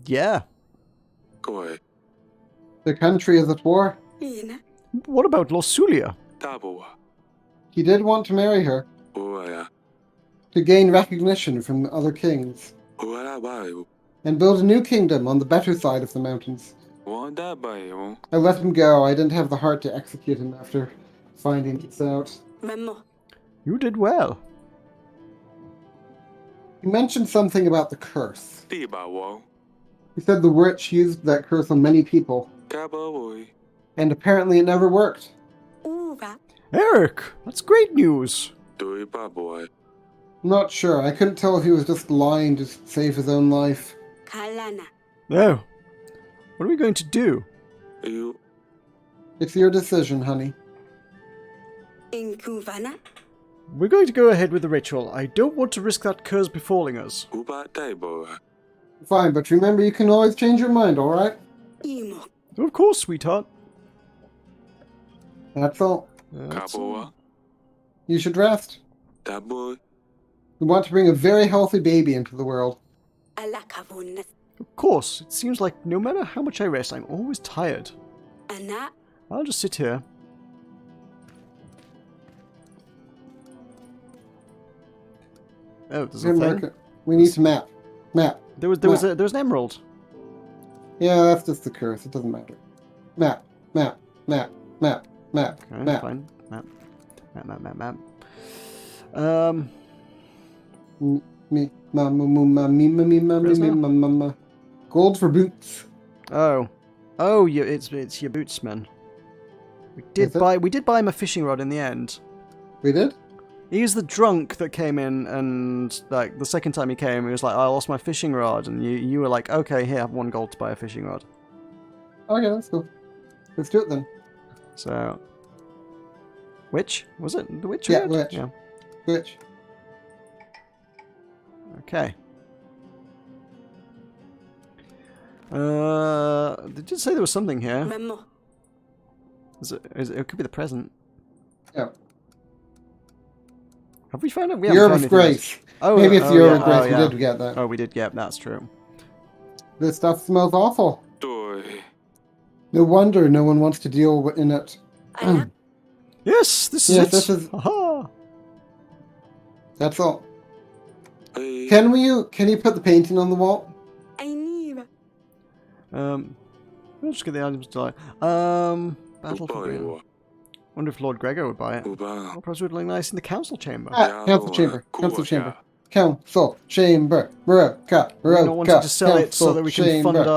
Yeah. Koi. The country is at war. Ina. What about Losulia? Tabua. He did want to marry her, Uaya. to gain recognition from the other kings, Uara bayo. and build a new kingdom on the better side of the mountains. Wanda bayo. I let him go. I didn't have the heart to execute him after finding this out. Memo. You did well. He mentioned something about the curse. Tibawo. He said the witch used that curse on many people, Kabawoy. and apparently it never worked. Uva. Eric, that's great news. Dui baboy. Not sure. I couldn't tell if he was just lying to save his own life. Kalana. Oh. What are we going to do? You. It's your decision, honey. Inkuvana. We're going to go ahead with the ritual. I don't want to risk that curse befalling us. Uba taiboa. Fine, but remember you can always change your mind, alright? Imo. Of course, sweetheart. That's all. That's all. Kaboa. You should rest. Taboy. We want to bring a very healthy baby into the world. Alakavunas. Of course, it seems like no matter how much I rest, I'm always tired. Ana. I'll just sit here. Oh, there's a Remember, thing. we need to map. Map. There was an emerald. Yeah, that's just the curse. It doesn't matter. Map. Map. Map. Map. Map. Okay, Map. fine. Map. Me. Ma. Ma. Ma. Me. Ma. Me. Ma. Me. Where's Me. that? Ma. Ma. Ma. Gold for boots. Oh, yeah, it's your bootsman. We Is it? did buy him a fishing rod in the end. We did? He's the drunk that came in, and like the second time he came, he was like, "I lost my fishing rod," and you were like, "Okay, here, have 1 gold to buy a fishing rod." Okay, that's cool. Let's do it then. So, which was it? The witch? Yeah, rod? witch. Yeah. Which? Okay. Did you say there was something here? Memo. It could be the present. Yeah. Have we found it? We Year haven't found of anything else. Grace. Oh, Maybe it's oh, the Year yeah. of Grace. Oh, We yeah. did get that. Oh, we did. Yeah, that's true. This stuff smells awful. Doi. No wonder no one wants to deal in it. Ala. Yes, this is Yes, it. this is- Haha. That's all. Hey. Can you put the painting on the wall? Ainiva. We'll just get the items to Battle for Britain. Ubayo. Wonder if Lord Gregor would buy it. Uba. Or perhaps it would look nice in the council chamber. Ah, council Yaboa. chamber. Council Kuya. chamber. Council chamber. Meroka. We're not wanting Meroka. to sell it so that we can fund chamber.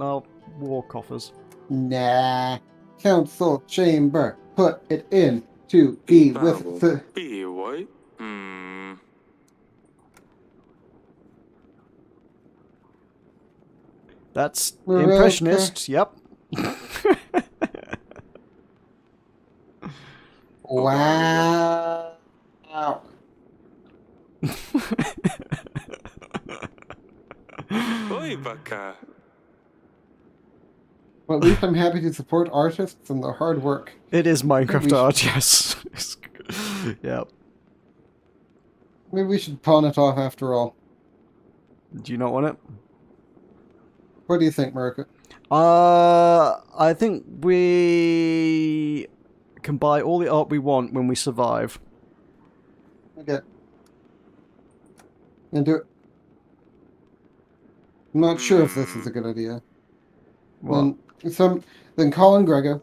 our war coffers. Nah. Council chamber. Put it in to be with the. Be white. Hmm. That's Meroka. impressionist. Yep. Wow. Oi, baka. Well, at least I'm happy to support artists and their hard work. It is Minecraft We- art, yes. Yep. Maybe we should pawn it off after all. Do you not want it? What do you think, Meroka? I think we can buy all the art we want when we survive. Okay. And do it. I'm not sure if this is a good idea. What? Then call in Grego.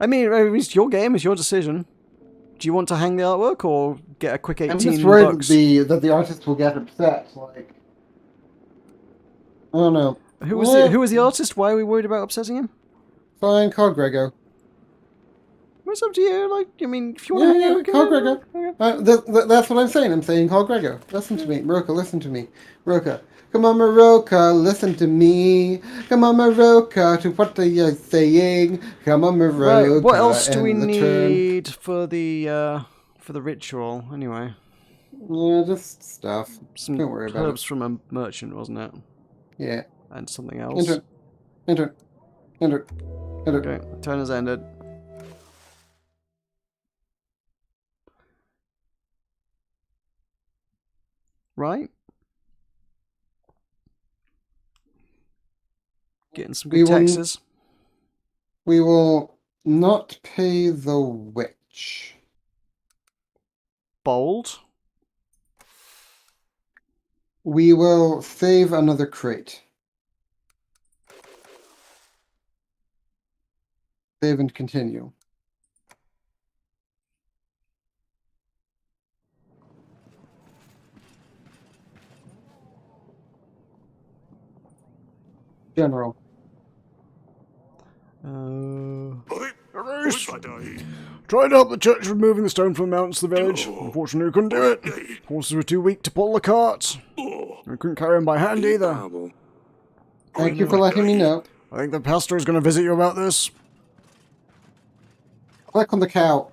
I mean, it's your game. It's your decision. Do you want to hang the artwork or get a quick 18 I'm just worried bucks? that the artist will get upset. Like, I don't know. Who was the artist? Why are we worried about upsetting him? Fine, call Grego. It's up to you. Like, I mean, if you want to hang out, we can call hang out. Grego. Okay. That's what I'm saying. I'm saying call Grego. Listen to me. Meroka, listen to me. Meroka. Come on, Meroka, listen to me. Come on, Meroka, to what are you saying? Come on, Meroka. Right, what else do we and the need for the ritual, anyway? Yeah, just stuff. Some Don't worry about herbs it. from a merchant, wasn't it? Yeah. And something else. Enter. Okay, turn has ended. Right? Getting some good taxes. We will not pay the witch. Bold. We will save another crate. Save and continue. General. Tried to help the church with moving the stone from the mountains to the village. Unfortunately, we couldn't do it. Horses were too weak to pull the carts. We couldn't carry them by hand either. Babo. Thank you for letting me know. I think the pastor is going to visit you about this. Click on the cow.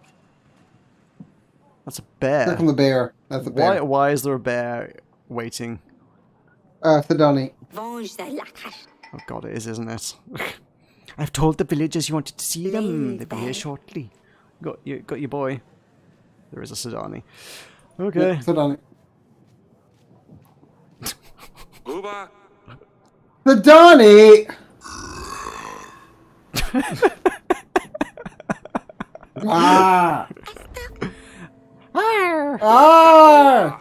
That's a bear. Click on the bear. That's a bear. Why is there a bear waiting? Sidoni. Venge the lakash. Oh god, it is, isn't it? I've told the villagers you wanted to see them. They'll be here shortly. Got your boy. There is a Sidani. Okay. Sidoni. Uba. Sidoni! Ah! Ah!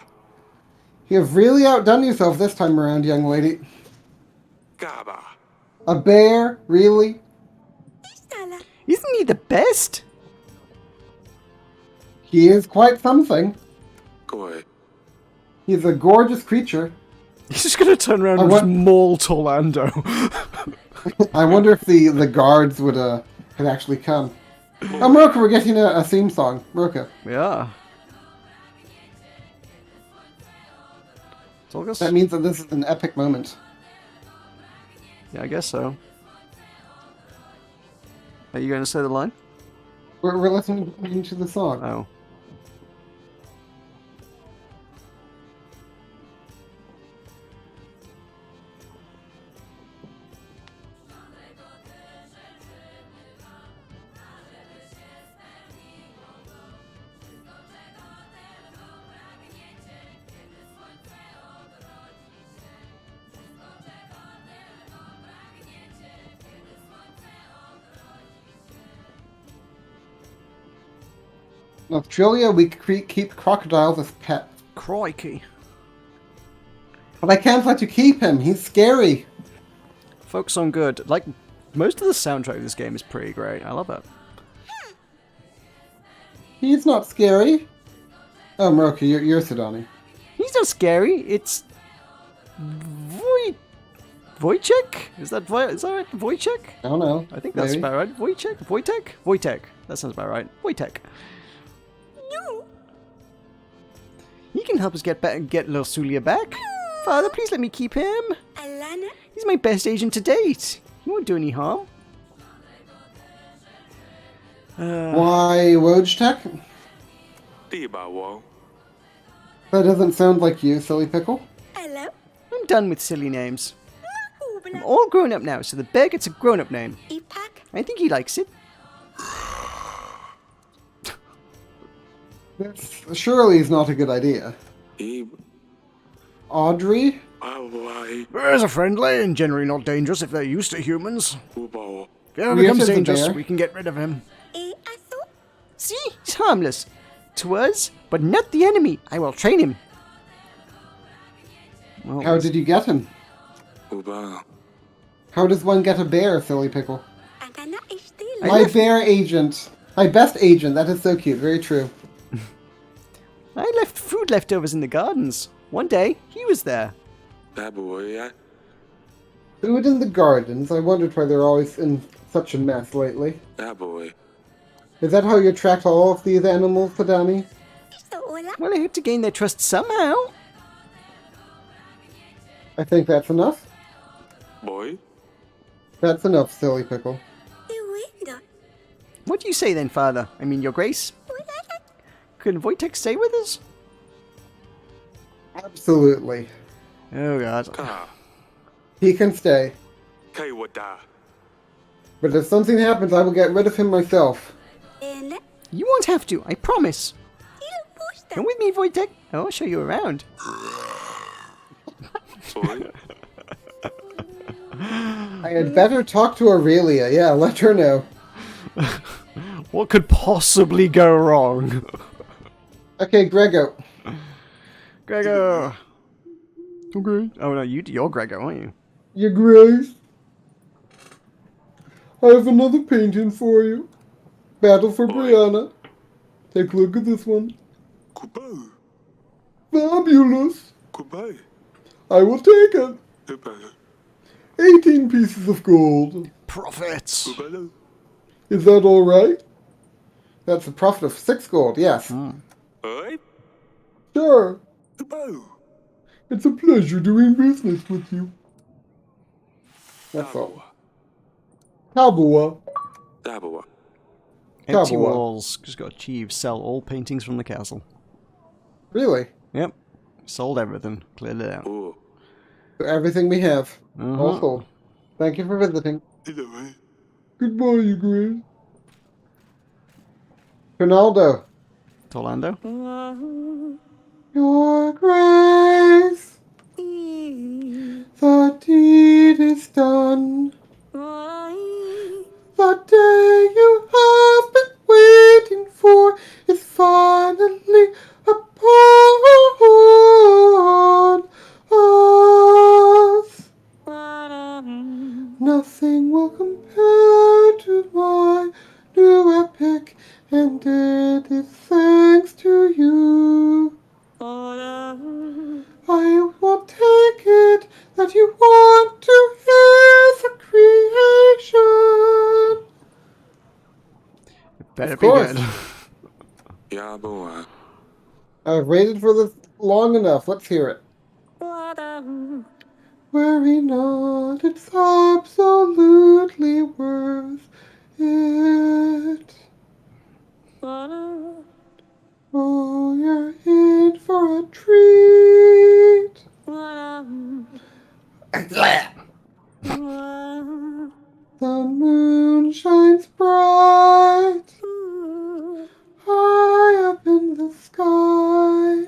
You have really outdone yourself this time around, young lady. Gaba. A bear? Really? Isn't he the best? He is quite something. Koi. He's a gorgeous creature. He's just gonna turn around and just maul Torlando. I wonder if the guards would had actually come. Oh, Meroka, we're getting a theme song. Meroka. Yeah. Tulkas? That means that this is an epic moment. Yeah, I guess so. Are you going to say the line? We're listening to the song. Oh. In Australia, we keep crocodiles as pets. Crikey. But I can't let you keep him. He's scary. Focus on good. Like, most of the soundtrack of this game is pretty great. I love it. He's not scary. Oh, Meroka, you're Sidoni. He's not scary. It's... Wojciech? Is that right? Wojciech? I don't know. I think that's Maybe. about right. Wojciech? Wojtek. That sounds about right. Wojtek. No. He can help us get Losulia back. Father, please let me keep him. Alana. He's my best agent to date. He won't do any harm. Why Wojtek? Tibawo. That doesn't sound like you, silly pickle. Hello. I'm done with silly names. I'm all grown up now, so the bear gets a grown-up name. Ipak. I think he likes it. This surely is not a good idea. Ib. Audrey? Awai. Bears are friendly and generally not dangerous if they're used to humans. Ubao. If he ever Yes, becomes it's a dangerous, bear. we can get rid of him. Aso. See? He's harmless. To us, but not the enemy. I will train him. Well, How did you get him? Uba. How does one get a bear, silly pickle? Agana ishtil. My bear agent. My best agent. That is so cute. Very true. I left food leftovers in the gardens. One day, he was there. That boy. Food in the gardens. I wondered why they're always in such a mess lately. That boy. Is that how you attract all of these animals, Padani? Well, I hope to gain their trust somehow. I think that's enough. Boy. That's enough, silly pickle. What do you say then, Father? I mean, Your Grace? Can Wojtek stay with us? Absolutely. Oh, God. Ka. He can stay. Kai wada. But if something happens, I will get rid of him myself. You won't have to, I promise. Come with me, Wojtek. I'll show you around. Boy. I had better talk to Aurelia. Yeah, let her know. What could possibly go wrong? Okay, Grego. Gregor. Okay. Oh no, you're Gregor, aren't you? Your Grace. I have another painting for you. Battle for Brianna. Take a look at this one. Kubo. Fabulous. Kubo. I will take it. Kubo. 18 pieces of gold. Profits. Kubo. Is that all right? That's a profit of 6 gold, yes. Oi. Sure. Kubo. It's a pleasure doing business with you. That's all. Tabua. That boy. Empty Tabua. walls. Just got achieved. Sell all paintings from the castle. Really? Yep. Sold everything. Cleared it out. Oh. So everything we have. All sold. Thank you for visiting. Either way. Goodbye, you Grace. Ronaldo. Orlando. Your Grace. The deed is done. The day you have been waiting for is finally upon us. Nothing will compare to my new epic, and it is thanks to you. I will take it that you want to hear the creation. Better Of be course. good. Yeah, boy. I've waited for this long enough. Let's hear it. Worry not, it's absolutely worth it. Oh, you're in for a treat. The moon shines bright high up in the sky.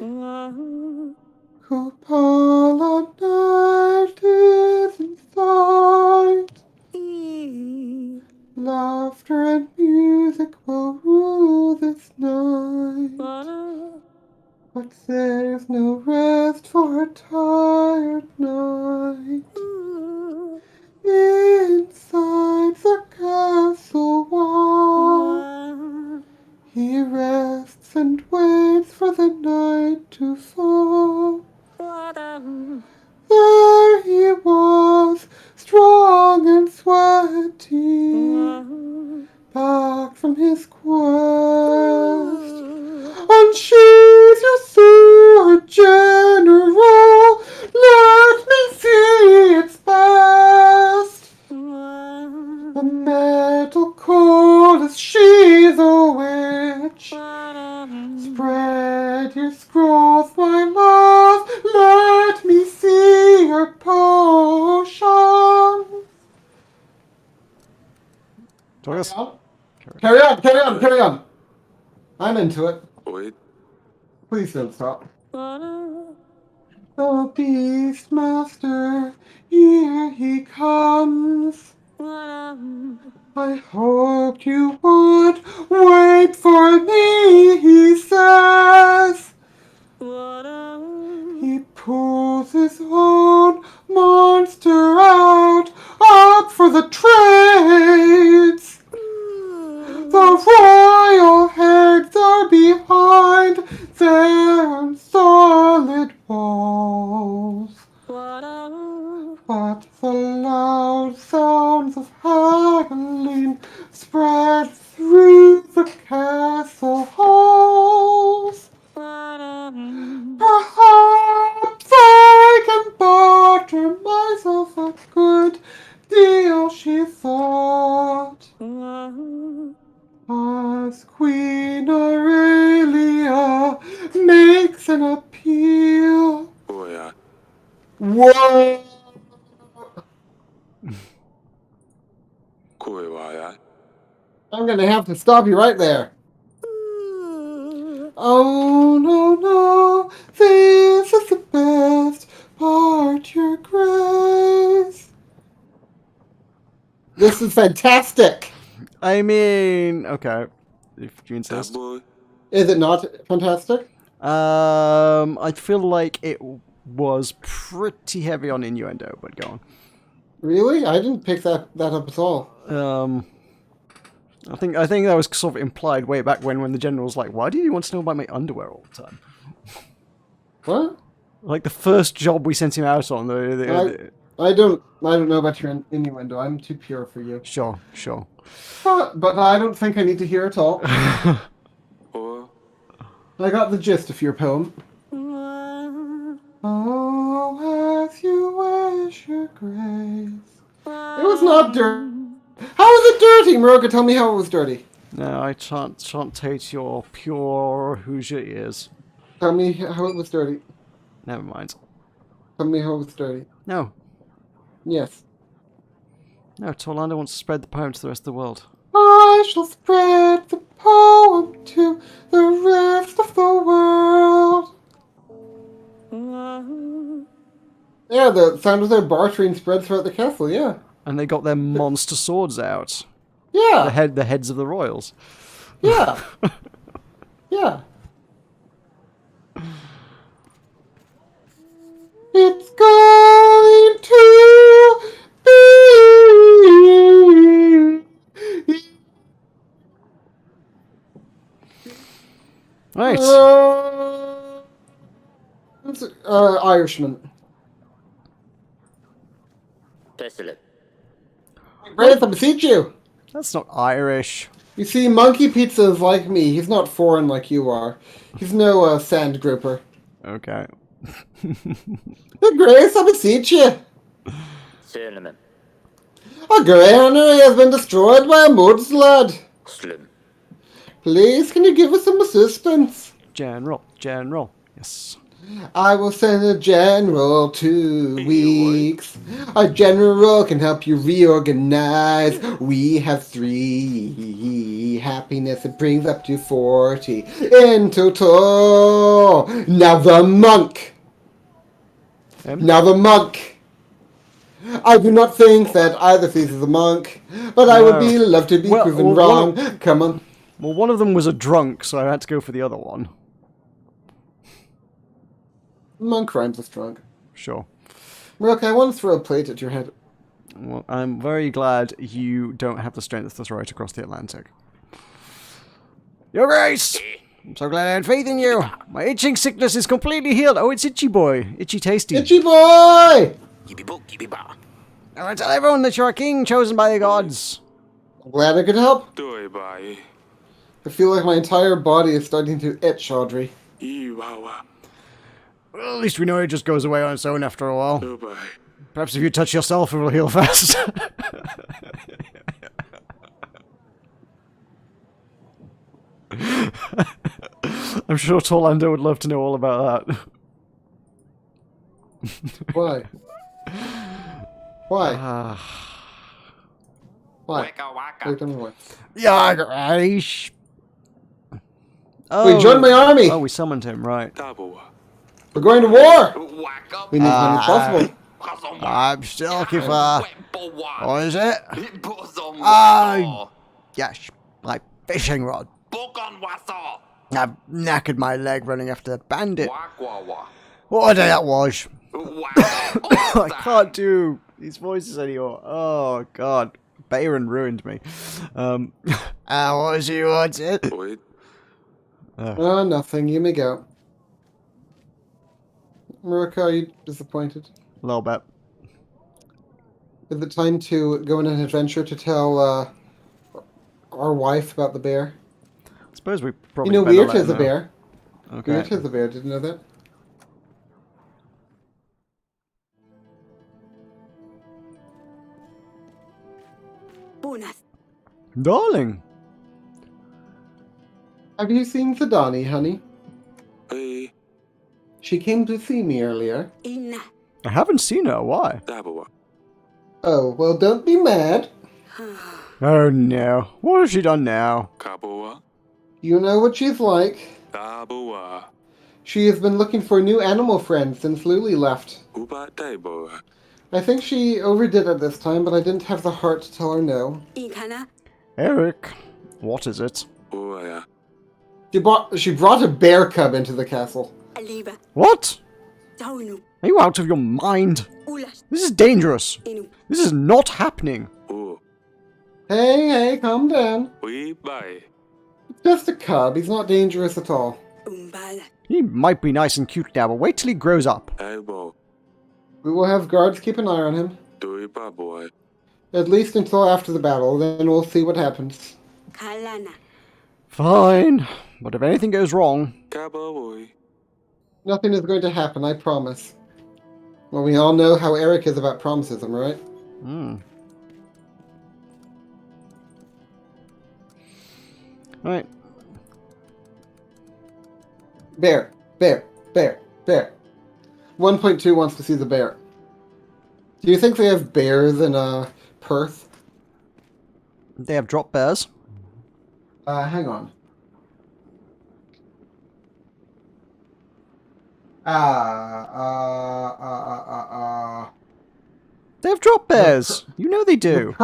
Kupala night is in sight. Laughter and music will rule this night. But there's no rest for a tired night. Inside the castle wall, he rests and waits for the night to fall. There he was, strong and sweaty, back from his quest. Unsheath your sword, General, let me see its best. The metal cold as she's a witch. Spread your scrolls, my love, let me see your potion. Tulkas. Carry on. I'm into it. Boy. Please don't stop. The Beastmaster, here he comes. I hoped you would wait for me, he says. He pulls his own monster out, up for the trades. But the loud sounds of haggling spread through the castle halls. Perhaps I can barter myself a good deal, she thought. As Queen Aurelia makes an appeal. Oya. Whoa! 声はや。 I'm gonna have to stop you right there. Oh no no, this is the best part, Your Grace. This is fantastic. I mean, okay, if you insist. ダボ Is it not fantastic? I feel like it was pretty heavy on innuendo, but go on. Really? I didn't pick that up at all. I think that was sort of implied way back when the general was like, "Why do you want to know about my underwear all the time?" What? Like the first job we sent him out on. I don't know about your innuendo. I'm too pure for you. Sure. But I don't think I need to hear it all. お I got the gist of your poem. Oh, as you wish, Your Grace. It was not dirty. How was it dirty, Meroka? Tell me how it was dirty. No, I shan't taste your pure Hoosier ears. Tell me how it was dirty. Never mind. Tell me how it was dirty. No, Yes. Torlando wants to spread the poem to the rest of the world. I shall spread the poem to the rest of the world. Yeah, the sound of their bartering spread throughout the castle, yeah. And they got their monster swords out. Yeah. The heads of the royals. Yeah. Yeah. It's going to be Right. Irishman. Pestilent. Grace, I beseech you. That's not Irish. You see, Monkey Pizza is like me. He's not foreign like you are. He's no sand grouper. Okay. Grace, I beseech you. Cinnamon. Our granary has been destroyed by a mudslide. Slim. Please, can you give us some assistance? General. Yes. I will send a general 2 weeks. Our general can help you reorganize. We have 3. Happiness, it brings up to 40 in total. Now the monk. Now the monk. I do not think that either of these is a monk, but I would be love to be proven wrong. Come on. Well, one of them was a drunk, so I had to go for the other one. Monk rhymes with drunk. Sure. Meroka, I want to throw a plate at your head. Well, I'm very glad you don't have the strength to throw it across the Atlantic. Your Grace! I'm so glad I had faith in you. My itching sickness is completely healed. Oh, it's Itchy Boy. Itchy Tasty. Itchy boy! Yippee-boo, yippee-ba. I want to tell everyone that you're a king chosen by the gods. I'm glad I could help. どえばい I feel like my entire body is starting to itch, Audrey. いいわわ Well, at least we know it just goes away on its own after a while. どばい Perhaps if you touch yourself, it will heal fast. I'm sure Torlando would love to know all about that. Why? Why? Why? Waka waka. Wait, tell me why. Yeah, Grace. We joined my army. Oh, we summoned him, right. ダボは We're going to war. Waka. We need as many as possible. I'm still looking for... Wempo-wa. What is it? Bosom Ah. waso. Yes, my fishing rod. Bokon waso. I've knackered my leg running after the bandit. Wakwawa. What a day that was. Waka. I can't do these voices anymore. Oh, God. Bayron ruined me. What was you wanted? おい Oh, nothing. You may go. Meroka, are you disappointed? A little bit. Is it time to go on an adventure to tell our wife about the bear? I suppose we You probably know, better Weird let is her a know. bear. Okay. Weird is a bear. Did you know that? Buenas. Darling. Have you seen Sadani, honey? Hey, She came to see me earlier. Ina. I haven't seen her. Why? Dabawa. Oh, well, don't be mad. Oh no. What has she done now? Kabawa. You know what she's like. Dabawa. She has been looking for a new animal friend since Luli left. Uba Daiboa. I think she overdid it this time, but I didn't have the heart to tell her no. Ikana. Eric. What is it? Oya. She brought a bear cub into the castle. Aliva. What? Taunu. Are you out of your mind? Ulas. This is dangerous. Inu. This is not happening. O. Hey, calm down. We bye. It's just a cub. He's not dangerous at all. Umbala. He might be nice and cute now, but wait till he grows up. Aibo. We will have guards keep an eye on him. Dui Baboy. At least until after the battle, then we'll see what happens. Kalana. Fine. But if anything goes wrong... Kababoy. Nothing is going to happen, I promise. Well, we all know how Eric is about promises, am I right? Hmm. Alright. Bear, bear, bear, bear. 1.2 wants to see the bear. Do you think they have bears in Perth? They have drop bears. Hang on. They have drop bears. You know they do.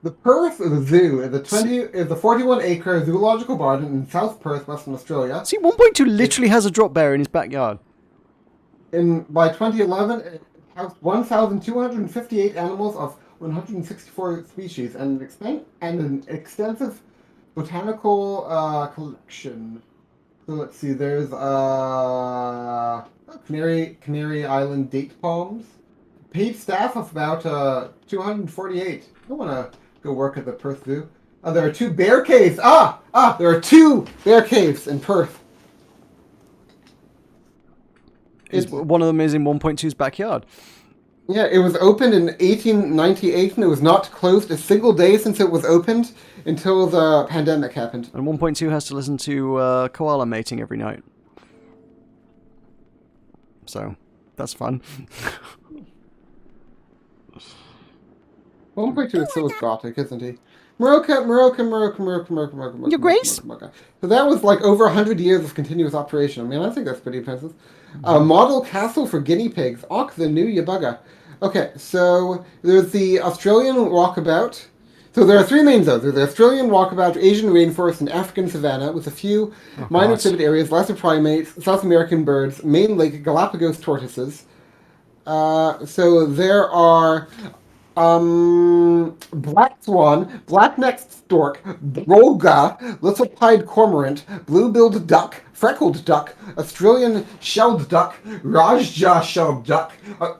The Perth Zoo is the 41-acre zoological garden in South Perth, Western Australia. See, 1.2 literally has a drop bear in his backyard. By 2011, it housed 1,258 animals of 164 species and an extensive botanical collection. So let's see, there's Canary Island date palms. Paid staff of about 248. I want to go work at the Perth Zoo. There are 2 bear caves. There are 2 bear caves in Perth. One of them is in 1.2's backyard. Yeah, it was opened in 1898 and it was not closed a single day since it was opened until the pandemic happened. And 1.2 has to listen to koala mating every night. So, that's fun. 1.2 is so gothic, isn't he? Meroka. Your Grace? So that was like over 100 years of continuous operation. I mean, I think that's pretty impressive. A model castle for guinea pigs. Och, the new Yabuga. Okay, so there's the Australian walkabout. So there are 3 main zones. There's the Australian walkabout, Asian rainforest, and African savanna, with a few minor exhibit areas, lesser primates, South American birds, main lake, Galapagos tortoises. So there are black swan, black-necked stork, broga, little-pied cormorant, blue-billed duck, freckled duck, Australian shelled duck, Rajah shelled duck,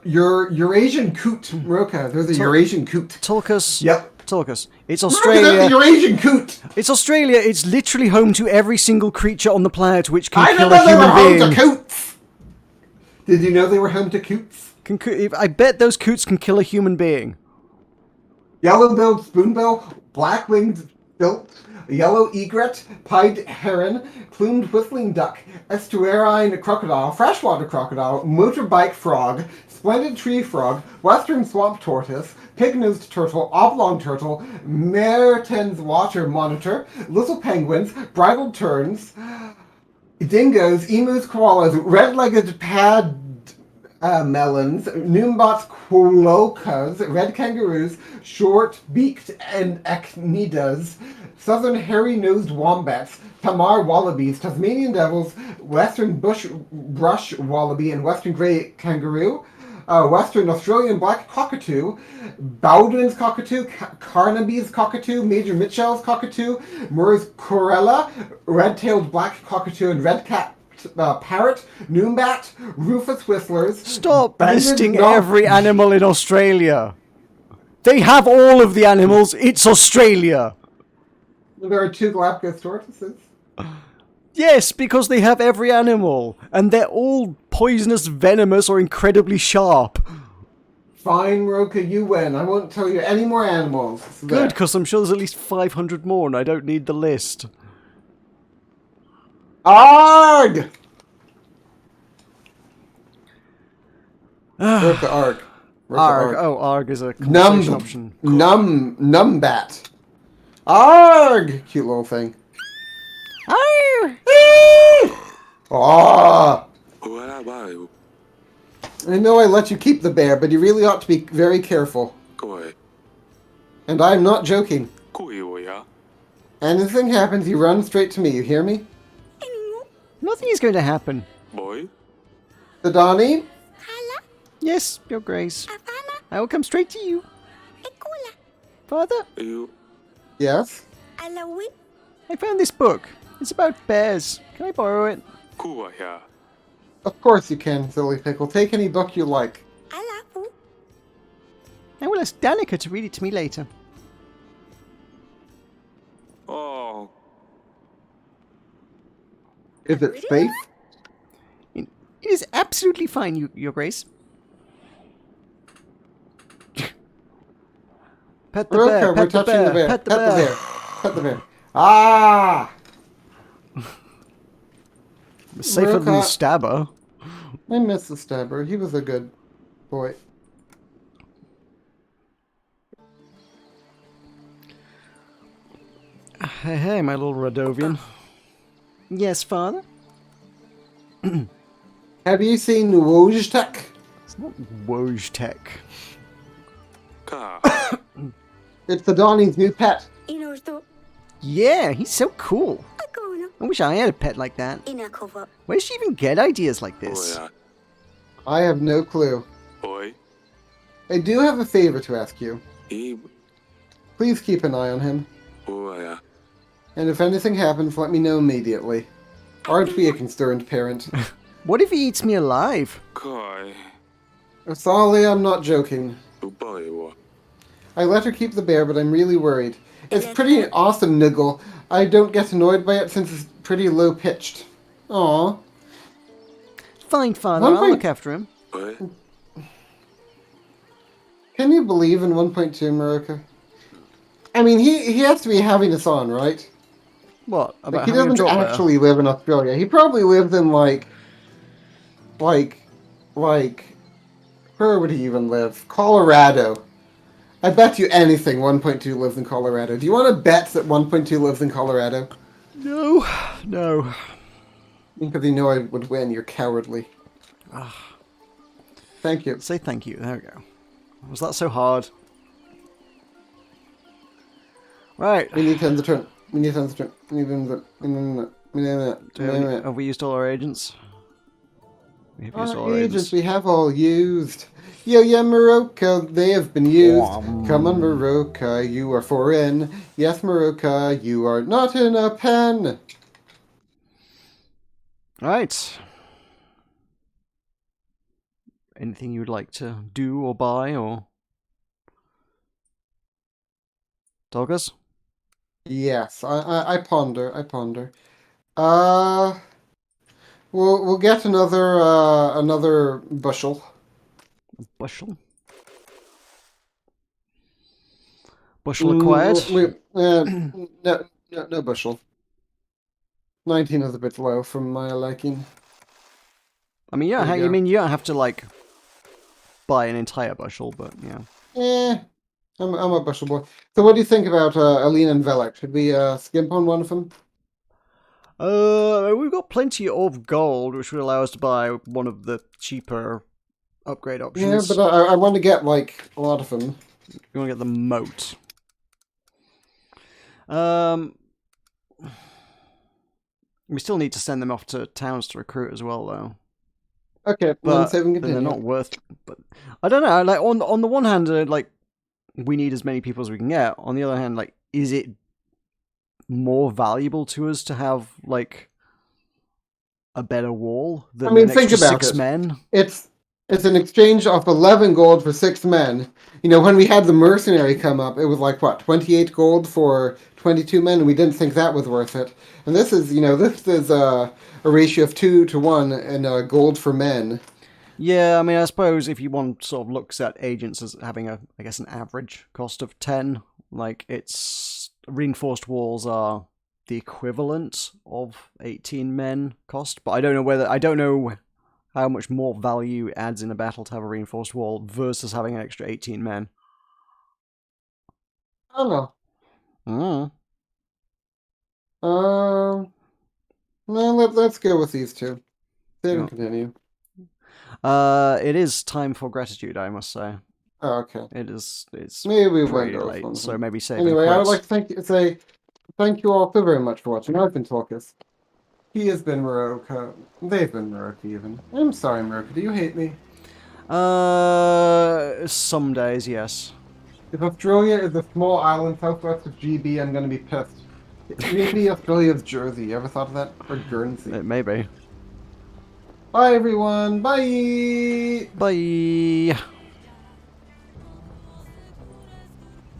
Eurasian coot, Meroka. There's a Eurasian coot. Tulkas. Yep. Tulkas. It's That's Australia. the Eurasian coot. It's Australia. It's literally home to every single creature on the planet which can I kill didn't know a they were human home being. to coots. Did you know they were home to coots? I bet those coots can kill a human being. Yellow-billed spoonbill, black-winged stilt, yellow egret, pied heron, plumed whistling duck, estuarine crocodile, freshwater crocodile, motorbike frog, splendid tree frog, western swamp tortoise, pig-nosed turtle, oblong turtle, Mertens water monitor, little penguins, bridled terns, dingoes, emus, koalas, red-legged melons, Noombots, Tulkas, red kangaroos, short-beaked and echinidas, southern hairy-nosed wombats, Tamar wallabies, Tasmanian devils, western brush wallaby and western grey kangaroo, western Australian black cockatoo, Bowden's cockatoo, Carnaby's cockatoo, Major Mitchell's cockatoo, Murray's corella, red-tailed black cockatoo and red-capped parrot, Noombat, Rufous whistlers. Stop banded listing knob- every animal in Australia. They have all of the animals. It's Australia. There are 2 Galapagos tortoises. Yes, because they have every animal. And they're all poisonous, venomous, or incredibly sharp. Fine, Meroka, you win. I won't tell you any more animals. It's Good, there. because I'm sure there's at least 500 more, and I don't need the list. Arg! Meroka, arg. Meroka, Arg. Oh, Arg is a conversation option. Numbat. Arg! Cute little thing. Arg! Ah! Ora baio. I know I let you keep the bear, but you really ought to be very careful. Koi. And I'm not joking. Kui oya. Anything happens, you run straight to me, you hear me? Nothing is going to happen. Boy. Sadani? Hala. Yes, Your Grace. Avana. I will come straight to you. Ekula. Father, You. Yes? Alawi. I found this book. It's about bears. Can I borrow it? Kuaya. Of course you can, silly pickle. Take any book you like. Alapu. I will ask Danica to read it to me later. Oh. Is it safe? It is absolutely fine, Your Grace. Pet the bear, Meroka, we're pet the touching the bear, bear. pet the Pet the bear. bear. Pet the bear. Ah! Safer than the Meroka. stabber. I miss the stabber. He was a good boy. Hey, hey, my little Radovian. Yes, Father? Have you seen Wojtek? It's not Wojtek. Ka. It's the Donnie's new pet. Inorto. Yeah, he's so cool. Akono. I wish I had a pet like that. Inakova. Where does she even get ideas like this? Oya. I have no clue. Oi. I do have a favor to ask you. Ib. Please keep an eye on him. Oya. And if anything happens, let me know immediately. Aren't we a concerned parent? What if he eats me alive? Kai. Sorry, I'm not joking. Ubaiwa. I let her keep the bear, but I'm really worried. It's pretty awesome, Niggle. I don't get annoyed by it since it's pretty low-pitched. Aww. Fine, Father, One I'll point- look after him. Oi. Can you believe in 1.2, Meroka? I mean, he has to be having us on, right? What? About Like, he having a doesn't drop bear? actually live in Australia. He probably lives in, like, where would he even live? Colorado. I bet you anything 1.2 lives in Colorado. Do you want to bet that 1.2 lives in Colorado? No, no. Because you know I would win. You're cowardly. Thank you. Say thank you. There we go. Was that so hard? Right. We need 10 to turn. We need 10 to turn. We need Have we used all our agents? We have used all Our our agents agents. we have all used. Yeah, Meroka, they have been used. Come on, Meroka, you are foreign. Yes, Meroka, you are not in a pen. Right. Anything you would like to do or buy or... Tulkas? Yes, I ponder. We'll get another bushel. Bushel? Bushel acquired? No bushel. 19 is a bit low from my liking. I mean, yeah, There you you go. mean you don't have to like buy an entire bushel, but yeah. I'm a bushel boy. So what do you think about Aline and Velek? Should we skimp on one of them? We've got plenty of gold, which would allow us to buy one of the cheaper upgrade Yeah, options. but I want to get like a lot of them. You want to get the moat. We still need to send them off to towns to recruit as well, though. Okay, But then save and they're continue. not worth. But I don't know. Like on the one hand, like we need as many people as we can get. On the other hand, like is it more valuable to us to have like a better wall than I mean, an think extra about 6 it. men? It's It's an exchange of 11 gold for 6 men. You know, when we had the mercenary come up, it was like, what, 28 gold for 22 men, and we didn't think that was worth it. And this is, a ratio of 2 to 1 and gold for men. Yeah, I mean, I suppose if you want sort of looks at agents as having an average cost of 10, like, it's reinforced walls are the equivalent of 18 men cost, but I don't know how much more value it adds in a battle to have a reinforced wall versus having an extra 18 men. I don't know. Let's go with these two. Save and continue. It is time for gratitude, I must say. Oh, okay. It's Maybe we pretty went late, over so maybe save. Anyway, I would like to thank you all so very much for watching. I've been Tulkas. He has been Meroka. They've been Meroka even. I'm sorry, Meroka. Do you hate me? Some days, yes. If Australia is a small island southwest of GB, I'm gonna be pissed. Maybe Australia's Jersey. You ever thought of that? Or Guernsey? It may be. Bye, everyone. Bye. Bye.